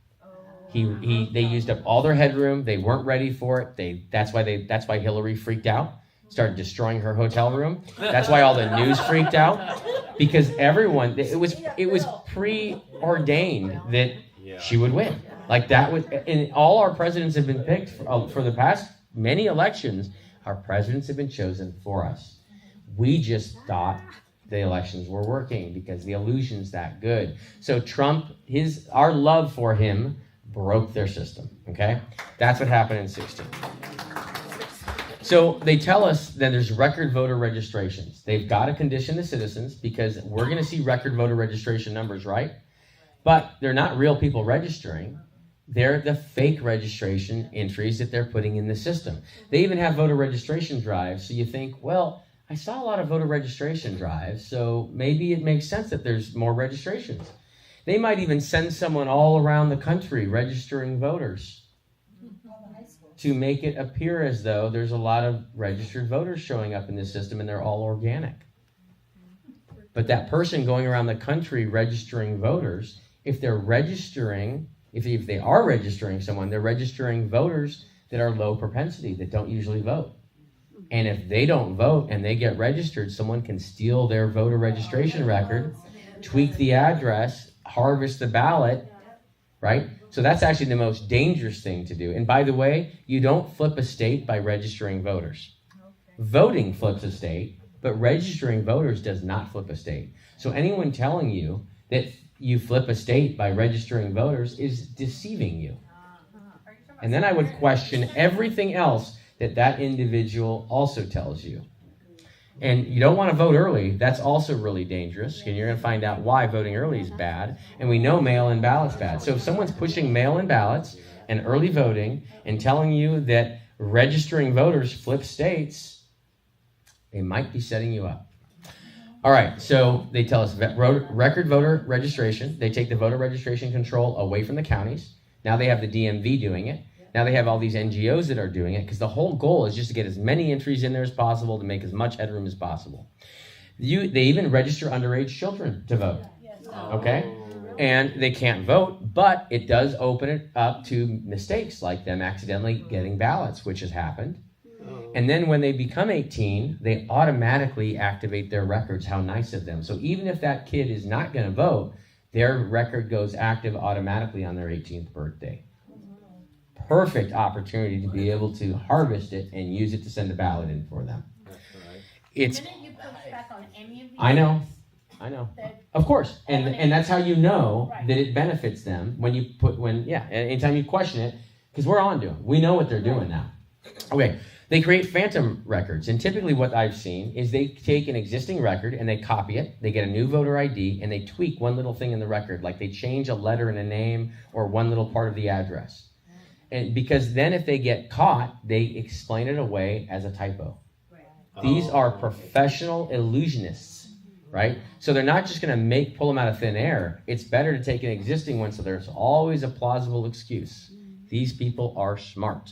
They used up all their headroom. They weren't ready for it. That's why Hillary freaked out, started destroying her hotel room. That's why all the news freaked out, because everyone, it was preordained that she would win. Like that was, and all our presidents have been picked for the past many elections. Our presidents have been chosen for us. We just thought the elections were working because the illusion's that good. So Trump, our love for him broke their system, okay? That's what happened in 16. So they tell us that there's record voter registrations. They've got to condition the citizens, because we're going to see record voter registration numbers, right? But they're not real people registering. They're the fake registration entries that they're putting in the system. They even have voter registration drives, so you think, well, I saw a lot of voter registration drives, so maybe it makes sense that there's more registrations. They might even send someone all around the country registering voters to make it appear as though there's a lot of registered voters showing up in this system and they're all organic. But that person going around the country registering voters, if they are registering someone, they're registering voters that are low propensity, that don't usually vote. And if they don't vote and they get registered, someone can steal their voter registration record, tweak the address, harvest the ballot, right? So that's actually the most dangerous thing to do. And by the way, you don't flip a state by registering voters. Voting flips a state, but registering voters does not flip a state. So anyone telling you that you flip a state by registering voters is deceiving you. And then I would question everything else that individual also tells you. And you don't want to vote early. That's also really dangerous. And you're going to find out why voting early is bad. And we know mail-in ballots bad. So if someone's pushing mail-in ballots and early voting and telling you that registering voters flip states, they might be setting you up. All right, so they tell us record voter registration. They take the voter registration control away from the counties. Now they have the DMV doing it. Now they have all these NGOs that are doing it, because the whole goal is just to get as many entries in there as possible to make as much headroom as possible. They even register underage children to vote, okay? And they can't vote, but it does open it up to mistakes, like them accidentally getting ballots, which has happened. And then when they become 18, they automatically activate their records. How nice of them. So even if that kid is not going to vote, their record goes active automatically on their 18th birthday. Perfect opportunity to be able to harvest it and use it to send a ballot in for them. It's. Didn't you push back on any of these? I know. Of course, and that's how you know that it benefits them anytime you question it, because we're on to them. We know what they're doing now. Okay, They create phantom records, and typically what I've seen is they take an existing record and they copy it, they get a new voter ID, and they tweak one little thing in the record, like they change a letter in a name or one little part of the address. And because then if they get caught, they explain it away as a typo. These are professional illusionists, right? So they're not just going to pull them out of thin air. It's better to take an existing one so there's always a plausible excuse. These people are smart.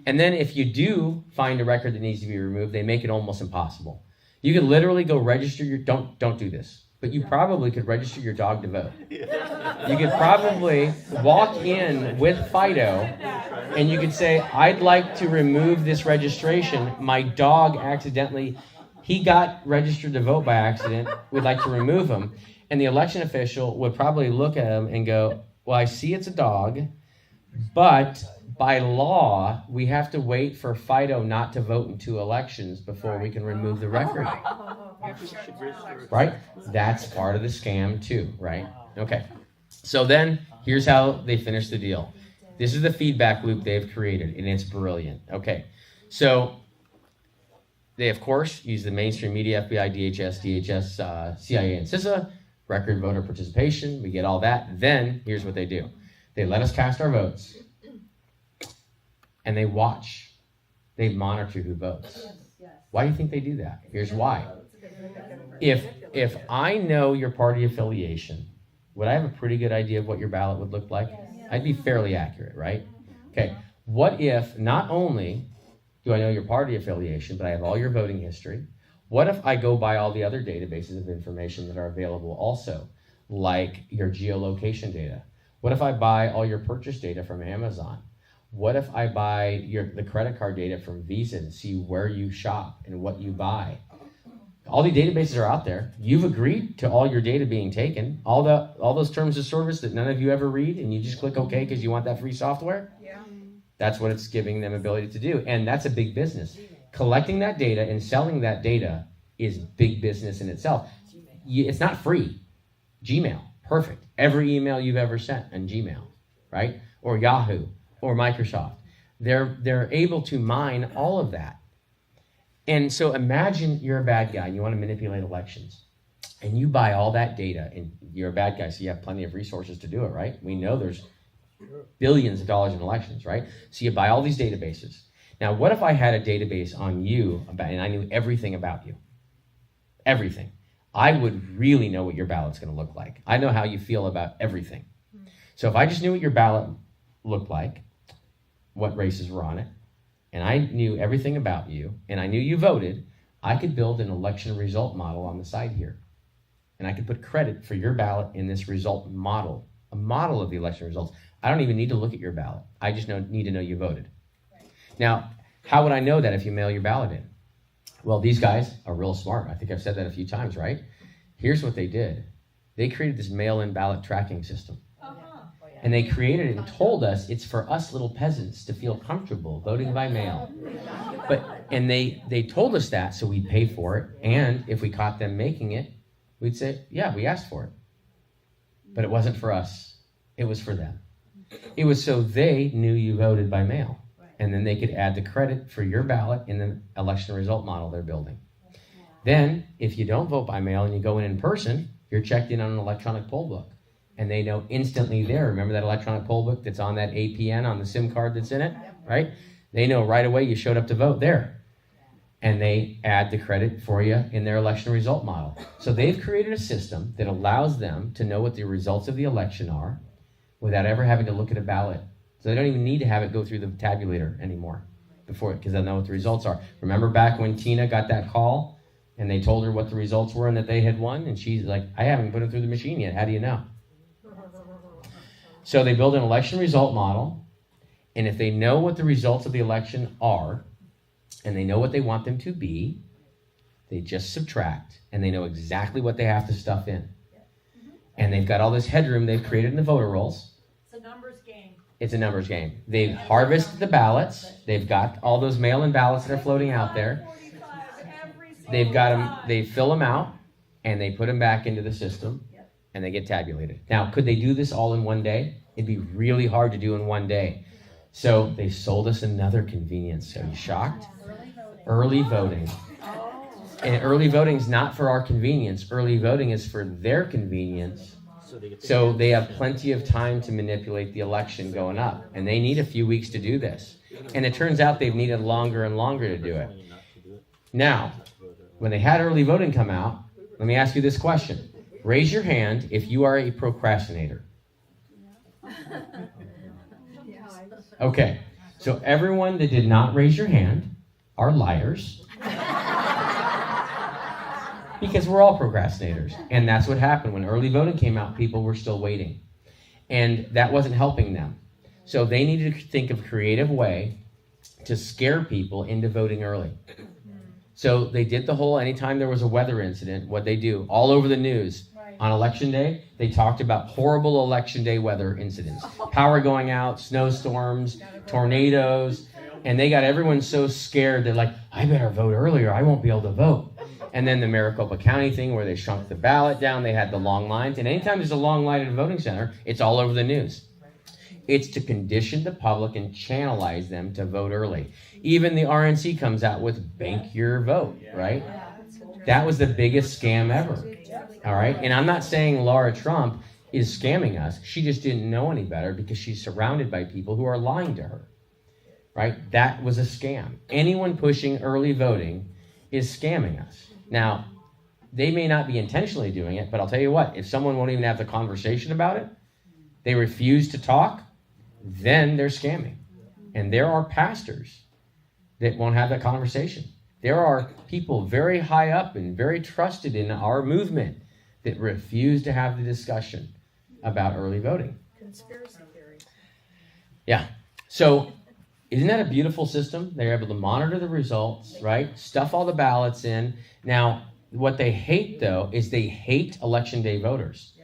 And then if you do find a record that needs to be removed, they make it almost impossible. You could literally go register your, don't do this, but you probably could register your dog to vote. You could probably walk in with Fido and you could say, I'd like to remove this registration. My dog accidentally, he got registered to vote by accident. We'd like to remove him. And the election official would probably look at him and go, well, I see it's a dog, but by law, we have to wait for Fido not to vote in 2 elections before we can remove the record. Right? That's part of the scam too, right? Okay. So then, here's how they finish the deal. This is the feedback loop they've created, and it's brilliant. Okay. So, they, of course, use the mainstream media, FBI, DHS, CIA, and CISA, record voter participation. We get all that. Then, here's what they do. They let us cast our votes. And they watch. They monitor who votes. Why do you think they do that? Here's why. If I know your party affiliation, would I have a pretty good idea of what your ballot would look like? I'd be fairly accurate, right? Okay. What if not only do I know your party affiliation, but I have all your voting history? What if I go by all the other databases of information that are available also, like your geolocation data? What if I buy all your purchase data from Amazon? What if I buy the credit card data from Visa and see where you shop and what you buy? All the databases are out there. You've agreed to all your data being taken, all those terms of service that none of you ever read, and you just click OK because you want that free software? Yeah. That's what it's giving them ability to do, and that's a big business. Collecting that data and selling that data is big business in itself. It's not free. Gmail, perfect. Every email you've ever sent in Gmail, right? Or Yahoo. Or Microsoft. They're able to mine all of that. And so imagine you're a bad guy and you want to manipulate elections. And you buy all that data and you're a bad guy, so you have plenty of resources to do it, right? We know there's billions of dollars in elections, right? So you buy all these databases. Now, what if I had a database on you and I knew everything about you? Everything. I would really know what your ballot's going to look like. I know how you feel about everything. So if I just knew what your ballot looked like, what races were on it, and I knew everything about you, and I knew you voted, I could build an election result model on the side here. And I could put credit for your ballot in this result model, a model of the election results. I don't even need to look at your ballot. I just need to know you voted. Now, how would I know that if you mail your ballot in? Well, these guys are real smart. I think I've said that a few times, right? Here's what they did. They created this mail-in ballot tracking system. And they created it and told us it's for us little peasants to feel comfortable voting by mail. And they told us that, so we'd pay for it. And if we caught them making it, we'd say, yeah, we asked for it. But it wasn't for us. It was for them. It was so they knew you voted by mail. And then they could add the credit for your ballot in the election result model they're building. Then, if you don't vote by mail and you go in person, you're checked in on an electronic poll book. And they know instantly there. Remember that electronic poll book that's on that APN on the SIM card that's in it, right? They know right away you showed up to vote there. And they add the credit for you in their election result model. So they've created a system that allows them to know what the results of the election are without ever having to look at a ballot. So they don't even need to have it go through the tabulator anymore because they'll know what the results are. Remember back when Tina got that call and they told her what the results were and that they had won? And she's like, I haven't put it through the machine yet. How do you know? So they build an election result model, and if they know what the results of the election are, and they know what they want them to be, they just subtract, and they know exactly what they have to stuff in. And they've got all this headroom they've created in the voter rolls. It's a numbers game. It's a numbers game. They've harvested the ballots. They've got all those mail-in ballots that are floating out there. They've got them, they fill them out, and they put them back into the system. And they get tabulated. Now, could they do this all in one day? It'd be really hard to do in one day. So they sold us another convenience. Are you shocked? Early voting. And early voting is not for our convenience. Early voting is for their convenience. So they have plenty of time to manipulate the election going up. And they need a few weeks to do this. And it turns out they've needed longer and longer to do it. Now, when they had early voting come out, let me ask you this question. Raise your hand if you are a procrastinator. Okay, so everyone that did not raise your hand are liars. Because we're all procrastinators. And that's what happened. When early voting came out, people were still waiting. And that wasn't helping them. So they needed to think of a creative way to scare people into voting early. So they did the whole, anytime there was a weather incident, what they do, all over the news. On election day, they talked about horrible election day weather incidents. Power going out, snowstorms, tornadoes. And they got everyone so scared that like, I better vote earlier, I won't be able to vote. And then the Maricopa County thing where they shrunk the ballot down, they had the long lines. And anytime there's a long line at a voting center, it's all over the news. It's to condition the public and channelize them to vote early. Even the RNC comes out with bank your vote, right? That was the biggest scam ever. All right. And I'm not saying Laura Trump is scamming us. She just didn't know any better because she's surrounded by people who are lying to her. Right? That was a scam. Anyone pushing early voting is scamming us. Now, they may not be intentionally doing it, but I'll tell you what, if someone won't even have the conversation about it, they refuse to talk, then they're scamming. And there are pastors that won't have that conversation. There are people very high up and very trusted in our movement that refuse to have the discussion about early voting. Conspiracy theories. Yeah. So isn't that a beautiful system? They're able to monitor the results, right? Stuff all the ballots in. Now, what they hate, though, is they hate election day voters.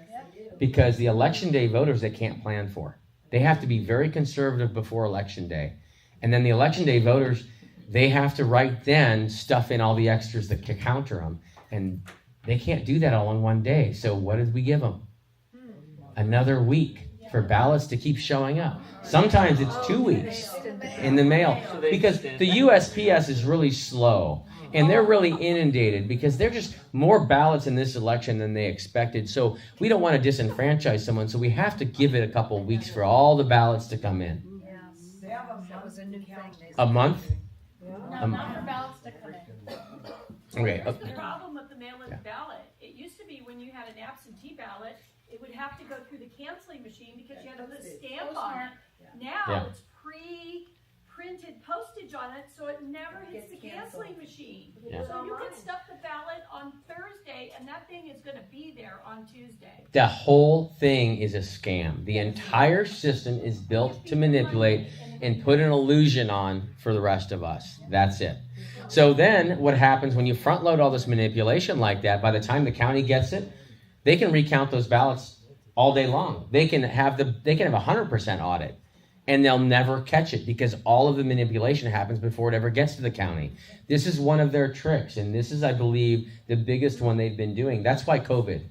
Because the election day voters they can't plan for. They have to be very conservative before election day. And then the election day voters, they have to right then stuff in all the extras that can counter them. And they can't do that all in one day. So what did we give them? Another week for ballots to keep showing up. Sometimes it's 2 weeks in the mail. Because the USPS is really slow. And they're really inundated because they're just more ballots in this election than they expected. So we don't want to disenfranchise someone. So we have to give it a couple of weeks for all the ballots to come in. That was a new thing. A month? No, not for ballots to come in. Okay. Here's the problem with the mail-in ballot. It used to be when you had an absentee ballot, it would have to go through the canceling machine because you had to put a stamp on it. Now it's pre-printed postage on it, so it never hits the canceling machine. Yeah. So you can stuff the ballot on Thursday, and that thing is going to be there on Tuesday. The whole thing is a scam. The entire system is built to manipulate and put an illusion on for the rest of us. That's it. So then what happens when you front load all this manipulation like that, by the time the county gets it, they can recount those ballots all day long. They can have 100% audit. And they'll never catch it because all of the manipulation happens before it ever gets to the county. This is one of their tricks, and this is, I believe, the biggest one they've been doing. That's why COVID.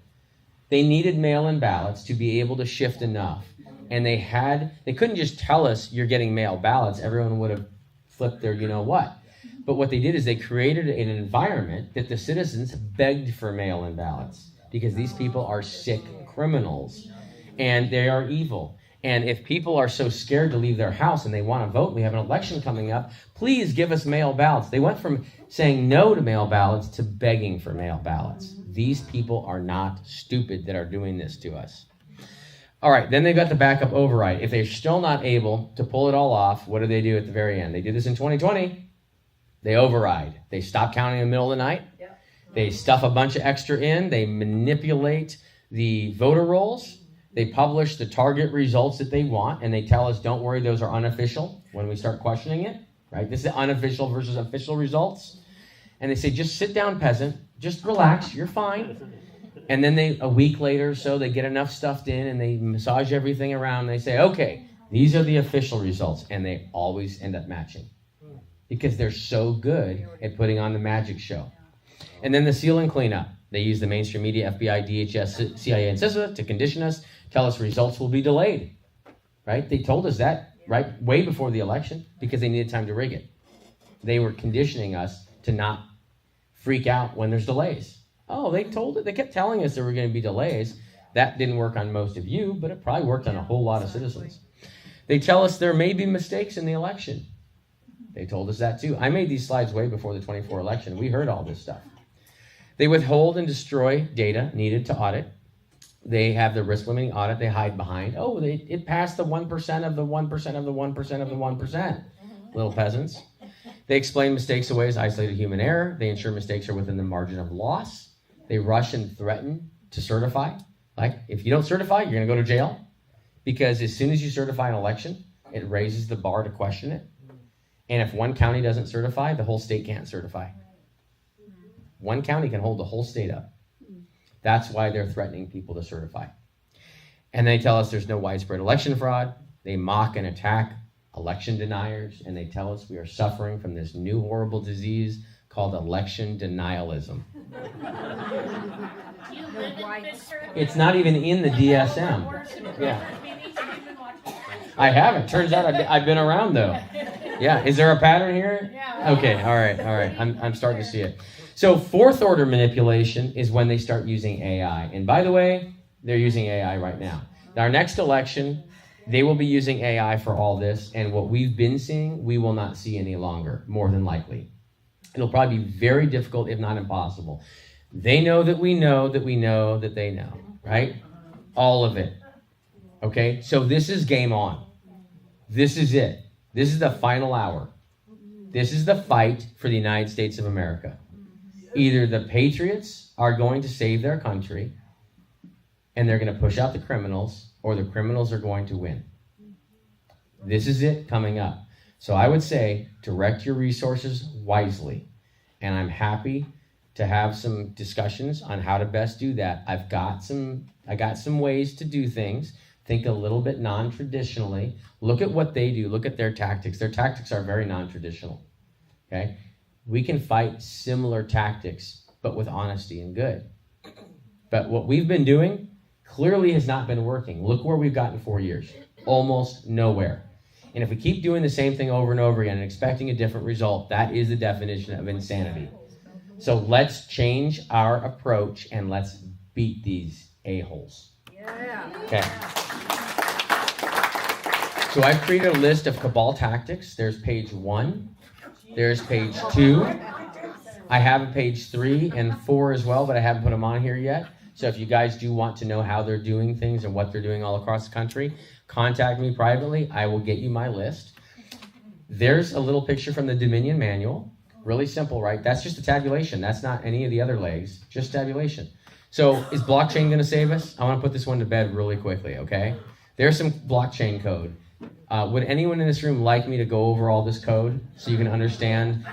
They needed mail-in ballots to be able to shift enough. And they couldn't just tell us you're getting mail ballots. Everyone would have flipped their you-know-what. But what they did is they created an environment that the citizens begged for mail-in ballots because these people are sick criminals, and they are evil. And if people are so scared to leave their house and they want to vote, we have an election coming up, please give us mail ballots. They went from saying no to mail ballots to begging for mail ballots. These people are not stupid that are doing this to us. All right, then they've got the backup override. If they're still not able to pull it all off, what do they do at the very end? They did this in 2020. They override. They stop counting in the middle of the night. They stuff a bunch of extra in. They manipulate the voter rolls. They publish the target results that they want, and they tell us, don't worry, those are unofficial when we start questioning it, right? This is unofficial versus official results. And they say, just sit down, peasant. Just relax. You're fine. And then a week later or so, they get enough stuffed in, and they massage everything around. And they say, okay, these are the official results. And they always end up matching because they're so good at putting on the magic show. And then the seal and cleanup. They use the mainstream media, FBI, DHS, CIA, and CISA to condition us, tell us results will be delayed, right? They told us that, right, way before the election because they needed time to rig it. they were conditioning us to not freak out when there's delays. Oh, they kept telling us there were going to be delays. That didn't work on most of you, but it probably worked on a whole lot of citizens. They tell us there may be mistakes in the election. They told us that too. I made these slides way before the 24 election. We heard all this stuff. They withhold and destroy data needed to audit. They have the risk limiting audit they hide behind. Oh, it passed the 1% of the 1% of the 1% of the 1%. Little peasants. They explain mistakes away as isolated human error. They ensure mistakes are within the margin of loss. They rush and threaten to certify. Like, if you don't certify, you're going to go to jail. Because as soon as you certify an election, it raises the bar to question it. And if one county doesn't certify, the whole state can't certify. One county can hold the whole state up. That's why they're threatening people to certify. And they tell us there's no widespread election fraud. They mock and attack election deniers, and they tell us we are suffering from this new horrible disease called election denialism. Do you live in Ventura? It's not even in the DSM. Yeah. I haven't. Turns out I've been around though. Yeah. Is there a pattern here? Yeah. Okay. All right. I'm starting to see it. So fourth order manipulation is when they start using AI. And by the way, they're using AI right now. Our next election, they will be using AI for all this. And what we've been seeing, we will not see any longer, more than likely. It'll probably be very difficult, if not impossible. They know that we know that we know that they know, right? All of it. Okay? So this is game on. This is it. This is the final hour. This is the fight for the United States of America. Either the patriots are going to save their country and they're going to push out the criminals, or the criminals are going to win. This is it coming up. So I would say direct your resources wisely. And I'm happy to have some discussions on how to best do that. I got some ways to do things. Think a little bit non-traditionally. Look at what they do. Look at their tactics. Their tactics are very non-traditional. Okay? We can fight similar tactics, but with honesty and good. But what we've been doing clearly has not been working. Look where we've gotten 4 years. Almost nowhere. And if we keep doing the same thing over and over again and expecting a different result, that is the definition of insanity. So let's change our approach and let's beat these a-holes. Yeah. Okay. So I've created a list of cabal tactics. There's page 1. There's page 2. I have a page 3 and 4 as well, but I haven't put them on here yet. So if you guys do want to know how they're doing things and what they're doing all across the country, contact me privately. I will get you my list. There's a little picture from the Dominion manual. Really simple, right? That's just a tabulation. That's not any of the other legs, just tabulation. So is blockchain going to save us? I want to put this one to bed really quickly, okay? There's some blockchain code. Would anyone in this room like me to go over all this code so you can understand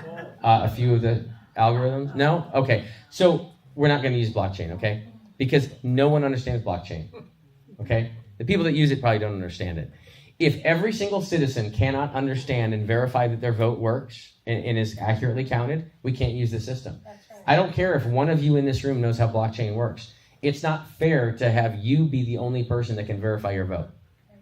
a few of the algorithms? No? Okay. So we're not going to use blockchain, okay? Because no one understands blockchain, okay? The people that use it probably don't understand it. If every single citizen cannot understand and verify that their vote works and is accurately counted, we can't use the system. I don't care if one of you in this room knows how blockchain works. It's not fair to have you be the only person that can verify your vote.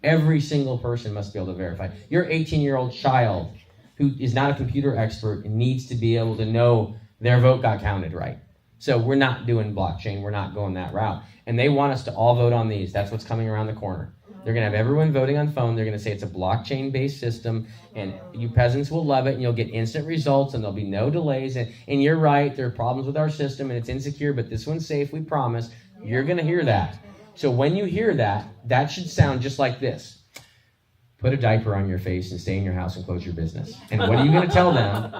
Every single person must be able to verify. Your 18-year-old child who is not a computer expert needs to be able to know their vote got counted right. So we're not doing blockchain. We're not going that route. And they want us to all vote on these. That's what's coming around the corner. They're going to have everyone voting on phone. They're going to say it's a blockchain-based system, and you peasants will love it, and you'll get instant results, and there'll be no delays. And you're right, there are problems with our system, and it's insecure, but this one's safe, we promise. You're going to hear that. So when you hear that, that should sound just like this. Put a diaper on your face and stay in your house and close your business. And what are you going to tell them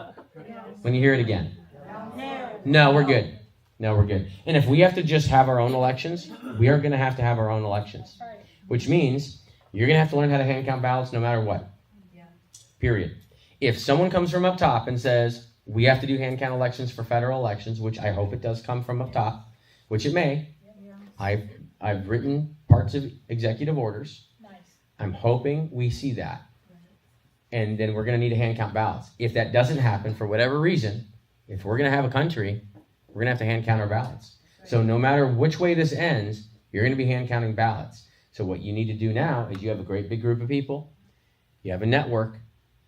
when you hear it again? No, we're good. No, we're good. And if we have to just have our own elections, we are going to have our own elections. Which means you're going to have to learn how to hand count ballots no matter what. Period. If someone comes from up top and says, we have to do hand count elections for federal elections, which I hope it does come from up top, which it may. I've written parts of executive orders. I'm hoping we see that. And then we're going to need to hand count ballots. If that doesn't happen for whatever reason, if we're going to have a country, we're going to have to hand count our ballots. So no matter which way this ends, you're going to be hand counting ballots. So what you need to do now is you have a great big group of people. You have a network.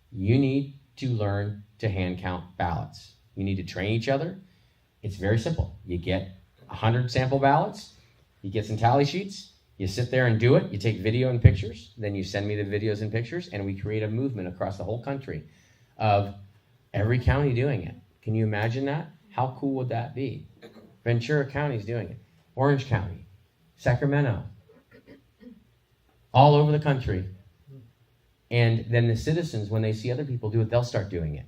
You need to learn to hand count ballots. You need to train each other. It's very simple. You get 100 sample ballots, you get some tally sheets, you sit there and do it, you take video and pictures, then you send me the videos and pictures, and we create a movement across the whole country of every county doing it. Can you imagine that? How cool would that be? Ventura County's doing it. Orange County, Sacramento, all over the country. And then the citizens, when they see other people do it, they'll start doing it.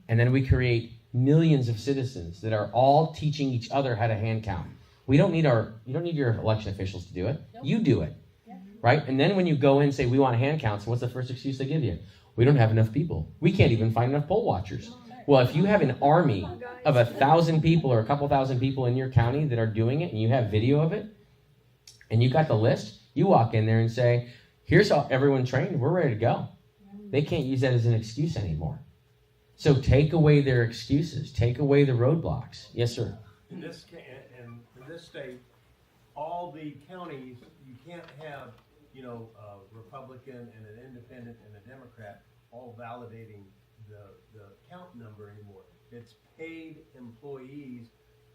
And then we create millions of citizens that are all teaching each other how to hand count. You don't need your election officials to do it. Nope. You do it, right? And then when you go in and say, we want hand counts, what's the first excuse they give you? We don't have enough people. We can't even find enough poll watchers. Well, if you have an army of 1,000 people or a couple thousand people in your county that are doing it, and you have video of it, and you got the list, you walk in there and say, here's how everyone trained, we're ready to go. They can't use that as an excuse anymore. So take away their excuses, take away the roadblocks. Yes, sir. In this state, all the counties, you can't have, a Republican and an independent and a Democrat all validating the count number anymore. It's paid employees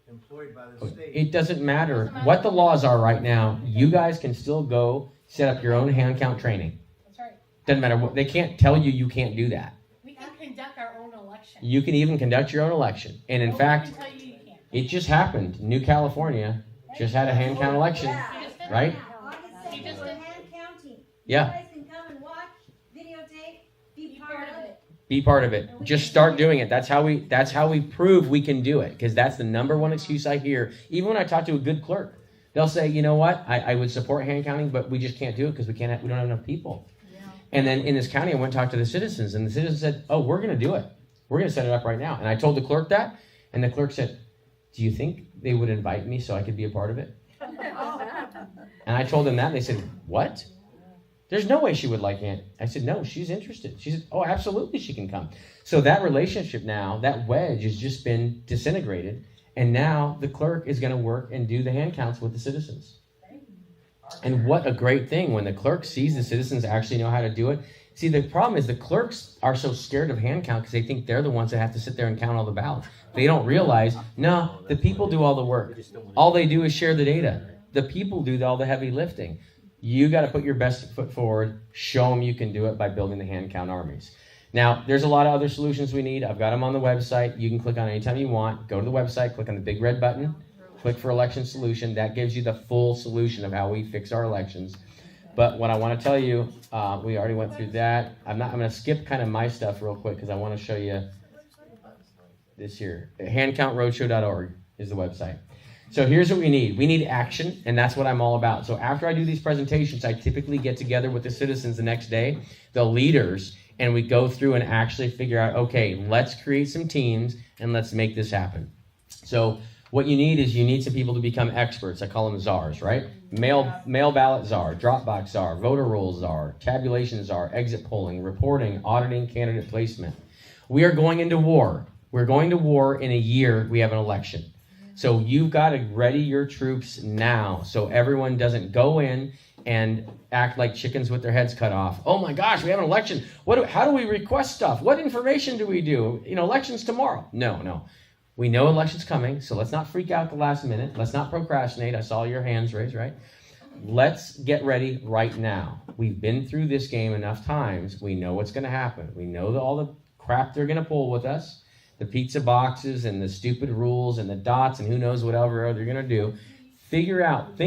employed by the state. It doesn't matter what the laws are right now. You guys can still go set up your own hand count training. That's right. Doesn't matter what, they can't tell you you can't do that. We can conduct our own election. You can even conduct your own election. And in Nobody fact, can tell you can't. it just happened. New California just had a hand count election, Yeah. You just did right? August You 2nd, just we're did- hand counting. Yeah. You guys can come and watch, videotape, be part of it. Be part of it. Just start doing it. That's how we prove we can do it. Because that's the number one excuse I hear. Even when I talk to a good clerk, they'll say, you know what, I would support hand counting, but we just can't do it because we don't have enough people. And then in this county, I went and talked to the citizens, and the citizens said, oh, we're going to do it. We're going to set it up right now. And I told the clerk that, and the clerk said, do you think they would invite me so I could be a part of it? And I told them that, and they said, what? There's no way she would like it. I said, no, she's interested. She said, oh, absolutely she can come. So that relationship now, that wedge has just been disintegrated, and now the clerk is going to work and do the hand counts with the citizens. And what a great thing when the clerk sees the citizens actually know how to do it. See, the problem is the clerks are so scared of hand count because they think they're the ones that have to sit there and count all the ballots. They don't realize, no, the people do all the work. All they do is share the data. The people do all the heavy lifting. You got to put your best foot forward, show them you can do it by building the hand count armies. Now, there's a lot of other solutions we need. I've got them on the website. You can click on anytime you want. Go to the website, click on the big red button, click for election solution. That gives you the full solution of how we fix our elections. But what I want to tell you, we already went through that. I'm going to skip kind of my stuff real quick because I want to show you this here. Handcountroadshow.org is the website. So here's what we need. We need action, and that's what I'm all about. So after I do these presentations, I typically get together with the citizens the next day, the leaders, and we go through and actually figure out, okay, let's create some teams and let's make this happen. So what you need is you need some people to become experts. I call them czars, right? Mail ballot czar, Dropbox czar, voter rolls czar, tabulation czar, exit polling, reporting, auditing, candidate placement. We are going into war. We're going to war in a year. We have an election. So you've got to ready your troops now so everyone doesn't go in and act like chickens with their heads cut off. Oh my gosh, we have an election. How do we request stuff? What information do we do? Election's tomorrow. No. We know election's coming, so let's not freak out at the last minute. Let's not procrastinate. I saw your hands raised, right? Let's get ready right now. We've been through this game enough times. We know what's going to happen. We know all the crap they're going to pull with us. The pizza boxes and the stupid rules and the dots and who knows whatever they're going to do. Figure out,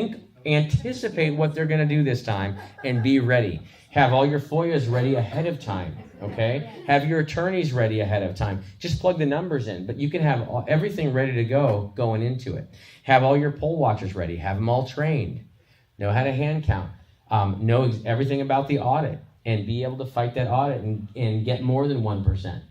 anticipate what they're going to do this time and be ready. Have all your FOIAs ready ahead of time, okay? Have your attorneys ready ahead of time. Just plug the numbers in, but you can have everything ready to go going into it. Have all your poll watchers ready. Have them all trained. Know how to hand count. Know everything about the audit and be able to fight that audit and get more than 1%.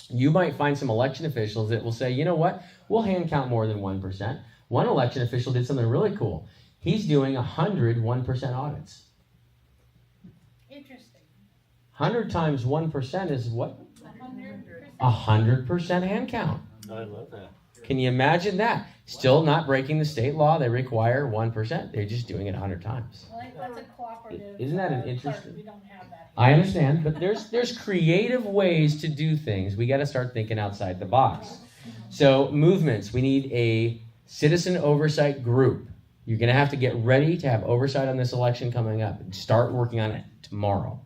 You might find some election officials that will say, you know what, we'll hand count more than 1%. One election official did something really cool. He's doing 100 1% audits. Interesting. 100 times 1% is what? 100%. 100% hand count. I love that. Can you imagine that? Still not breaking the state law. They require 1%. They're just doing it 100 times. Well, that's a cooperative. Isn't that an clerk. interesting- We don't have that here. I understand, but there's creative ways to do things. We got to start thinking outside the box. So movements, we need a citizen oversight group. You're going to have to get ready to have oversight on this election coming up. Start working on it tomorrow.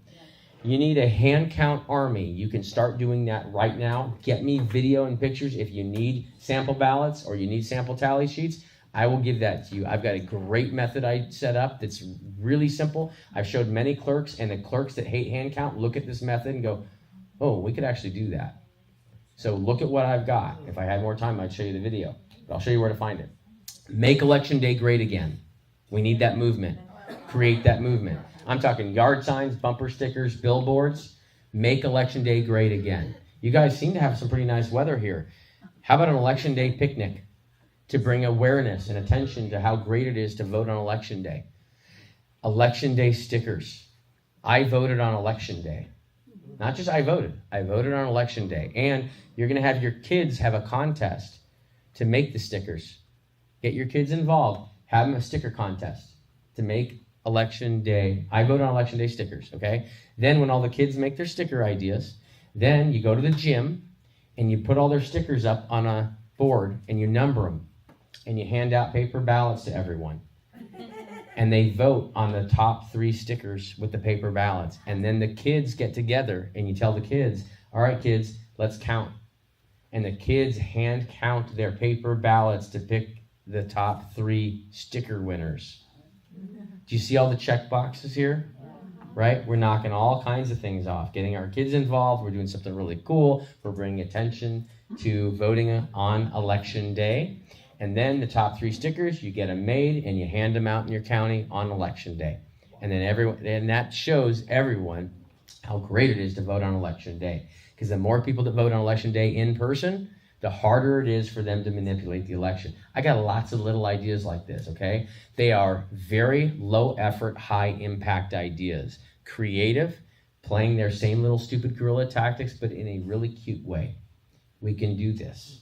You need a hand count army. You can start doing that right now. Get me video and pictures. If you need sample ballots or you need sample tally sheets, I will give that to you. I've got a great method I set up that's really simple. I've showed many clerks, and the clerks that hate hand count look at this method and go, oh, we could actually do that. So look at what I've got. If I had more time, I'd show you the video. But I'll show you where to find it. Make Election Day great again. We need that movement. Create that movement. I'm talking yard signs, bumper stickers, billboards. Make Election Day great again. You guys seem to have some pretty nice weather here. How about an Election Day picnic to bring awareness and attention to how great it is to vote on Election Day? Election Day stickers. I voted on Election Day. Not just I voted on Election Day. And you're going to have your kids have a contest to make the stickers. Get your kids involved. Have them a sticker contest to make Election Day. I vote on Election Day stickers, okay? Then when all the kids make their sticker ideas, then you go to the gym and you put all their stickers up on a board and you number them and you hand out paper ballots to everyone. And they vote on the top 3 stickers with the paper ballots. And then the kids get together and you tell the kids, all right, kids, let's count. And the kids hand count their paper ballots to pick the top 3 sticker winners. Do you see all the check boxes here? Right? We're knocking all kinds of things off, getting our kids involved. We're doing something really cool. We're bringing attention to voting on Election Day. And then the top 3 stickers, you get them made and you hand them out in your county on Election Day. And then that shows everyone how great it is to vote on Election Day. Because the more people that vote on Election Day in person, the harder it is for them to manipulate the election. I got lots of little ideas like this, okay? They are very low effort, high impact ideas. Creative, playing their same little stupid guerrilla tactics, but in a really cute way. We can do this.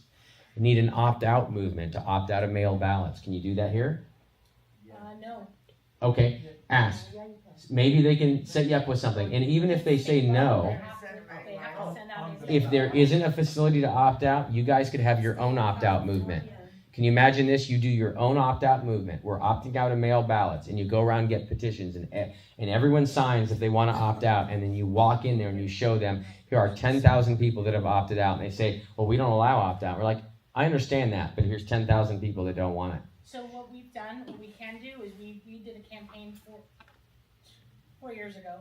We need an opt-out movement to opt out of mail ballots. Can you do that here? No. Okay, ask. Maybe they can set you up with something. And even if they say no, They have to send out. if there isn't a facility to opt out, you guys could have your own opt-out movement. Can you imagine this? You do your own opt-out movement. We're opting out of mail ballots, and you go around and get petitions, and everyone signs if they want to opt out, and then you walk in there and you show them, here are 10,000 people that have opted out, and they say, well, we don't allow opt-out. We're like, I understand that, but here's 10,000 people that don't want it. So what we've done, what we can do is we did a campaign 4 years ago.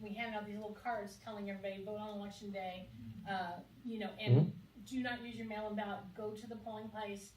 We handed out these little cards telling everybody vote on Election Day, and do not use your mail-in ballot. Go to the polling place,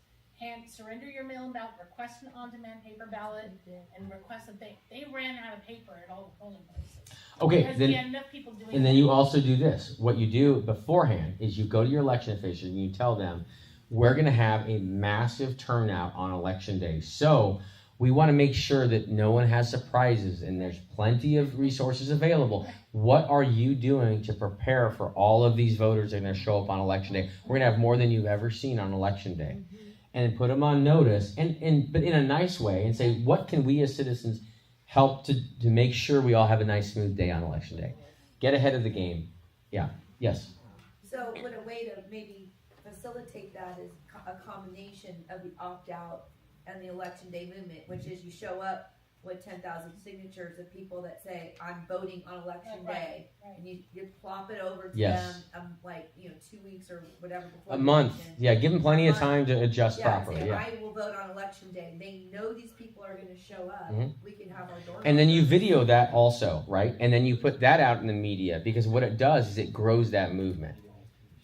surrender your mail-in ballot, request an on-demand paper ballot, and request that they ran out of paper at all the polling places. Okay, Because we had enough people doing and then you also do this. What you do beforehand is you go to your election officials and you tell them, we're going to have a massive turnout on Election Day. So we want to make sure that no one has surprises and there's plenty of resources available. What are you doing to prepare for all of these voters that are going to show up on Election Day? We're going to have more than you've ever seen on Election Day. And put them on notice, but in a nice way, and say, what can we as citizens help to make sure we all have a nice, smooth day on Election Day? Get ahead of the game. Yeah. Yes? So would a way to maybe facilitate that is a combination of the opt-out and the Election Day movement, which is you show up with 10,000 signatures of people that say, I'm voting on Election Day. And you plop it over to them, 2 weeks or whatever before A month. election. Yeah, give them plenty of time to adjust properly. Say, Yeah. I will vote on Election Day. They know these people are going to show up. We can have our door. And then you video that also, right? And then you put that out in the media, because what it does is it grows that movement.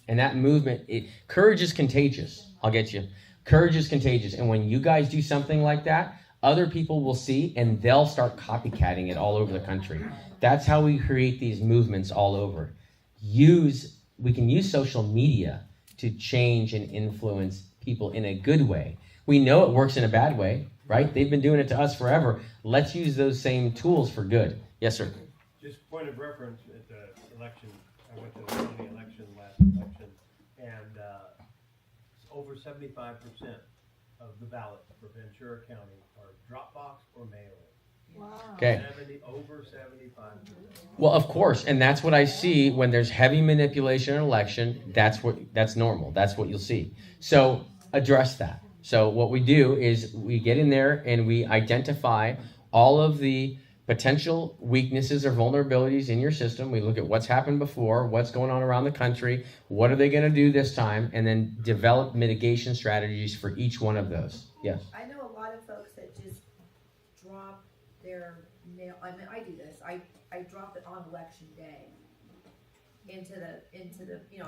And that movement, courage is contagious. I'll get you. Courage is contagious. And when you guys do something like that, other people will see and they'll start copycatting it all over the country. That's how we create these movements all over. We can use social media to change and influence people in a good way. We know it works in a bad way, right? They've been doing it to us forever. Let's use those same tools for good. Yes, sir. Just point of reference at the election, I went to the county election last election, and over 75% of the ballots for Ventura County are drop box or mail-in. Wow. Okay. Over 75%. Well, of course, and that's what I see when there's heavy manipulation in an election. That's normal. That's what you'll see. So address that. So what we do is we get in there and we identify all of the potential weaknesses or vulnerabilities in your system. We look at what's happened before, what's going on around the country, what are they going to do this time, and then develop mitigation strategies for each one of those. Yes. I know a lot of folks that just drop their mail, I mean, I do this, I drop it on election day into the, you know,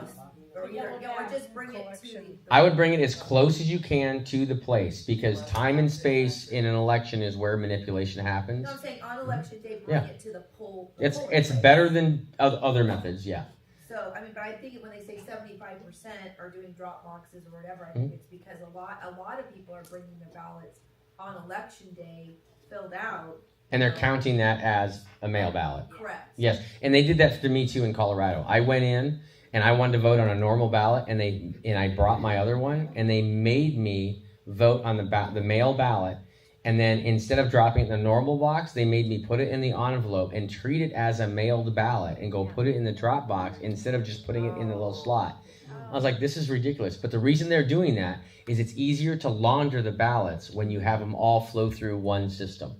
or either, you know, or just bring it to the. I would bring it as close as you can to the place, because time and space in an election is where manipulation happens. No, I'm saying on election day, bring it to the poll. It's place. better than other methods, yeah. So, I mean, but I think when they say 75% are doing drop boxes or whatever, I think it's because a lot of people are bringing their ballots on election day filled out. And they're counting that as a mail ballot. Correct. Yes, and they did that to me too in Colorado. I went in and I wanted to vote on a normal ballot, and I brought my other one, and they made me vote on the mail ballot, and then instead of dropping it in the normal box, they made me put it in the envelope and treat it as a mailed ballot and go put it in the drop box instead of just putting it in the little slot. I was like, this is ridiculous. But the reason they're doing that is it's easier to launder the ballots when you have them all flow through one system.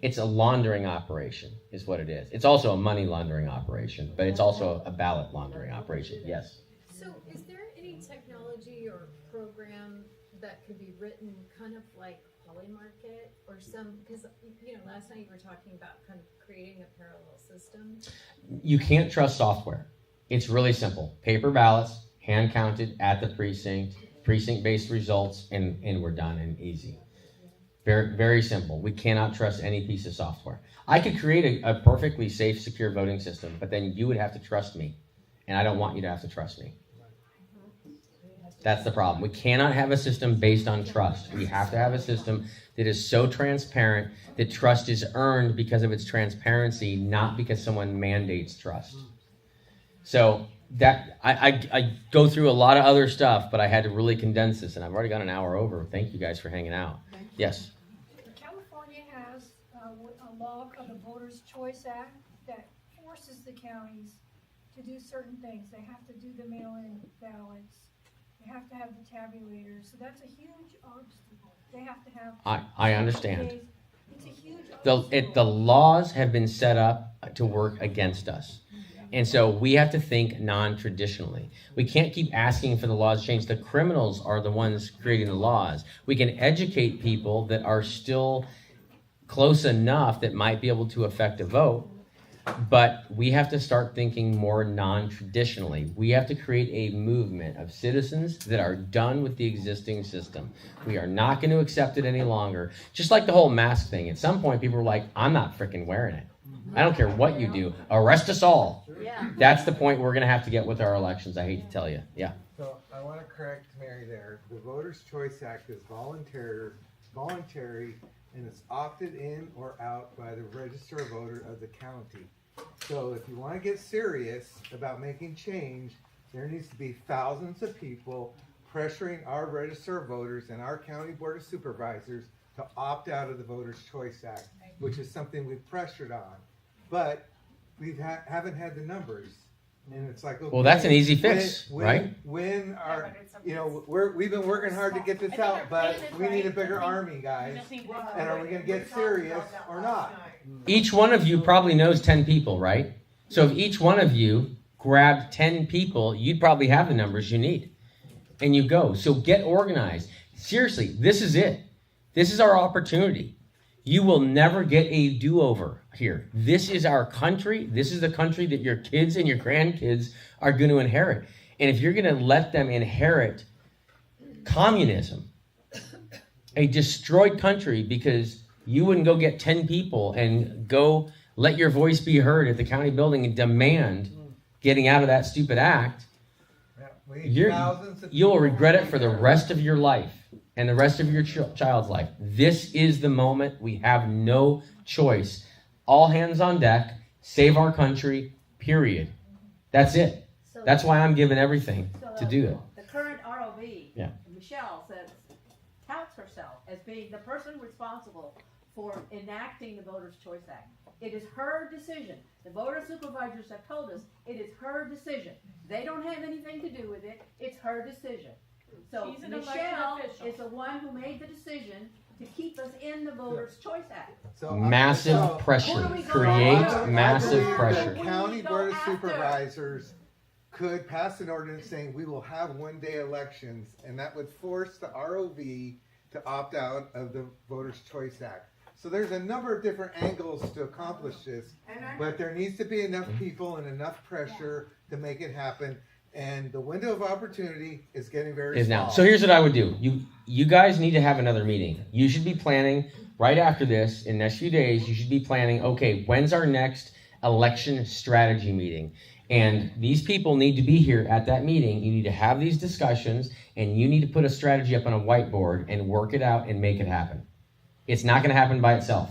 It's a laundering operation, is what it is. It's also a money laundering operation, but it's also a ballot laundering operation. Yes. So is there any technology or program that could be written kind of like Polymarket or some, because, you know, last night you were talking about kind of creating a parallel system. You can't trust software. It's really simple. Paper ballots, hand counted at the precinct-based results, and we're done and easy. Very, very simple. We cannot trust any piece of software. I could create a perfectly safe, secure voting system, but then you would have to trust me. And I don't want you to have to trust me. That's the problem. We cannot have a system based on trust. We have to have a system that is so transparent that trust is earned because of its transparency, not because someone mandates trust. So that I go through a lot of other stuff, but I had to really condense this, and I've already got an hour over. Thank you guys for hanging out. Yes. California has a law called the Voters' Choice Act that forces the counties to do certain things. They have to do the mail-in ballots. They have to have the tabulators. So that's a huge obstacle. They have to have. I understand. It's a huge obstacle. The laws have been set up to work against us. And so we have to think non-traditionally. We can't keep asking for the laws to change. The criminals are the ones creating the laws. We can educate people that are still close enough that might be able to affect a vote, but we have to start thinking more non-traditionally. We have to create a movement of citizens that are done with the existing system. We are not going to accept it any longer. Just like the whole mask thing. At some point, people were like, I'm not freaking wearing it. I don't care what you do. Arrest us all. Yeah. That's the point we're going to have to get with our elections. I hate to tell you. Yeah. So I want to correct Mary there. The Voters' Choice Act is voluntary, and it's opted in or out by the register of voter of the county. So if you want to get serious about making change, there needs to be thousands of people pressuring our register of voters and our county board of supervisors to opt out of the Voters' Choice Act, which is something we've pressured on. But we haven't had the numbers. And it's like, okay, well, that's an easy fix, right? When are, you know, we've been working hard to get this out, but we need a bigger army, guys. And are we going to get serious or not? Each one of you probably knows 10 people, right? So if each one of you grabbed 10 people, you'd probably have the numbers you need. And you go. So get organized. Seriously, this is it. This is our opportunity. You will never get a do-over here. This is our country. This is the country that your kids and your grandkids are going to inherit. And if you're going to let them inherit communism, a destroyed country, because you wouldn't go get 10 people and go let your voice be heard at the county building and demand getting out of that stupid act, you'll regret it for the rest of your life. And the rest of your child's life. This is the moment. We have no choice. All hands on deck. Save our country. Period. That's it. That's why I'm giving everything to do it. The current ROV herself as being the person responsible for enacting the Voters' Choice Act. It is her decision. The voter supervisors have told us it is her decision. They don't have anything to do with it. It's her decision. So She's an elected Michelle official. is the one who made the decision to keep us in the Voters' Choice Act. So Massive so pressure. Who do we go Create after? massive I believe pressure. the county We go board of after. supervisors could pass an ordinance saying we will have one-day elections, and that would force the ROV to opt out of the Voters' Choice Act. So there's a number of different angles to accomplish this, but there needs to be enough people and enough pressure to make it happen. And the window of opportunity is getting very Is small. now. So here's what I would do. You guys need to have another meeting. You should be planning right after this, in the next few days, you should be planning, okay, when's our next election strategy meeting? And these people need to be here at that meeting. You need to have these discussions, and you need to put a strategy up on a whiteboard and work it out and make it happen. It's not going to happen by itself.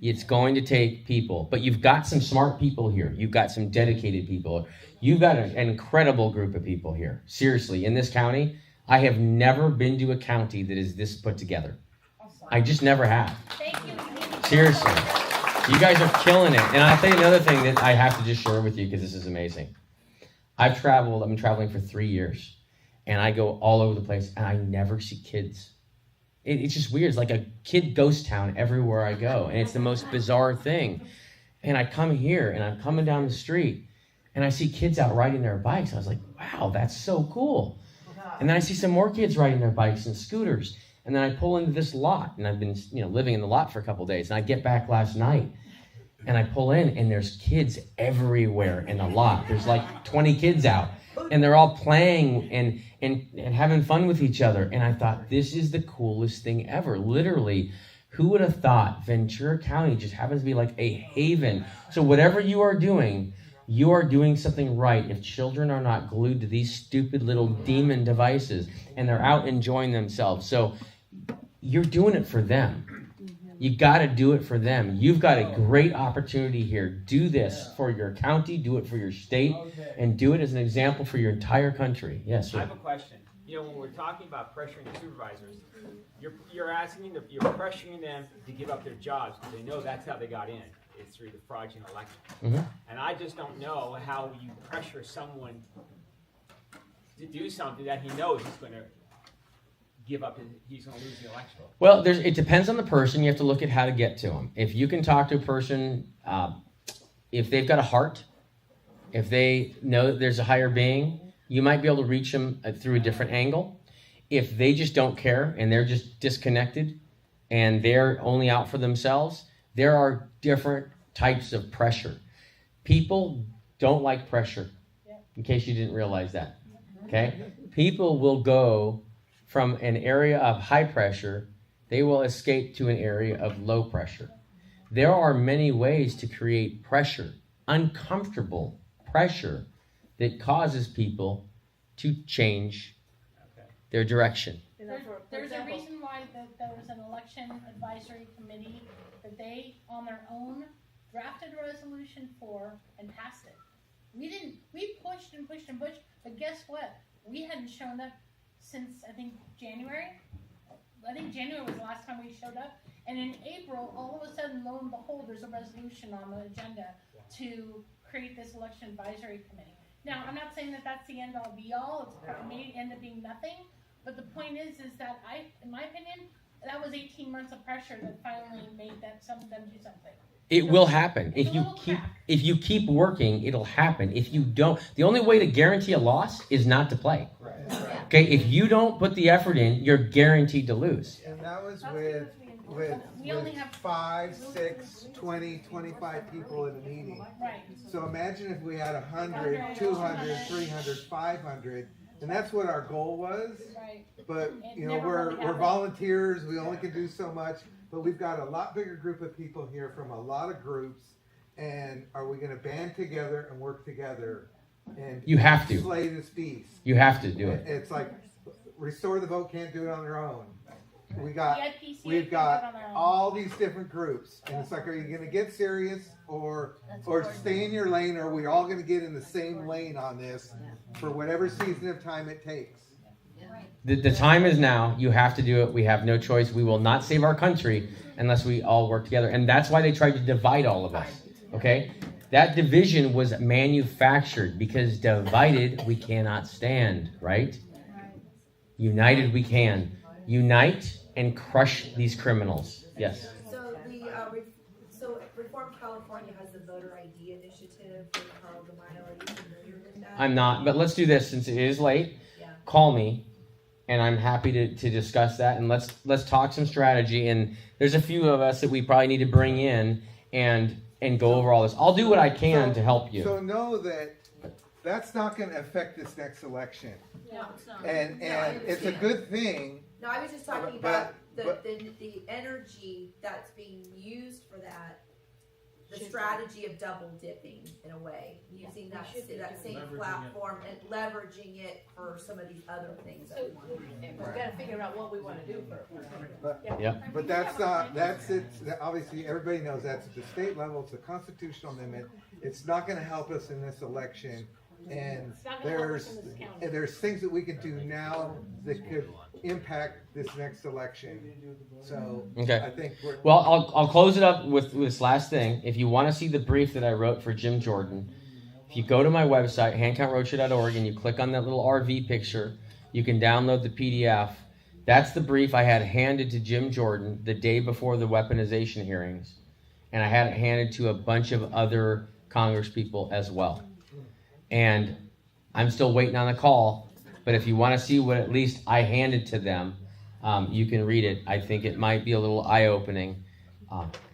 It's going to take people. But you've got some smart people here. You've got some dedicated people. You've got an incredible group of people here. Seriously, in this county, I have never been to a county that is this put together. I just never have. Thank you. Seriously. You guys are killing it. And I'll tell you another thing that I have to just share with you because this is amazing. I've been traveling for 3 years. And I go all over the place and I never see kids. It's just weird. It's like a kid ghost town everywhere I go. And it's the most bizarre thing. And I come here and I'm coming down the street and I see kids out riding their bikes. I was like, wow, that's so cool. And then I see some more kids riding their bikes and scooters. And then I pull into this lot and I've been living in the lot for a couple of days. And I get back last night and I pull in and there's kids everywhere in the lot. There's like 20 kids out and they're all playing and having fun with each other. And I thought, this is the coolest thing ever. Literally, who would have thought Ventura County just happens to be like a haven? So whatever you are doing something right if children are not glued to these stupid little demon devices and they're out enjoying themselves. So you're doing it for them. You got to do it for them. You've got a great opportunity here. Do this for your county, do it for your state, and do it as an example for your entire country. Yes, I sir. have a question. When we're talking about pressuring the supervisors, you're pressuring them to give up their jobs because they know that's how they got in. It's through the fraudulent election. Mm-hmm. And I just don't know how you pressure someone to do something that he knows he's going to give up, he's going to lose the election. Well, it depends on the person. You have to look at how to get to them. If you can talk to a person, if they've got a heart, if they know that there's a higher being, you might be able to reach them through a different angle. If they just don't care and they're just disconnected and they're only out for themselves, there are different types of pressure. People don't like pressure, in case you didn't realize that. Okay? People will go from an area of high pressure, they will escape to an area of low pressure. There are many ways to create pressure, uncomfortable pressure, that causes people to change their direction. There's a reason why there was an election advisory committee that they, on their own, drafted a resolution for and passed it. We pushed and pushed and pushed, but guess what? We hadn't shown up since, I think, January. I think January was the last time we showed up. And in April, all of a sudden, lo and behold, there's a resolution on the agenda to create this election advisory committee. Now, I'm not saying that that's the end all be all. It may end up being nothing. But the point is that in my opinion, that was 18 months of pressure that finally made some of them do something. It will happen. If you keep working, it'll happen. If you don't, the only way to guarantee a loss is not to play. Okay, if you don't put the effort in, you're guaranteed to lose. And that was with 5, 6, 20, 25 people in a meeting. Right. So imagine if we had 100, 200, 300, 500, and that's what our goal was. Right. But never we're really happened. volunteers. We only can do so much. But we've got a lot bigger group of people here from a lot of groups. And are we going to band together and work together? And You have to. slay this beast. You have to do it. It's like Restore the Vote can't do it on their own. We've PCA got can't do it on their own. all these different groups, and it's like, are you going to get serious or stay in your lane? Or are we all going to get in the same lane on this for whatever season of time it takes? The time is now. You have to do it. We have no choice. We will not save our country unless we all work together. And that's why they tried to divide all of us. Okay? That division was manufactured because divided we cannot stand, right? United we can. Unite and crush these criminals. Yes. So Reform California has the voter ID initiative for Carl DeMaio. Are you familiar with that? I'm not, but let's do this since it is late. Yeah. Call me, and I'm happy to discuss that, and let's talk some strategy. And there's a few of us that we probably need to bring in and go over all this. I'll do what I can to help you. So know that that's not going to affect this next election, No, it's not. and it's a good thing. No, I was just talking But- about the energy that's being used for that. The strategy of double dipping in a way, using that same Leveraging platform and leveraging it for some of these other things that we want to do. We've gotta figure out what we wanna do first. But that's it. Obviously, everybody knows that's at the state level. It's a constitutional amendment. It's not going to help us in this election. And It's not gonna help us in this county. there's things that we can do now that could impact this next election. So Okay. I think we're. Well, I'll close it up with this last thing. If you want to see the brief that I wrote for Jim Jordan, if you go to my website, handcountroadshow.org, and you click on that little RV picture, you can download the PDF. That's the brief I had handed to Jim Jordan the day before the weaponization hearings. And I had it handed to a bunch of other Congress people as well. And I'm still waiting on a call, but if you want to see what at least I handed to them, you can read it. I think it might be a little eye-opening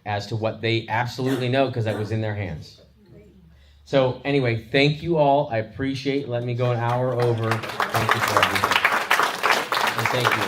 as to what they absolutely know because that was in their hands. So anyway, thank you all. I appreciate. Let me go an hour over. Thank you for everything. And thank you.